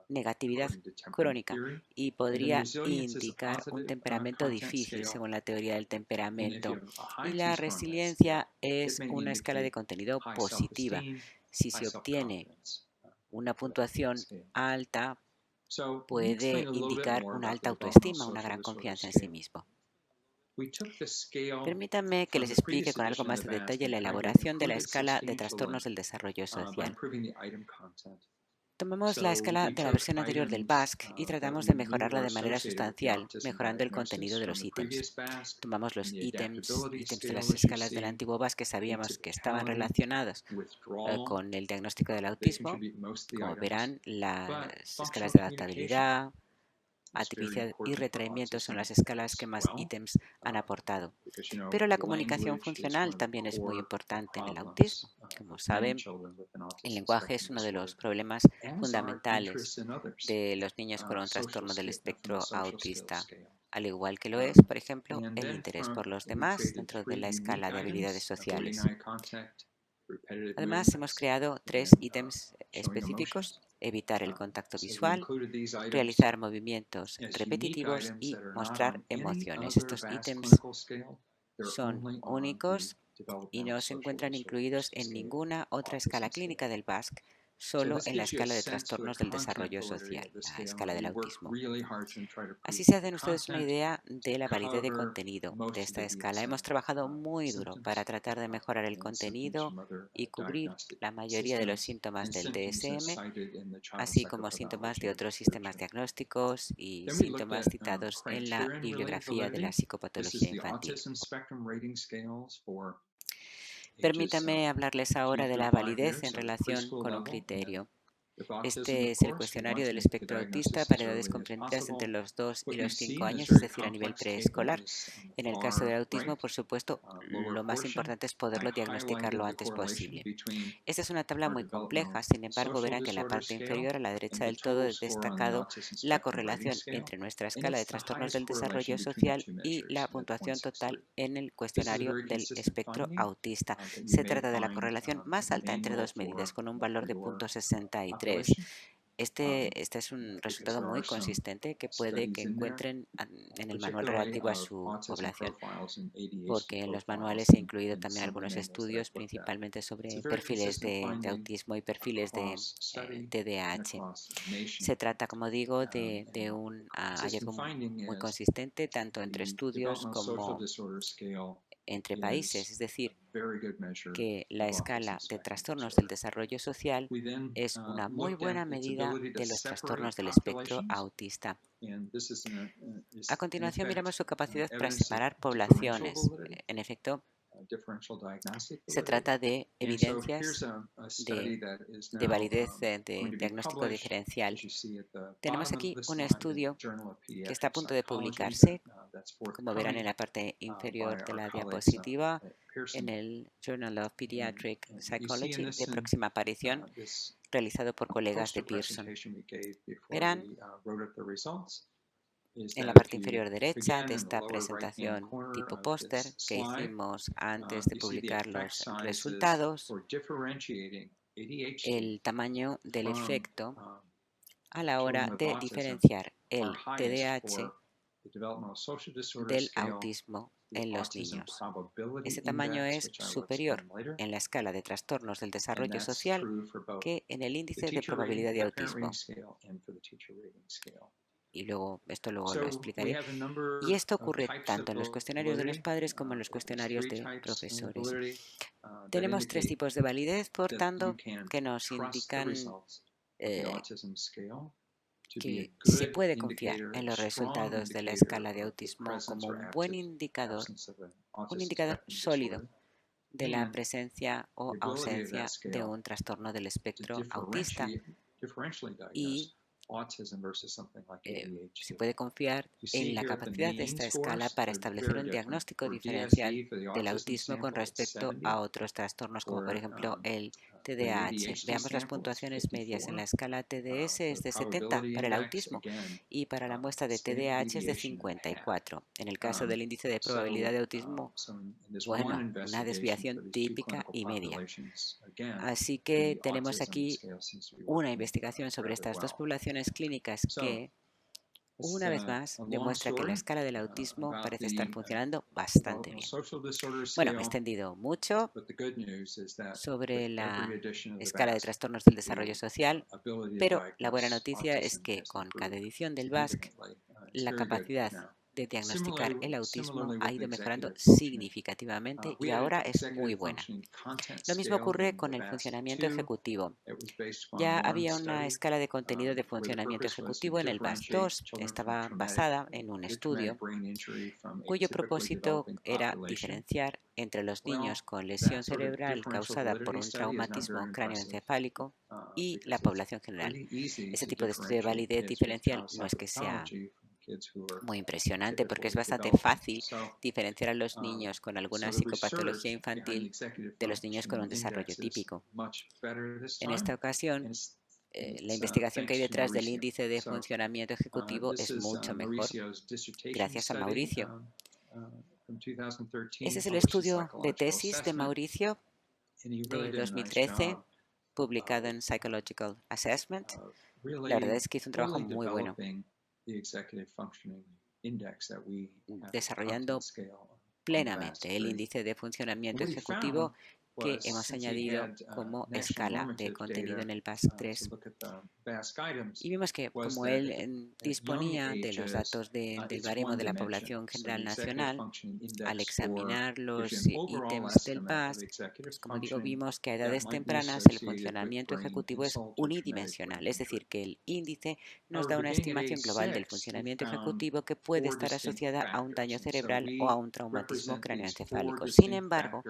negatividad crónica y podría indicar un temperamento difícil según la teoría del temperamento. Y la resiliencia es una escala de contenido positiva. Si se obtiene una puntuación alta, puede indicar una alta autoestima, una gran confianza en sí mismo. Permítanme que les explique con algo más de detalle la elaboración de la escala de trastornos del desarrollo social. Tomamos la escala de la versión anterior del BASC y tratamos de mejorarla de manera sustancial, mejorando el contenido de los ítems. Tomamos los ítems de las escalas del antiguo BASC que sabíamos que estaban relacionados con el diagnóstico del autismo. Como verán, las escalas de adaptabilidad, atipicidad y retraimiento son las escalas que más ítems han aportado. Pero la comunicación funcional también es muy importante en el autismo. Como saben, el lenguaje es uno de los problemas fundamentales de los niños con un trastorno del espectro autista, al igual que lo es, por ejemplo, el interés por los demás dentro de la escala de habilidades sociales. Además, hemos creado 3 ítems específicos: evitar el contacto visual, realizar movimientos repetitivos y mostrar emociones. Estos ítems son únicos y no se encuentran incluidos en ninguna otra escala clínica del BASC, solo en la escala de trastornos del desarrollo social, la escala del autismo. Así se hacen ustedes una idea de la validez de contenido de esta escala. Hemos trabajado muy duro para tratar de mejorar el contenido y cubrir la mayoría de los síntomas del DSM, así como síntomas de otros sistemas diagnósticos y síntomas citados en la bibliografía de la psicopatología infantil. Permítanme hablarles ahora de la validez en relación con un criterio. Este es el cuestionario del espectro autista para edades comprendidas entre los 2 y los 5 años, es decir, a nivel preescolar. En el caso del autismo, por supuesto, lo más importante es poderlo diagnosticar lo antes posible. Esta es una tabla muy compleja, sin embargo, verán que en la parte inferior, a la derecha del todo, he destacado la correlación entre nuestra escala de trastornos del desarrollo social y la puntuación total en el cuestionario del espectro autista. Se trata de la correlación más alta entre dos medidas, con un valor de 0.63. Este es un resultado muy consistente que puede que encuentren en el manual relativo a su población, porque en los manuales he incluido también algunos estudios, principalmente sobre perfiles de autismo y perfiles de TDAH. Se trata, como digo, de un hallazgo muy consistente, tanto entre estudios como entre países, es decir, que la escala de trastornos del desarrollo social es una muy buena medida de los trastornos del espectro autista. A continuación, miramos su capacidad para separar poblaciones. En efecto, Se trata de evidencias de validez de diagnóstico diferencial. Tenemos aquí un estudio que está a punto de publicarse, como verán en la parte inferior de la diapositiva, en el Journal of Pediatric Psychology, de próxima aparición, realizado por colegas de Pearson. Verán en la parte inferior derecha de esta presentación tipo póster que hicimos antes de publicar los resultados, el tamaño del efecto a la hora de diferenciar el TDAH del autismo en los niños. Ese tamaño es superior en la escala de trastornos del desarrollo social que en el índice de probabilidad de autismo. Y luego, esto luego lo explicaré. Y esto ocurre tanto en los cuestionarios de los padres como en los cuestionarios de profesores. Tenemos 3 tipos de validez, por tanto, que nos indican que se puede confiar en los resultados de la escala de autismo como un buen indicador, un indicador sólido de la presencia o ausencia de un trastorno del espectro autista. Y se puede confiar en la capacidad de esta escala para establecer un diagnóstico diferencial del autismo con respecto a otros trastornos, como por ejemplo el TDAH. Veamos las puntuaciones medias. En la escala TDS es de 70 para el autismo y para la muestra de TDAH es de 54. En el caso del índice de probabilidad de autismo, bueno, una desviación típica y media. Así que tenemos aquí una investigación sobre estas dos poblaciones clínicas que, una vez más, demuestra que la escala del autismo parece estar funcionando bastante bien. Bueno, me he extendido mucho sobre la escala de trastornos del desarrollo social, pero la buena noticia es que con cada edición del BASC, la capacidad de diagnosticar el autismo ha ido mejorando significativamente y ahora es muy buena. Lo mismo ocurre con el funcionamiento ejecutivo. Ya había una escala de contenido de funcionamiento ejecutivo en el BASC-2. Estaba basada en un estudio cuyo propósito era diferenciar entre los niños con lesión cerebral causada por un traumatismo cráneoencefálico y la población general. Ese tipo de estudio de validez diferencial no es que sea muy impresionante porque es bastante fácil diferenciar a los niños con alguna psicopatología infantil de los niños con un desarrollo típico. En esta ocasión, la investigación que hay detrás del índice de funcionamiento ejecutivo es mucho mejor, gracias a Mauricio. Ese es el estudio de tesis de Mauricio de 2013, publicado en Psychological Assessment. La verdad es que hizo un trabajo muy bueno desarrollando plenamente el índice de funcionamiento ejecutivo que hemos añadido como escala de contenido en el BASC-3. Y vimos que como él disponía de los datos del baremo de la población general nacional, al examinar los ítems del BASC, pues como digo, vimos que a edades tempranas el funcionamiento ejecutivo es unidimensional, es decir, que el índice nos da una estimación global del funcionamiento ejecutivo que puede estar asociada a un daño cerebral o a un traumatismo cráneoencefálico. Sin embargo,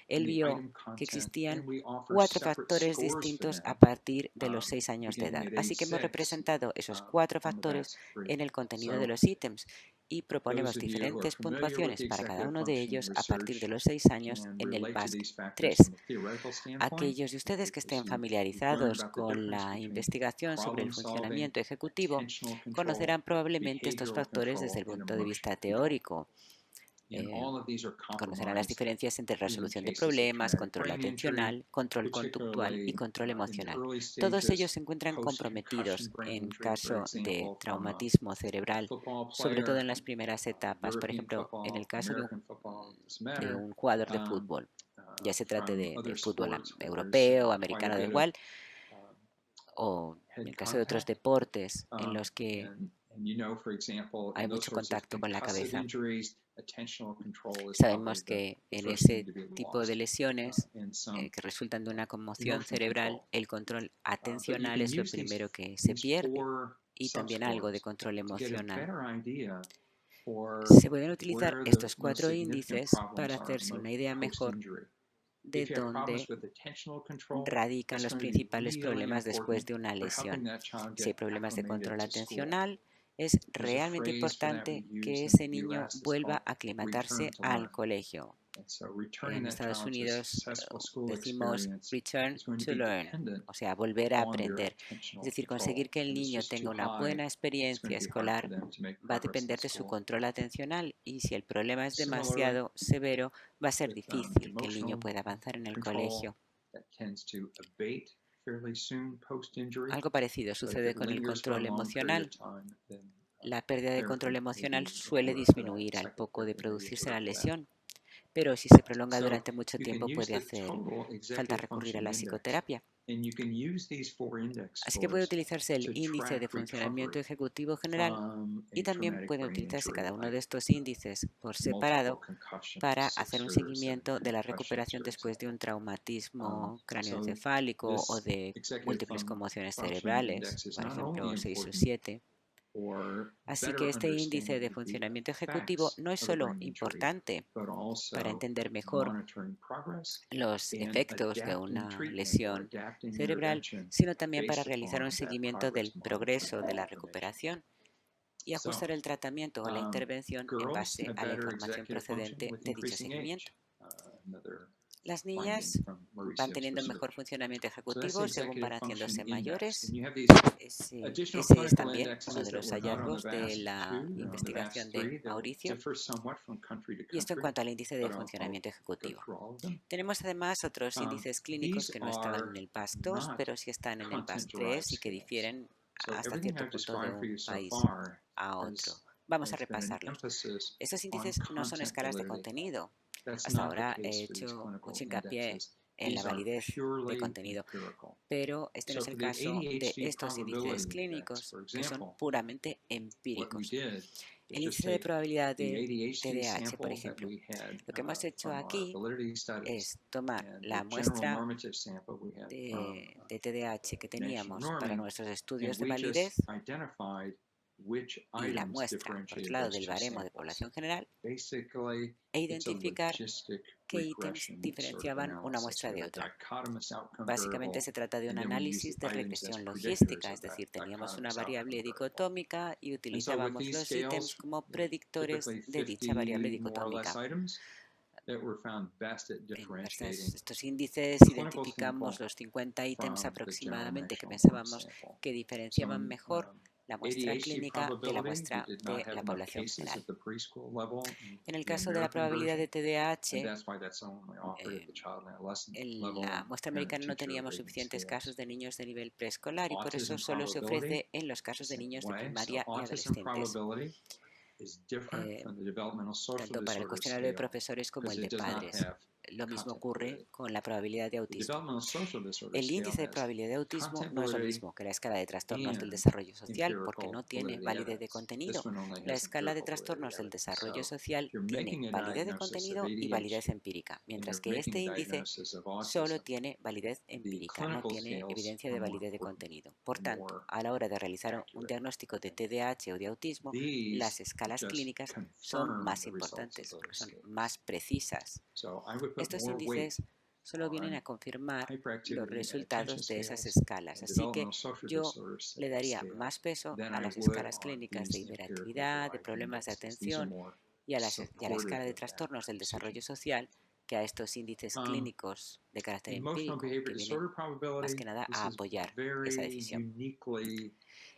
él vio que existían 4 factores distintos a partir de los 6 años de edad. Así que hemos representado esos 4 factores en el contenido de los ítems y proponemos diferentes puntuaciones para cada uno de ellos a partir de los 6 años en el BASC-3. Aquellos de ustedes que estén familiarizados con la investigación sobre el funcionamiento ejecutivo conocerán probablemente estos factores desde el punto de vista teórico. Conocerán las diferencias entre resolución de problemas, control atencional, control conductual y control emocional. Todos ellos se encuentran comprometidos en caso de traumatismo cerebral, sobre todo en las primeras etapas. Por ejemplo, en el caso de un jugador de fútbol, ya se trate de fútbol europeo, americano, da igual, o en el caso de otros deportes en los que hay mucho contacto con la cabeza. Sabemos que en ese tipo de lesiones que resultan de una conmoción cerebral, el control atencional es lo primero que se pierde y también algo de control emocional. Se pueden utilizar estos 4 índices para hacerse una idea mejor de dónde radican los principales problemas después de una lesión. Si hay problemas de control atencional, es realmente importante que ese niño vuelva a aclimatarse al colegio. En Estados Unidos decimos return to learn, o sea, volver a aprender. Es decir, conseguir que el niño tenga una buena experiencia escolar va a depender de su control atencional, y si el problema es demasiado severo, va a ser difícil que el niño pueda avanzar en el colegio. Algo parecido sucede con el control emocional. La pérdida de control emocional suele disminuir al poco de producirse la lesión, pero si se prolonga durante mucho tiempo puede hacer falta recurrir a la psicoterapia. Así que puede utilizarse el índice de funcionamiento ejecutivo general y también puede utilizarse cada uno de estos índices por separado para hacer un seguimiento de la recuperación después de un traumatismo cráneoencefálico o de múltiples conmociones cerebrales, por ejemplo 6 o 7. Así que este índice de funcionamiento ejecutivo no es solo importante para entender mejor los efectos de una lesión cerebral, sino también para realizar un seguimiento del progreso de la recuperación y ajustar el tratamiento o la intervención en base a la información procedente de dicho seguimiento. Las niñas van teniendo mejor funcionamiento ejecutivo según van haciéndose mayores. Ese es también uno de los hallazgos de la investigación de Mauricio. Y esto en cuanto al índice de funcionamiento ejecutivo. Tenemos además otros índices clínicos que no estaban en el PAS-2, pero sí están en el PAS-3 y que difieren hasta cierto punto de un país a otro. Vamos a repasarlos. Estos índices no son escalas de contenido. Hasta ahora he hecho mucho hincapié en la validez de contenido, pero este no es el caso de estos índices clínicos, que son puramente empíricos. El índice de probabilidad de TDAH, por ejemplo. Lo que hemos hecho aquí es tomar la muestra de TDAH que teníamos para nuestros estudios de validez y la muestra, por otro lado, del baremo de población general, e identificar qué ítems diferenciaban una muestra de otra. Básicamente se trata de un análisis de regresión logística, es decir, teníamos una variable dicotómica y utilizábamos los ítems como predictores de dicha variable dicotómica. En estos índices identificamos los 50 ítems aproximadamente que pensábamos que diferenciaban mejor la muestra clínica de la muestra de la población general. En el caso de la probabilidad de TDAH, en la muestra americana no teníamos suficientes casos de niños de nivel preescolar y por eso solo se ofrece en los casos de niños de primaria y adolescentes. Tanto para el cuestionario de profesores como el de padres. Lo mismo ocurre con la probabilidad de autismo. El índice de probabilidad de autismo no es lo mismo que la escala de trastornos del desarrollo social porque no tiene validez de contenido. La escala de trastornos del desarrollo social tiene validez de contenido y validez empírica, mientras que este índice solo tiene validez empírica, no tiene evidencia de validez de contenido. Por tanto, a la hora de realizar un diagnóstico de TDAH o de autismo, las escalas clínicas son más importantes porque son más precisas. Estos índices solo vienen a confirmar los resultados de esas escalas, así que yo le daría más peso a las escalas clínicas de hiperactividad, de problemas de atención y a la escala de trastornos del desarrollo social que a estos índices clínicos de carácter empírico que vienen más que nada a apoyar esa decisión.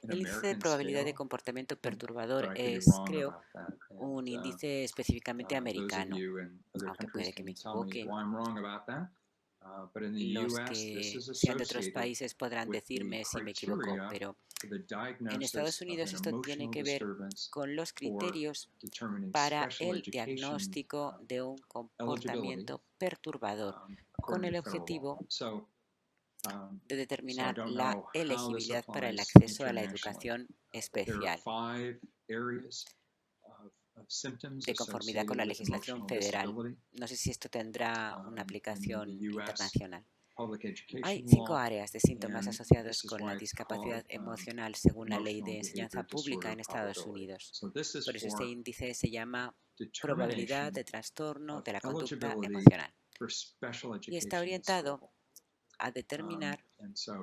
El índice de probabilidad de comportamiento perturbador es, creo, un índice específicamente americano, aunque puede que me equivoque. Los que sean de otros países podrán decirme si me equivoco, pero en Estados Unidos esto tiene que ver con los criterios para el diagnóstico de un comportamiento perturbador, con el objetivo de determinar la elegibilidad para el acceso a la educación especial de conformidad con la legislación federal. No sé si esto tendrá una aplicación internacional. Hay 5 áreas de síntomas asociados con la discapacidad emocional según la Ley de Enseñanza Pública en Estados Unidos. Por eso este índice se llama probabilidad de trastorno de la conducta emocional y está orientado a determinar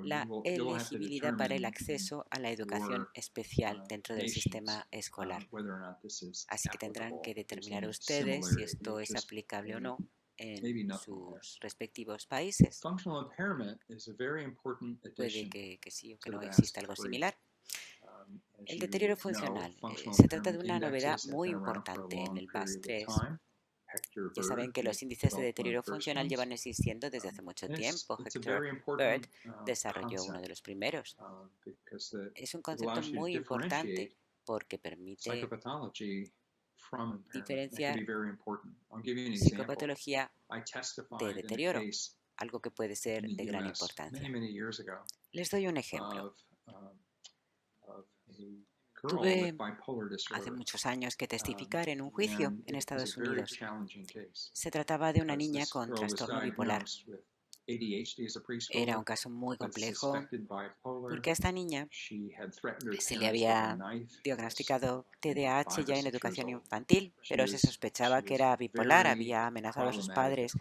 la elegibilidad para el acceso a la educación especial dentro del sistema escolar. Así que tendrán que determinar ustedes si esto es aplicable o no en sus respectivos países. Puede que sí o que no exista algo similar. El deterioro funcional. Se trata de una novedad muy importante en el BAS-3. Ya saben que los índices de deterioro funcional llevan existiendo desde hace mucho tiempo. Hector Bird desarrolló uno de los primeros. Es un concepto muy importante porque permite diferenciar psicopatología de deterioro, algo que puede ser de gran importancia. Les doy un ejemplo. Tuve hace muchos años que testificar en un juicio en Estados Unidos. Se trataba de una niña con trastorno bipolar. Era un caso muy complejo porque a esta niña se le había diagnosticado TDAH ya en educación infantil, pero se sospechaba que era bipolar. Había amenazado a sus padres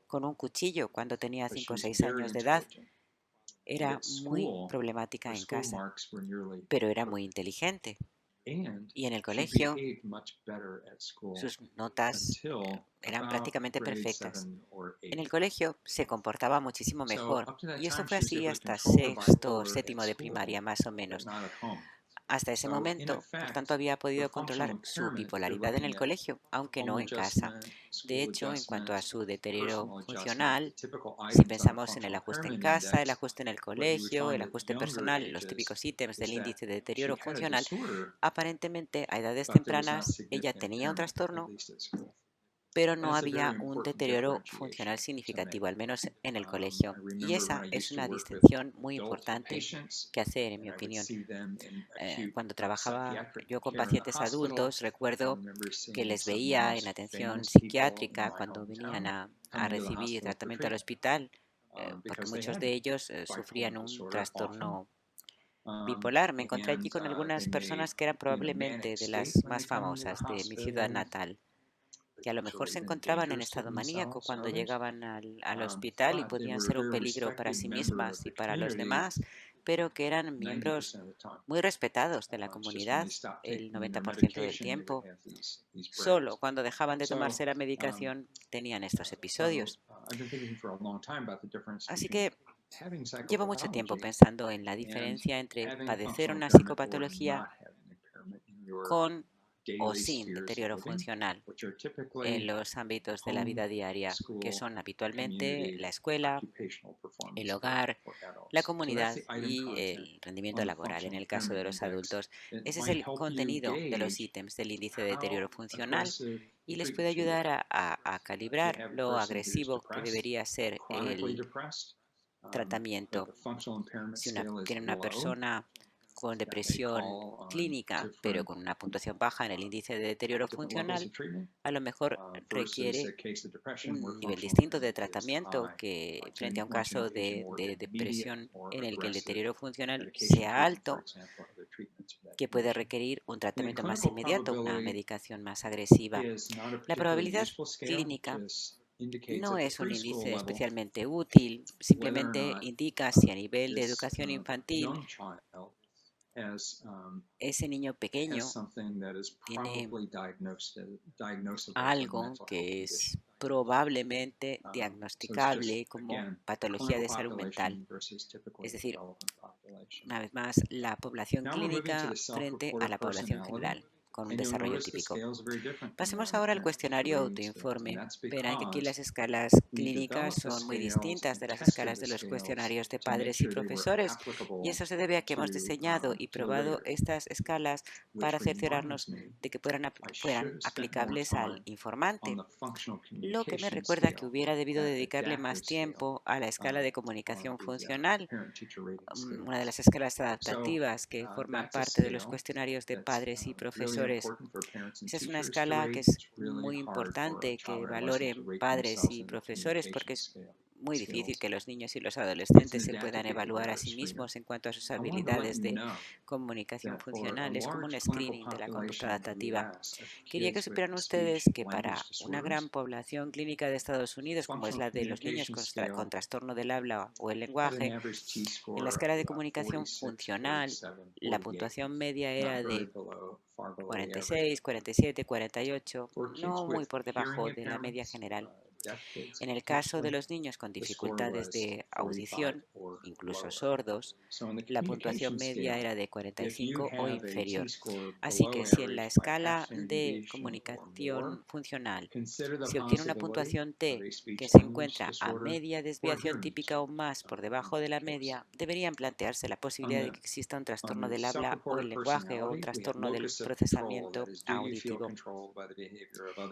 con un cuchillo cuando tenía 5 o 6 años de edad. Era muy problemática en casa, pero era muy inteligente. Y en el colegio sus notas eran prácticamente perfectas. En el colegio se comportaba muchísimo mejor y esto fue así hasta sexto o séptimo de primaria más o menos. Hasta ese momento, por tanto, había podido controlar su bipolaridad en el colegio, aunque no en casa. De hecho, en cuanto a su deterioro funcional, si pensamos en el ajuste en casa, el ajuste en el colegio, el ajuste personal, los típicos ítems del índice de deterioro funcional, aparentemente a edades tempranas ella tenía un trastorno, pero no había un deterioro funcional significativo, al menos en el colegio. Y esa es una distinción muy importante que hacer, en mi opinión. Cuando trabajaba yo con pacientes adultos, recuerdo que les veía en atención psiquiátrica cuando venían a recibir tratamiento al hospital, porque muchos de ellos sufrían un trastorno bipolar. Me encontré allí con algunas personas que eran probablemente de las más famosas de mi ciudad natal, que a lo mejor se encontraban en estado maníaco cuando llegaban al hospital y podían ser un peligro para sí mismas y para los demás, pero que eran miembros muy respetados de la comunidad el 90% del tiempo. Solo cuando dejaban de tomarse la medicación tenían estos episodios. Así que llevo mucho tiempo pensando en la diferencia entre padecer una psicopatología con o sin deterioro funcional en los ámbitos de la vida diaria, que son habitualmente la escuela, el hogar, la comunidad y el rendimiento laboral en el caso de los adultos. Ese es el contenido de los ítems del índice de deterioro funcional y les puede ayudar a calibrar lo agresivo que debería ser el tratamiento. Si tiene una persona con depresión clínica, pero con una puntuación baja en el índice de deterioro funcional, a lo mejor requiere un nivel distinto de tratamiento que frente a un caso de depresión en el que el deterioro funcional sea alto, que puede requerir un tratamiento más inmediato, una medicación más agresiva. La probabilidad clínica no es un índice especialmente útil, simplemente indica si a nivel de educación infantil ese niño pequeño tiene algo que es probablemente diagnosticable como patología de salud mental. Es decir, una vez más, la población clínica frente a la población general, con un desarrollo típico. Pasemos ahora al cuestionario autoinforme. Verán que aquí las escalas clínicas son muy distintas de las escalas de los cuestionarios de padres y profesores, y eso se debe a que hemos diseñado y probado estas escalas para cerciorarnos de que fueran aplicables al informante, lo que me recuerda que hubiera debido dedicarle más tiempo a la escala de comunicación funcional, una de las escalas adaptativas que forman parte de los cuestionarios de padres y profesores. Esa es una escala que es muy importante que valoren padres y profesores porque es muy difícil que los niños y los adolescentes se puedan evaluar a sí mismos en cuanto a sus habilidades de comunicación funcional. Es como un screening de la conducta adaptativa. Quería que supieran ustedes que para una gran población clínica de Estados Unidos, como es la de los niños con trastorno del habla o el lenguaje, en la escala de comunicación funcional, la puntuación media era de 46, 47, 48, no muy por debajo de la media general. En el caso de los niños con dificultades de audición, incluso sordos, la puntuación media era de 45 o inferior. Así que si en la escala de comunicación funcional se obtiene una puntuación T que se encuentra a media desviación típica o más por debajo de la media, deberían plantearse la posibilidad de que exista un trastorno del habla o el lenguaje o un trastorno del procesamiento auditivo.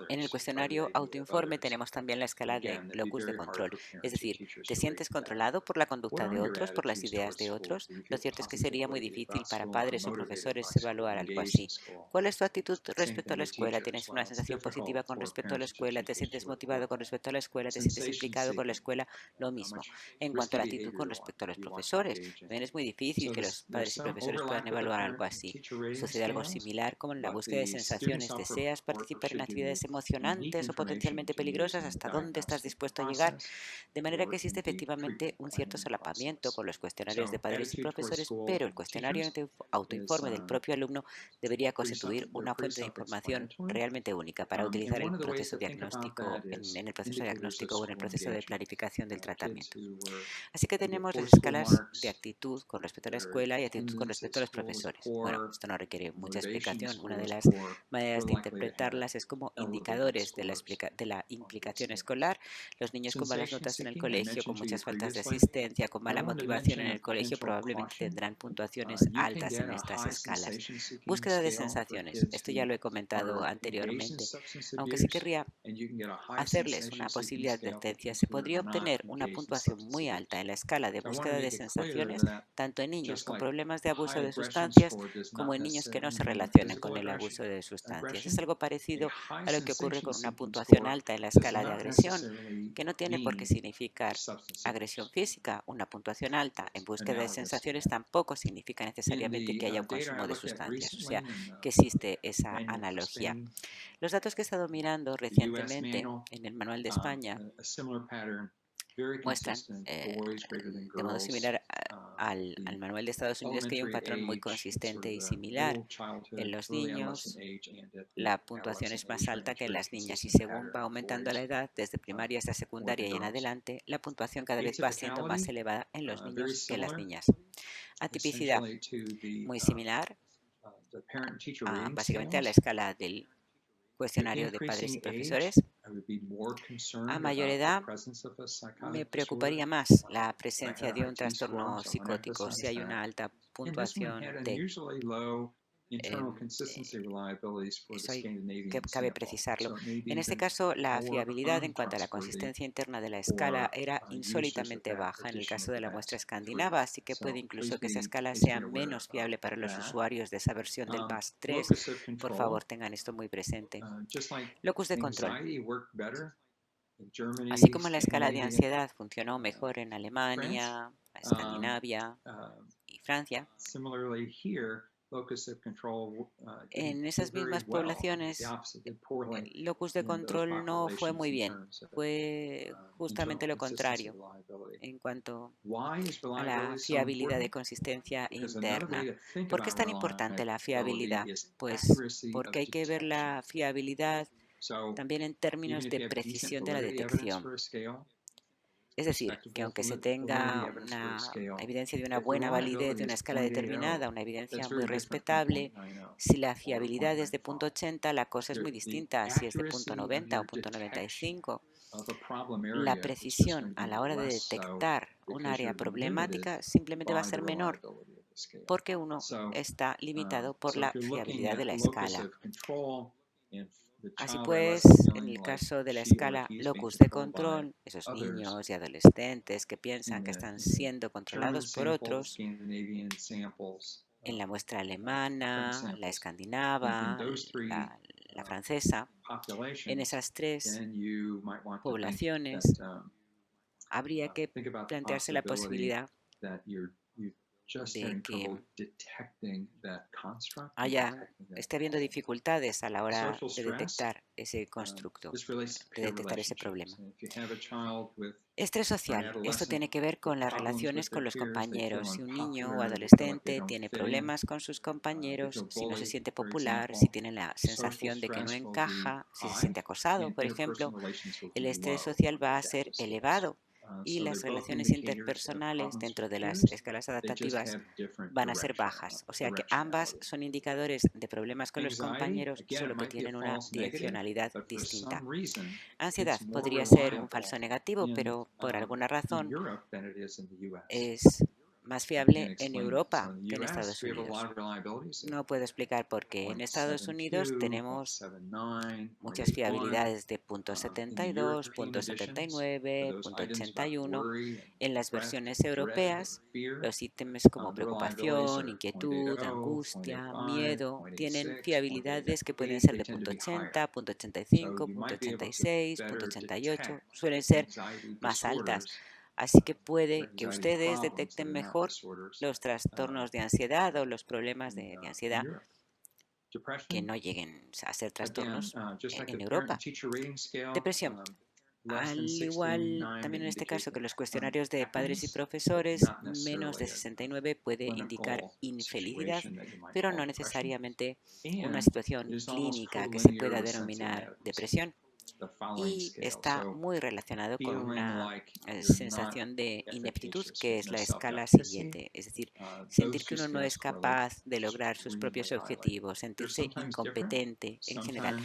En el cuestionario autoinforme tenemos también la escala de locus de control, es decir, ¿te sientes controlado por la conducta de otros, por las ideas de otros? Lo cierto es que sería muy difícil para padres o profesores evaluar algo así. ¿Cuál es tu actitud respecto a la escuela? ¿Tienes una sensación positiva con respecto a la escuela? ¿Te sientes motivado con respecto a la escuela? ¿Te sientes implicado con la escuela? Lo mismo. En cuanto a la actitud con respecto a los profesores, también es muy difícil que los padres y profesores puedan evaluar algo así. Sucede algo similar como en la búsqueda de sensaciones. ¿Deseas participar en actividades emocionantes o potencialmente peligrosas? ¿Hasta dónde estás dispuesto a llegar? De manera que existe efectivamente un cierto solapamiento con los cuestionarios de padres y profesores, pero el cuestionario autoinforme del propio alumno debería constituir una fuente de información realmente única para utilizar el proceso diagnóstico, en el proceso diagnóstico o en el proceso de planificación del tratamiento. Así que tenemos las escalas de actitud con respecto a la escuela y actitud con respecto a los profesores. Bueno, esto no requiere mucha explicación. Una de las maneras de interpretarlas es como indicadores de la implicación escolar. Los niños con malas notas en el colegio, con muchas faltas de asistencia, con mala motivación en el colegio, probablemente tendrán puntuaciones altas en estas escalas. Búsqueda de sensaciones. Esto ya lo he comentado anteriormente. Aunque sí querría hacerles una posible advertencia, se podría obtener una puntuación muy alta en la escala de búsqueda de sensaciones, tanto en niños con problemas de abuso de sustancias como en niños que no se relacionan con el abuso de sustancias. Es algo parecido a lo que ocurre con una puntuación alta en la escala de agresión, que no tiene por qué significar agresión física. Una puntuación alta en búsqueda de sensaciones tampoco significa necesariamente que haya un consumo de sustancias, o sea, que existe esa analogía. Los datos que he estado mirando recientemente en el Manual de España muestran, de modo similar al Manual de Estados Unidos, que hay un patrón muy consistente y similar. En los niños, la puntuación es más alta que en las niñas y según va aumentando la edad, desde primaria hasta secundaria y en adelante, la puntuación cada vez va siendo más elevada en los niños que en las niñas. Atipicidad, muy similar básicamente a la escala del cuestionario de padres y profesores. A mayor edad, me preocuparía más la presencia de un trastorno psicótico si hay una alta puntuación T. Eso cabe precisarlo. En este caso, la fiabilidad en cuanto a la consistencia interna de la escala era insólitamente baja en el caso de la muestra escandinava, así que puede incluso que esa escala sea menos fiable para los usuarios de esa versión del BAS-3. Por favor, tengan esto muy presente. Locus de control. Así como la escala de ansiedad funcionó mejor en Alemania, Escandinavia y Francia, en esas mismas poblaciones, el locus de control no fue muy bien, fue justamente lo contrario en cuanto a la fiabilidad de consistencia interna. ¿Por qué es tan importante la fiabilidad? Pues porque hay que ver la fiabilidad también en términos de precisión de la detección. Es decir, que aunque se tenga una evidencia de una buena validez de una escala determinada, una evidencia muy respetable, si la fiabilidad es de punto 80, la cosa es muy distinta si es de punto 90 o punto 95. La precisión a la hora de detectar un área problemática simplemente va a ser menor porque uno está limitado por la fiabilidad de la escala. Así pues, en el caso de la escala locus de control, esos niños y adolescentes que piensan que están siendo controlados por otros, en la muestra alemana, la escandinava, la francesa, en esas tres poblaciones, habría que plantearse la posibilidad de que esté habiendo dificultades a la hora de detectar ese constructo, de detectar ese problema. Estrés social. Esto tiene que ver con las relaciones con los compañeros. Si un niño o adolescente tiene problemas con sus compañeros, si no se siente popular, si tiene la sensación de que no encaja, si se siente acosado, por ejemplo, el estrés social va a ser elevado y las relaciones interpersonales dentro de las escalas adaptativas van a ser bajas. O sea que ambas son indicadores de problemas con los compañeros, solo que tienen una direccionalidad distinta. Ansiedad podría ser un falso negativo, pero por alguna razón es más fiable en Europa que en Estados Unidos. No puedo explicar por qué. En Estados Unidos tenemos muchas fiabilidades de .72, .79, .81. En las versiones europeas, los ítems como preocupación, inquietud, angustia, miedo, tienen fiabilidades que pueden ser de .80, .85, .86, .88. Suelen ser más altas. Así que puede que ustedes detecten mejor los trastornos de ansiedad o los problemas de ansiedad que no lleguen a ser trastornos en Europa. Depresión. Al igual, también en este caso que los cuestionarios de padres y profesores, menos de 69 puede indicar infelicidad, pero no necesariamente una situación clínica que se pueda denominar depresión. Y está muy relacionado con una sensación de ineptitud, que es la escala siguiente. Es decir, sentir que uno no es capaz de lograr sus propios objetivos, sentirse incompetente en general.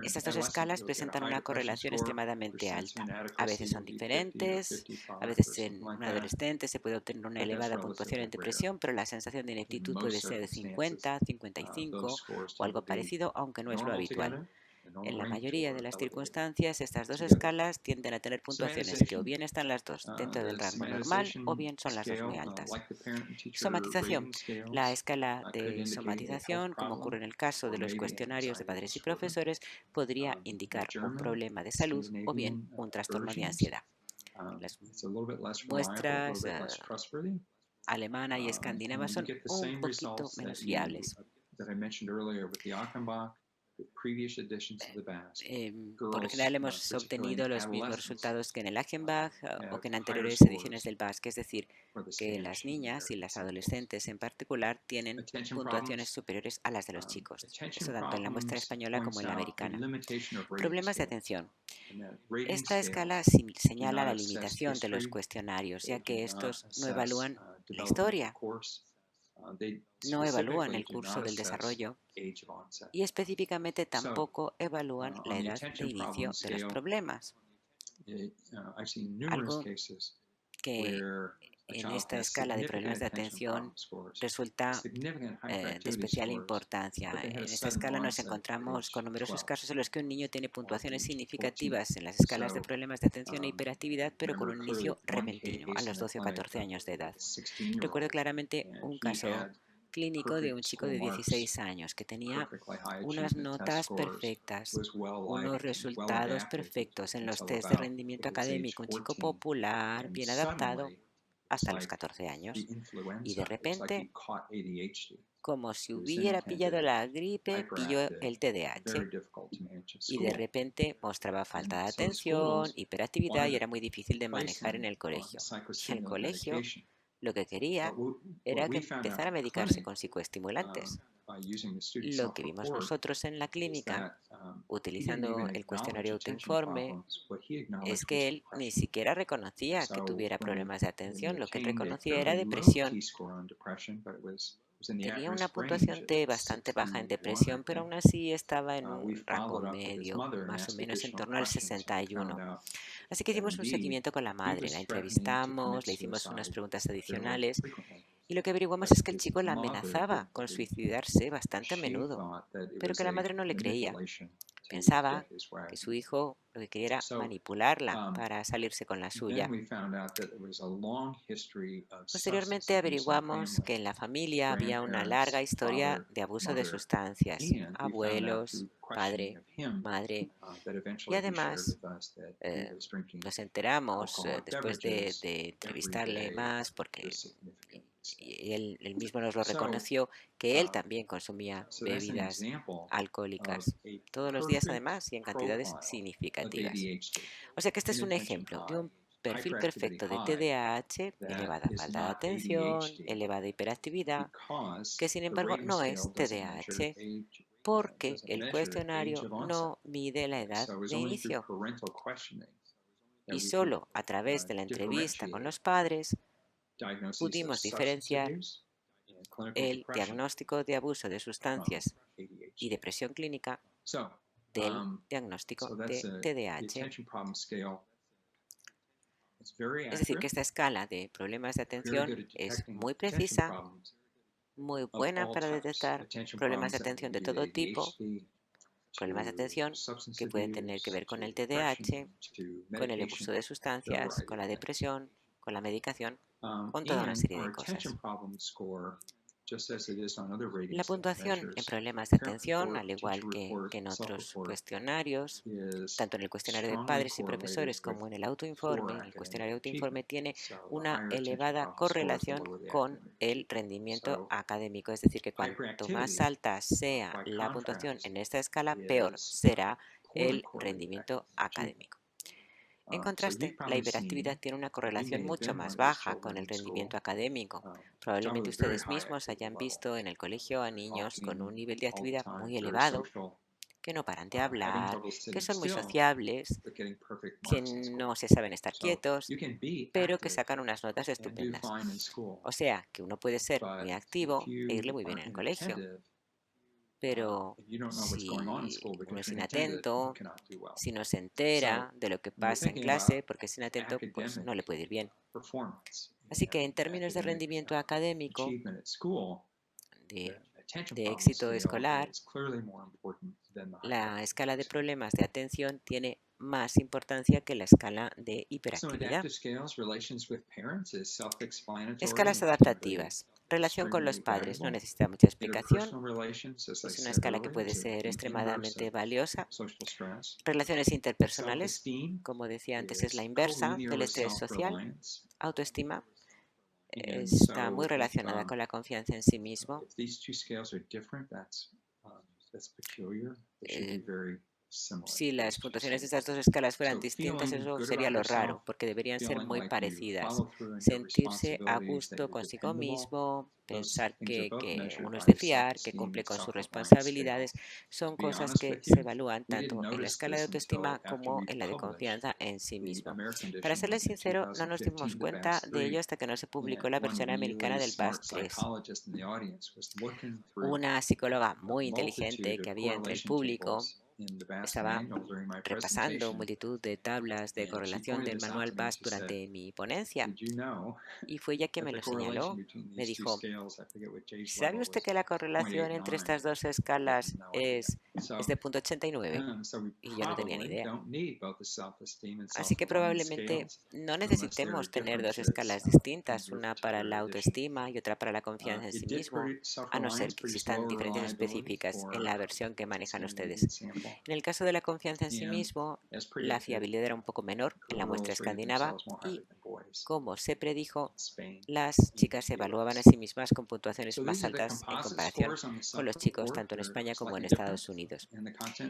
Estas dos escalas presentan una correlación extremadamente alta. A veces son diferentes, a veces en un adolescente se puede obtener una elevada puntuación en depresión, pero la sensación de ineptitud puede ser de 50, 55 o algo parecido, aunque no es lo habitual. En la mayoría de las circunstancias, estas dos escalas tienden a tener puntuaciones que o bien están las dos dentro del rango normal o bien son las dos muy altas. Somatización. La escala de somatización, como ocurre en el caso de los cuestionarios de padres y profesores, podría indicar un problema de salud o bien un trastorno de ansiedad. Las muestras alemana y escandinava son un poquito menos fiables. Por lo general hemos obtenido los mismos resultados que en el Achenbach o que en anteriores ediciones del BASC, es decir, que las niñas y las adolescentes en particular tienen puntuaciones superiores a las de los chicos, eso tanto en la muestra española como en la americana. Problemas de atención. Esta escala señala la limitación de los cuestionarios, ya que estos no evalúan la historia, no evalúan el curso del desarrollo y específicamente tampoco evalúan la edad de inicio de los problemas. Algo que en esta escala de problemas de atención resulta de especial importancia. En esta escala nos encontramos con numerosos casos en los que un niño tiene puntuaciones significativas en las escalas de problemas de atención e hiperactividad, pero con un inicio repentino a los 12 o 14 años de edad. Recuerdo claramente un caso clínico de un chico de 16 años que tenía unas notas perfectas, unos resultados perfectos en los test de rendimiento académico, un chico popular, bien adaptado, hasta los 14 años. Y de repente, como si hubiera pillado la gripe, pilló el TDAH. Y de repente mostraba falta de atención, hiperactividad y era muy difícil de manejar en el colegio. Y el colegio lo que quería era que empezara a medicarse con psicoestimulantes. Lo que vimos nosotros en la clínica, utilizando el cuestionario autoinforme, es que él ni siquiera reconocía que tuviera problemas de atención. Lo que él reconocía era depresión. Tenía una puntuación T bastante baja en depresión, pero aún así estaba en un rango medio, más o menos en torno al 61. Así que hicimos un seguimiento con la madre, la entrevistamos, le hicimos unas preguntas adicionales Y lo que averiguamos es que el chico la amenazaba con suicidarse bastante a menudo, pero que la madre no le creía. Pensaba que su hijo lo que quería era manipularla para salirse con la suya. Posteriormente averiguamos que en la familia había una larga historia de abuso de sustancias, abuelos, padre, madre, y además nos enteramos después de entrevistarle más, porque y él mismo nos lo reconoció, que él también consumía bebidas alcohólicas todos los días además y en cantidades significativas. O sea que este es un ejemplo de un perfil perfecto de TDAH, elevada falta de atención, elevada hiperactividad, que sin embargo no es TDAH porque el cuestionario no mide la edad de inicio. Y solo a través de la entrevista con los padres pudimos diferenciar el diagnóstico de abuso de sustancias y depresión clínica del diagnóstico de TDAH. Es decir, que esta escala de problemas de atención es muy precisa, muy buena para detectar problemas de atención de todo tipo, problemas de atención que pueden tener que ver con el TDAH, con el abuso de sustancias, con la depresión, con la medicación, con toda una serie de cosas. La puntuación en problemas de atención, al igual que en otros cuestionarios, tanto en el cuestionario de padres y profesores como en el autoinforme, el cuestionario autoinforme tiene una elevada correlación con el rendimiento académico. Es decir, que cuanto más alta sea la puntuación en esta escala, peor será el rendimiento académico. En contraste, la hiperactividad tiene una correlación mucho más baja con el rendimiento académico. Probablemente ustedes mismos hayan visto en el colegio a niños con un nivel de actividad muy elevado, que no paran de hablar, que son muy sociables, que no se saben estar quietos, pero que sacan unas notas estupendas. O sea, que uno puede ser muy activo e irle muy bien en el colegio, pero si uno es inatento, si no se entera de lo que pasa en clase, porque es inatento, pues no le puede ir bien. Así que en términos de rendimiento académico, de éxito escolar, la escala de problemas de atención tiene más importancia que la escala de hiperactividad. Escalas adaptativas. Relación con los padres no necesita mucha explicación. Es una escala que puede ser extremadamente valiosa. Relaciones interpersonales, como decía antes, es la inversa del estrés social. Autoestima está muy relacionada con la confianza en sí mismo. Si las puntuaciones de estas dos escalas fueran distintas, eso sería lo raro, porque deberían ser muy parecidas. Sentirse a gusto consigo mismo, pensar que uno es de fiar, que cumple con sus responsabilidades, son cosas que se evalúan tanto en la escala de autoestima como en la de confianza en sí mismo. Para serles sincero, no nos dimos cuenta de ello hasta que no se publicó la versión americana del BAS-3. Una psicóloga muy inteligente que había entre el público estaba repasando multitud de tablas de correlación del manual BAS durante mi ponencia y fue ella quien me lo señaló. Me dijo, ¿sabe usted que la correlación entre estas dos escalas es de .89? Y yo no tenía ni idea. Así que probablemente no necesitemos tener dos escalas distintas, una para la autoestima y otra para la confianza en sí mismo, a no ser que existan diferencias específicas en la versión que manejan ustedes. En el caso de la confianza en sí mismo, la fiabilidad era un poco menor en la muestra escandinava y, como se predijo, las chicas se evaluaban a sí mismas con puntuaciones más altas en comparación con los chicos tanto en España como en Estados Unidos.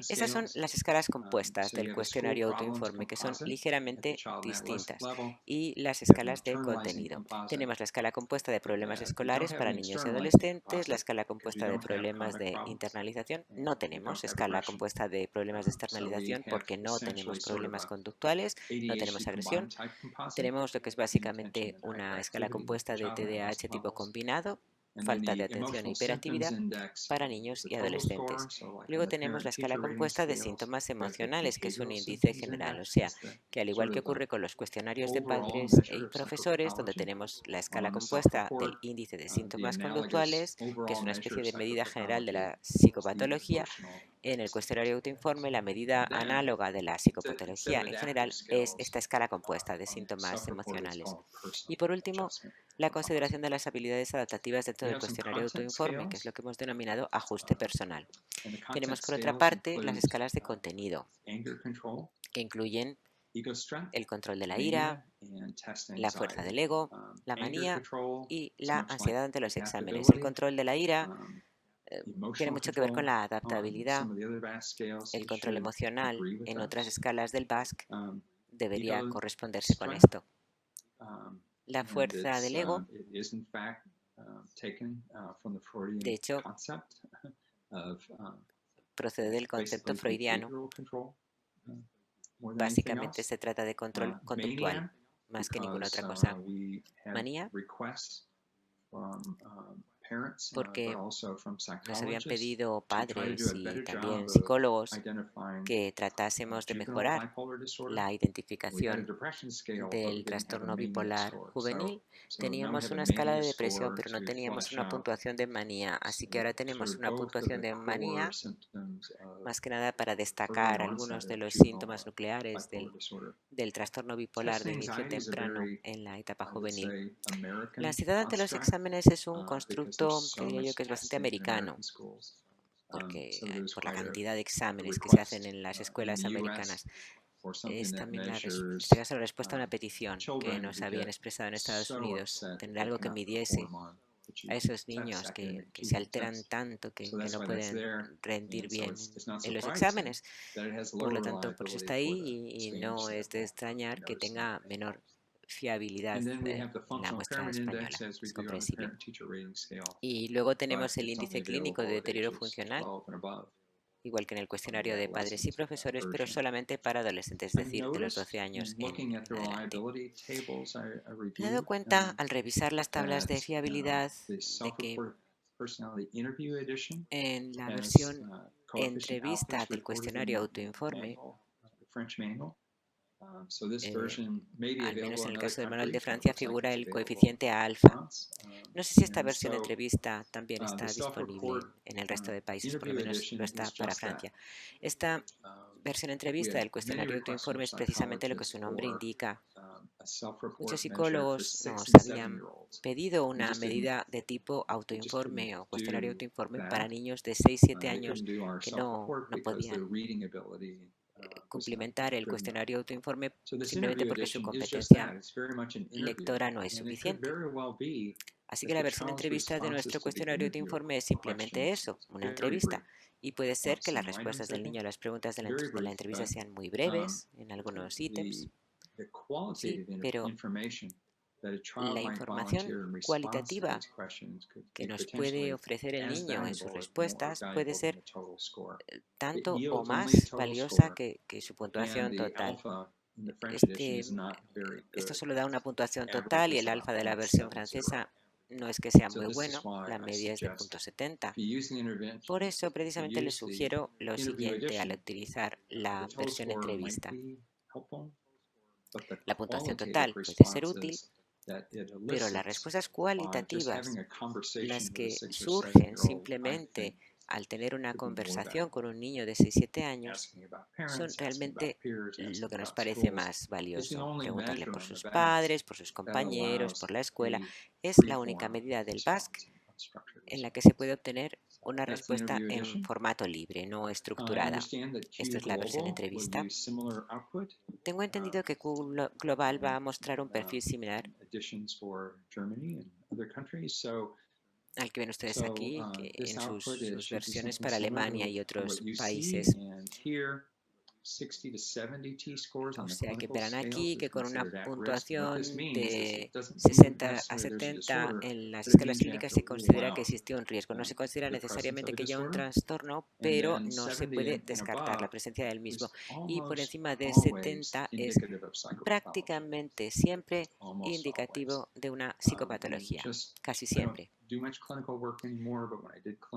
Esas son las escalas compuestas del cuestionario autoinforme, que son ligeramente distintas, y las escalas de contenido. Tenemos la escala compuesta de problemas escolares para niños y adolescentes, la escala compuesta de problemas de internalización. No tenemos escala compuesta de problemas de externalización porque no tenemos problemas conductuales, no tenemos agresión. Tenemos lo que es básicamente una escala compuesta de TDAH tipo combinado, falta de atención e hiperactividad para niños y adolescentes. Luego tenemos la escala compuesta de síntomas emocionales, que es un índice general, o sea, que al igual que ocurre con los cuestionarios de padres y profesores, donde tenemos la escala compuesta del índice de síntomas conductuales, que es una especie de medida general de la psicopatología, en el cuestionario autoinforme, la medida análoga de la psicopatología en general es esta escala compuesta de síntomas emocionales. Y por último, la consideración de las habilidades adaptativas dentro del cuestionario autoinforme, que es lo que hemos denominado ajuste personal. Tenemos, por otra parte, las escalas de contenido, que incluyen el control de la ira, la fuerza del ego, la manía y la ansiedad ante los exámenes. El control de la ira tiene mucho que ver con la adaptabilidad. El control emocional en otras escalas del BASC debería corresponderse con esto. La fuerza del ego, de hecho, procede del concepto freudiano. Básicamente se trata de control conductual, más que ninguna otra cosa. Manía, porque nos habían pedido padres y también psicólogos que tratásemos de mejorar la identificación del trastorno bipolar juvenil. Teníamos una escala de depresión, pero no teníamos una puntuación de manía, así que ahora tenemos una puntuación de manía, más que nada para destacar algunos de los síntomas nucleares del trastorno bipolar de inicio temprano en la etapa juvenil. La ansiedad ante los exámenes es un constructo que diría yo que es bastante americano, porque por la cantidad de exámenes que se hacen en las escuelas americanas. Es también en este caso la respuesta a una petición que nos habían expresado en Estados Unidos, tener algo que midiese a esos niños que se alteran tanto que no pueden rendir bien en los exámenes. Por lo tanto, por eso está ahí y no es de extrañar que tenga menor fiabilidad en la muestra española, es comprensible. Y luego tenemos el índice clínico de deterioro funcional, igual que en el cuestionario de padres y profesores, pero solamente para adolescentes, es decir, de los 12 años en adelante. Me he dado cuenta al revisar las tablas de fiabilidad de que en la versión entrevista del cuestionario autoinforme, al menos en el caso del manual de Francia, figura el coeficiente alfa. No sé si esta versión entrevista también está disponible en el resto de países, por lo menos lo está para Francia. Esta versión entrevista del cuestionario autoinforme es precisamente lo que su nombre indica. Muchos psicólogos nos habían pedido una medida de tipo autoinforme o cuestionario autoinforme para niños de 6-7 años que no podían cumplimentar el cuestionario autoinforme simplemente porque su competencia lectora no es suficiente. Así que la versión entrevista de nuestro cuestionario autoinforme es simplemente eso, una entrevista. Y puede ser que las respuestas del niño a las preguntas de la entrevista sean muy breves en algunos ítems. Sí, pero la información cualitativa que nos puede ofrecer el niño en sus respuestas puede ser tanto o más valiosa que su puntuación total. Esto solo da una puntuación total y el alfa de la versión francesa no es que sea muy bueno, la media es de 0.70. Por eso, precisamente, les sugiero lo siguiente al utilizar la versión entrevista. La puntuación total puede ser útil, pero las respuestas cualitativas, las que surgen simplemente al tener una conversación con un niño de 6-7 años, son realmente lo que nos parece más valioso. Preguntarle por sus padres, por sus compañeros, por la escuela, es la única medida del BASC en la que se puede obtener una respuesta en formato libre, no estructurada. Esta es la versión entrevista. Tengo entendido que Q Global va a mostrar un perfil similar al que ven ustedes aquí, que en sus versiones para Alemania y otros países. O sea que verán aquí que con una puntuación de 60 a 70 en las escalas clínicas se considera que existe un riesgo. No se considera necesariamente que haya un trastorno, pero no se puede descartar la presencia del mismo. Y por encima de 70 es prácticamente siempre indicativo de una psicopatología, casi siempre.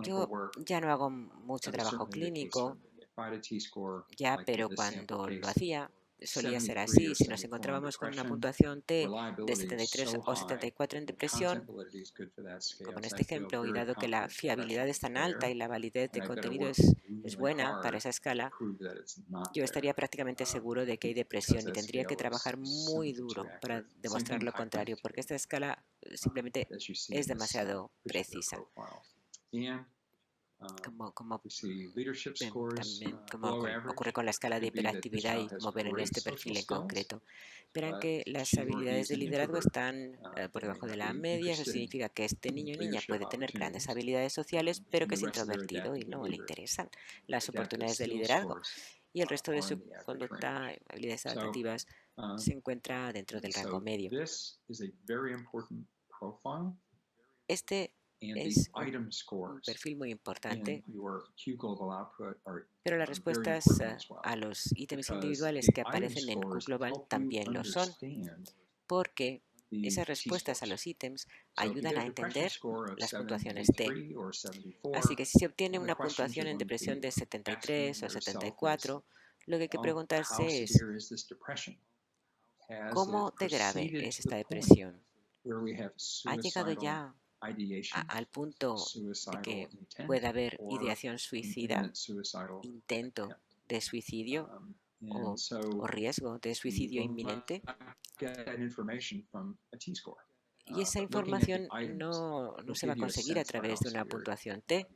Yo ya no hago mucho trabajo clínico, pero cuando lo hacía solía ser así. Si nos encontrábamos con una puntuación T de 73 o 74 en depresión, como en este ejemplo, y dado que la fiabilidad es tan alta y la validez de contenido es buena para esa escala, yo estaría prácticamente seguro de que hay depresión y tendría que trabajar muy duro para demostrar lo contrario, porque esta escala simplemente es demasiado precisa. Como ocurre con la escala de hiperactividad y como ven en este perfil en concreto. Verán que las habilidades de liderazgo están por debajo de la media. Eso significa que este niño o niña puede tener grandes habilidades sociales, pero que es introvertido y no le interesan las oportunidades de liderazgo. Y el resto de su conducta, habilidades adaptativas, se encuentra dentro del rango medio. Este es un perfil muy importante, pero las respuestas a los ítems individuales que aparecen en Q Global también lo son, porque esas respuestas a los ítems ayudan a entender las puntuaciones T. Así que si se obtiene una puntuación en depresión de 73 o 74, lo que hay que preguntarse es, ¿cómo de grave es esta depresión? ¿Ha llegado ya al punto de que pueda haber ideación suicida, intento de suicidio o riesgo de suicidio inminente? Y esa información no se va a conseguir a través de una puntuación T,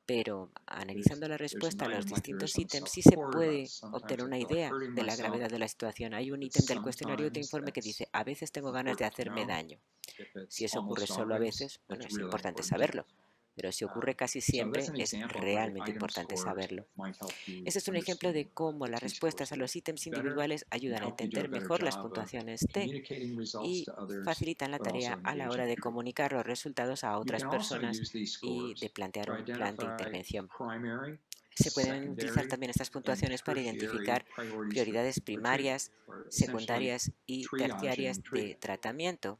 pero analizando la respuesta a los distintos ítems sí se puede obtener una idea de la gravedad de la situación. Hay un ítem del cuestionario de informe que dice, a veces tengo ganas de hacerme daño. Si eso ocurre solo a veces, bueno, es importante saberlo, pero si ocurre casi siempre, es realmente importante saberlo. Este es un ejemplo de cómo las respuestas a los ítems individuales ayudan a entender mejor las puntuaciones T y facilitan la tarea a la hora de comunicar los resultados a otras personas y de plantear un plan de intervención. Se pueden utilizar también estas puntuaciones para identificar prioridades primarias, secundarias y terciarias de tratamiento,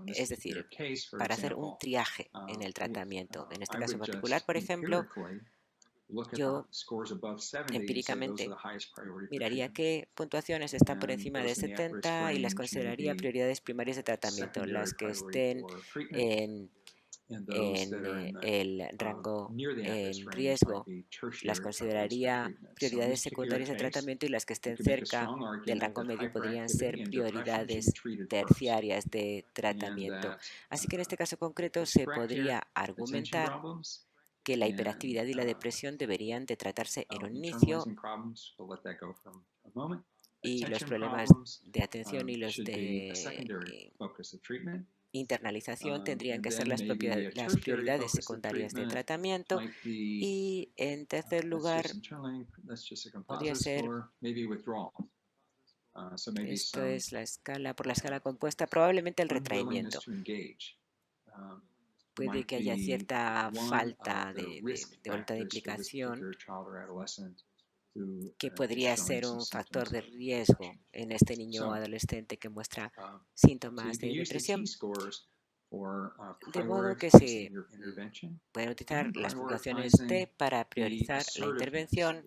es decir, para hacer un triaje en el tratamiento. En este caso particular, por ejemplo, yo empíricamente miraría qué puntuaciones están por encima de 70 y las consideraría prioridades primarias de tratamiento. Las que estén en el rango en riesgo las consideraría prioridades secundarias de tratamiento y las que estén cerca del rango medio podrían ser prioridades terciarias de tratamiento. Así que en este caso concreto se podría argumentar que la hiperactividad y la depresión deberían de tratarse en un inicio y los problemas de atención y los de internalización tendrían que ser las prioridades secundarias de tratamiento y en tercer lugar podría ser, esto es la escala, por la escala compuesta, probablemente el retraimiento. Puede que haya cierta falta de voluntad de implicación que podría ser un factor de riesgo en este niño o adolescente que muestra síntomas de depresión. De modo que se pueden utilizar las puntuaciones T para priorizar la intervención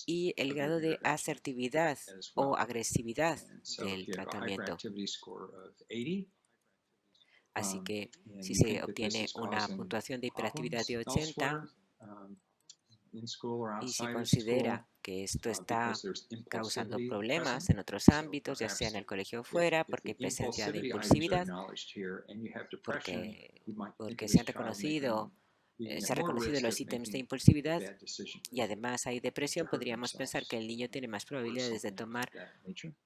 y el grado de asertividad o agresividad del tratamiento. Así que si se obtiene una puntuación de hiperactividad de 80 y se considera que esto está causando problemas en otros ámbitos, ya sea en el colegio o fuera, porque hay presencia de impulsividad, porque se han reconocido los ítems de impulsividad y además hay depresión, podríamos pensar que el niño tiene más probabilidades de tomar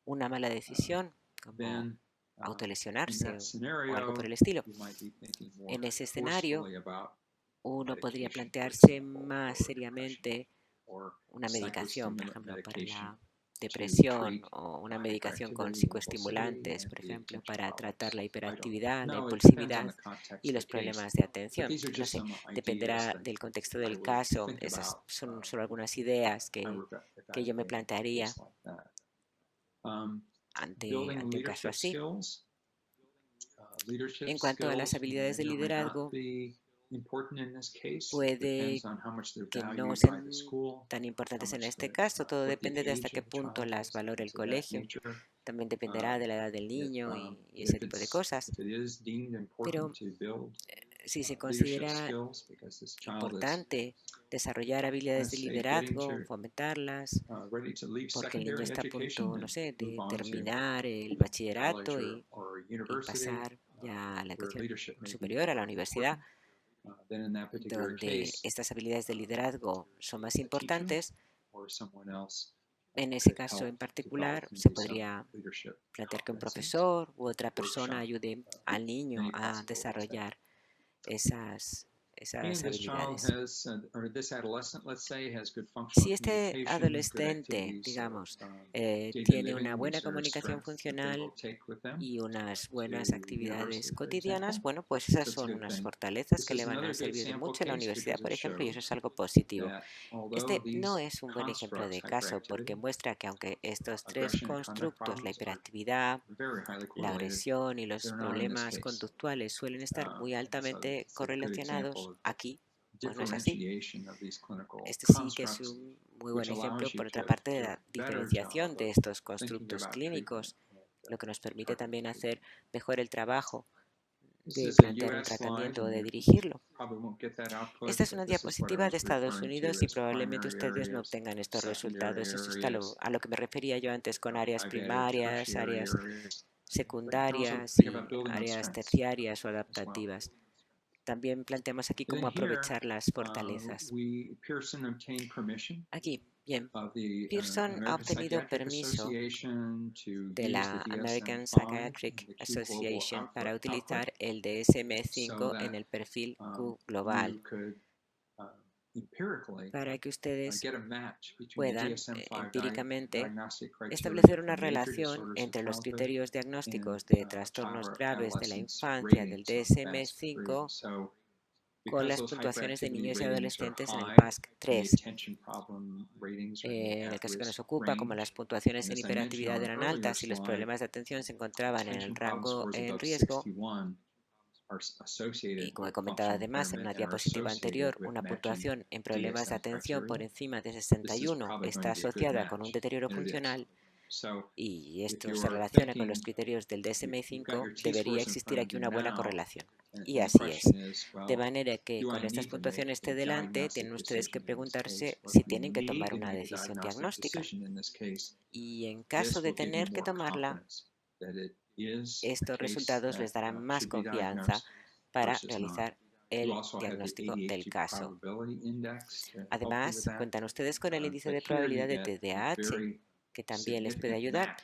una mala decisión, como autolesionarse o algo por el estilo. En ese escenario, uno podría plantearse más seriamente una medicación, por ejemplo, para la depresión o una medicación con psicoestimulantes, por ejemplo, para tratar la hiperactividad, la impulsividad y los problemas de atención. No sé, dependerá del contexto del caso. Esas son solo algunas ideas que yo me plantearía ante un caso así. En cuanto a las habilidades de liderazgo, puede que no sean tan importantes en este caso. Todo depende de hasta qué punto las valore el colegio. También dependerá de la edad del niño y ese tipo de cosas. Pero si se considera importante desarrollar habilidades de liderazgo, fomentarlas, porque el niño está a punto, no sé, de terminar el bachillerato y pasar ya a la educación superior, a la universidad, donde estas habilidades de liderazgo son más importantes. En ese caso en particular, se podría plantear que un profesor u otra persona ayude al niño a desarrollar esas habilidades. Si este adolescente, digamos, tiene una buena comunicación funcional y unas buenas actividades cotidianas, bueno, pues esas son unas fortalezas que le van a servir de mucho en la universidad, por ejemplo, y eso es algo positivo. Este no es un buen ejemplo de caso porque muestra que aunque estos tres constructos, la hiperactividad, la agresión y los problemas conductuales suelen estar muy altamente correlacionados, aquí pues no es así. Este sí que es un muy buen ejemplo, por otra parte, de la diferenciación de estos constructos clínicos, lo que nos permite también hacer mejor el trabajo de plantear un tratamiento o de dirigirlo. Esta es una diapositiva de Estados Unidos y probablemente ustedes no obtengan estos resultados. Eso es a lo que me refería yo antes con áreas primarias, áreas secundarias y áreas terciarias o adaptativas. También planteamos aquí cómo aprovechar las fortalezas. Aquí, bien, Pearson ha obtenido permiso de la American Psychiatric Association para utilizar el DSM-5 en el perfil Q global, para que ustedes puedan empíricamente establecer una relación entre los criterios diagnósticos de trastornos graves de la infancia del DSM-5 con las puntuaciones de niños y adolescentes en el PASC-3. En el caso que nos ocupa, como las puntuaciones en hiperactividad eran altas y los problemas de atención se encontraban en el rango en riesgo, y como he comentado además en una diapositiva anterior, una puntuación en problemas de atención por encima de 61 está asociada con un deterioro funcional, y esto se relaciona con los criterios del DSM-5, debería existir aquí una buena correlación. Y así es. De manera que con estas puntuaciones de delante, tienen ustedes que preguntarse si tienen que tomar una decisión diagnóstica. Y en caso de tener que tomarla, estos resultados les darán más confianza para realizar el diagnóstico del caso. Además, cuentan ustedes con el índice de probabilidad de TDAH, que también les puede ayudar,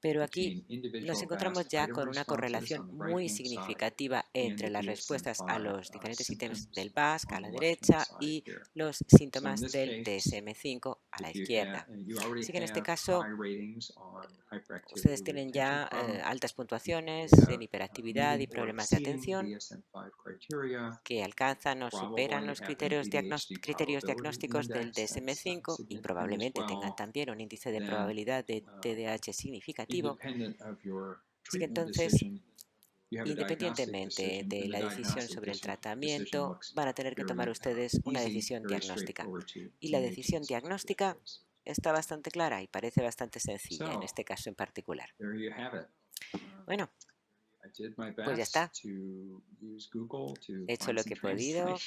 pero aquí nos encontramos ya con una correlación muy significativa entre las respuestas a los diferentes ítems del BASC a la derecha y los síntomas del DSM-5 a la izquierda. Así que en este caso, ustedes tienen ya altas puntuaciones en hiperactividad y problemas de atención que alcanzan o superan los criterios diagnósticos del DSM-5 y probablemente tengan también un índice de probabilidad de TDAH significativo. Así que entonces, independientemente de la decisión sobre el tratamiento, van a tener que tomar ustedes una decisión diagnóstica. Y la decisión diagnóstica está bastante clara y parece bastante sencilla en este caso en particular. Bueno, pues ya está. He hecho lo que he podido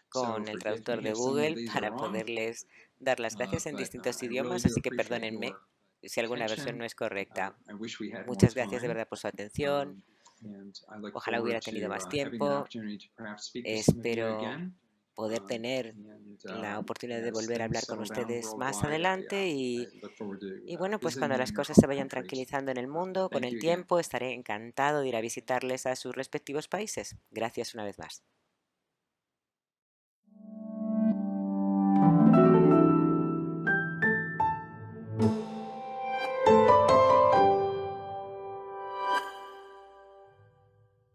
con el traductor de Google para poderles dar las gracias en distintos idiomas, así que perdónenme si alguna versión no es correcta. Muchas gracias de verdad por su atención. Ojalá hubiera tenido más tiempo. Espero poder tener la oportunidad de volver a hablar con ustedes más adelante y bueno, pues cuando las cosas se vayan tranquilizando en el mundo, con el tiempo, estaré encantado de ir a visitarles a sus respectivos países. Gracias una vez más.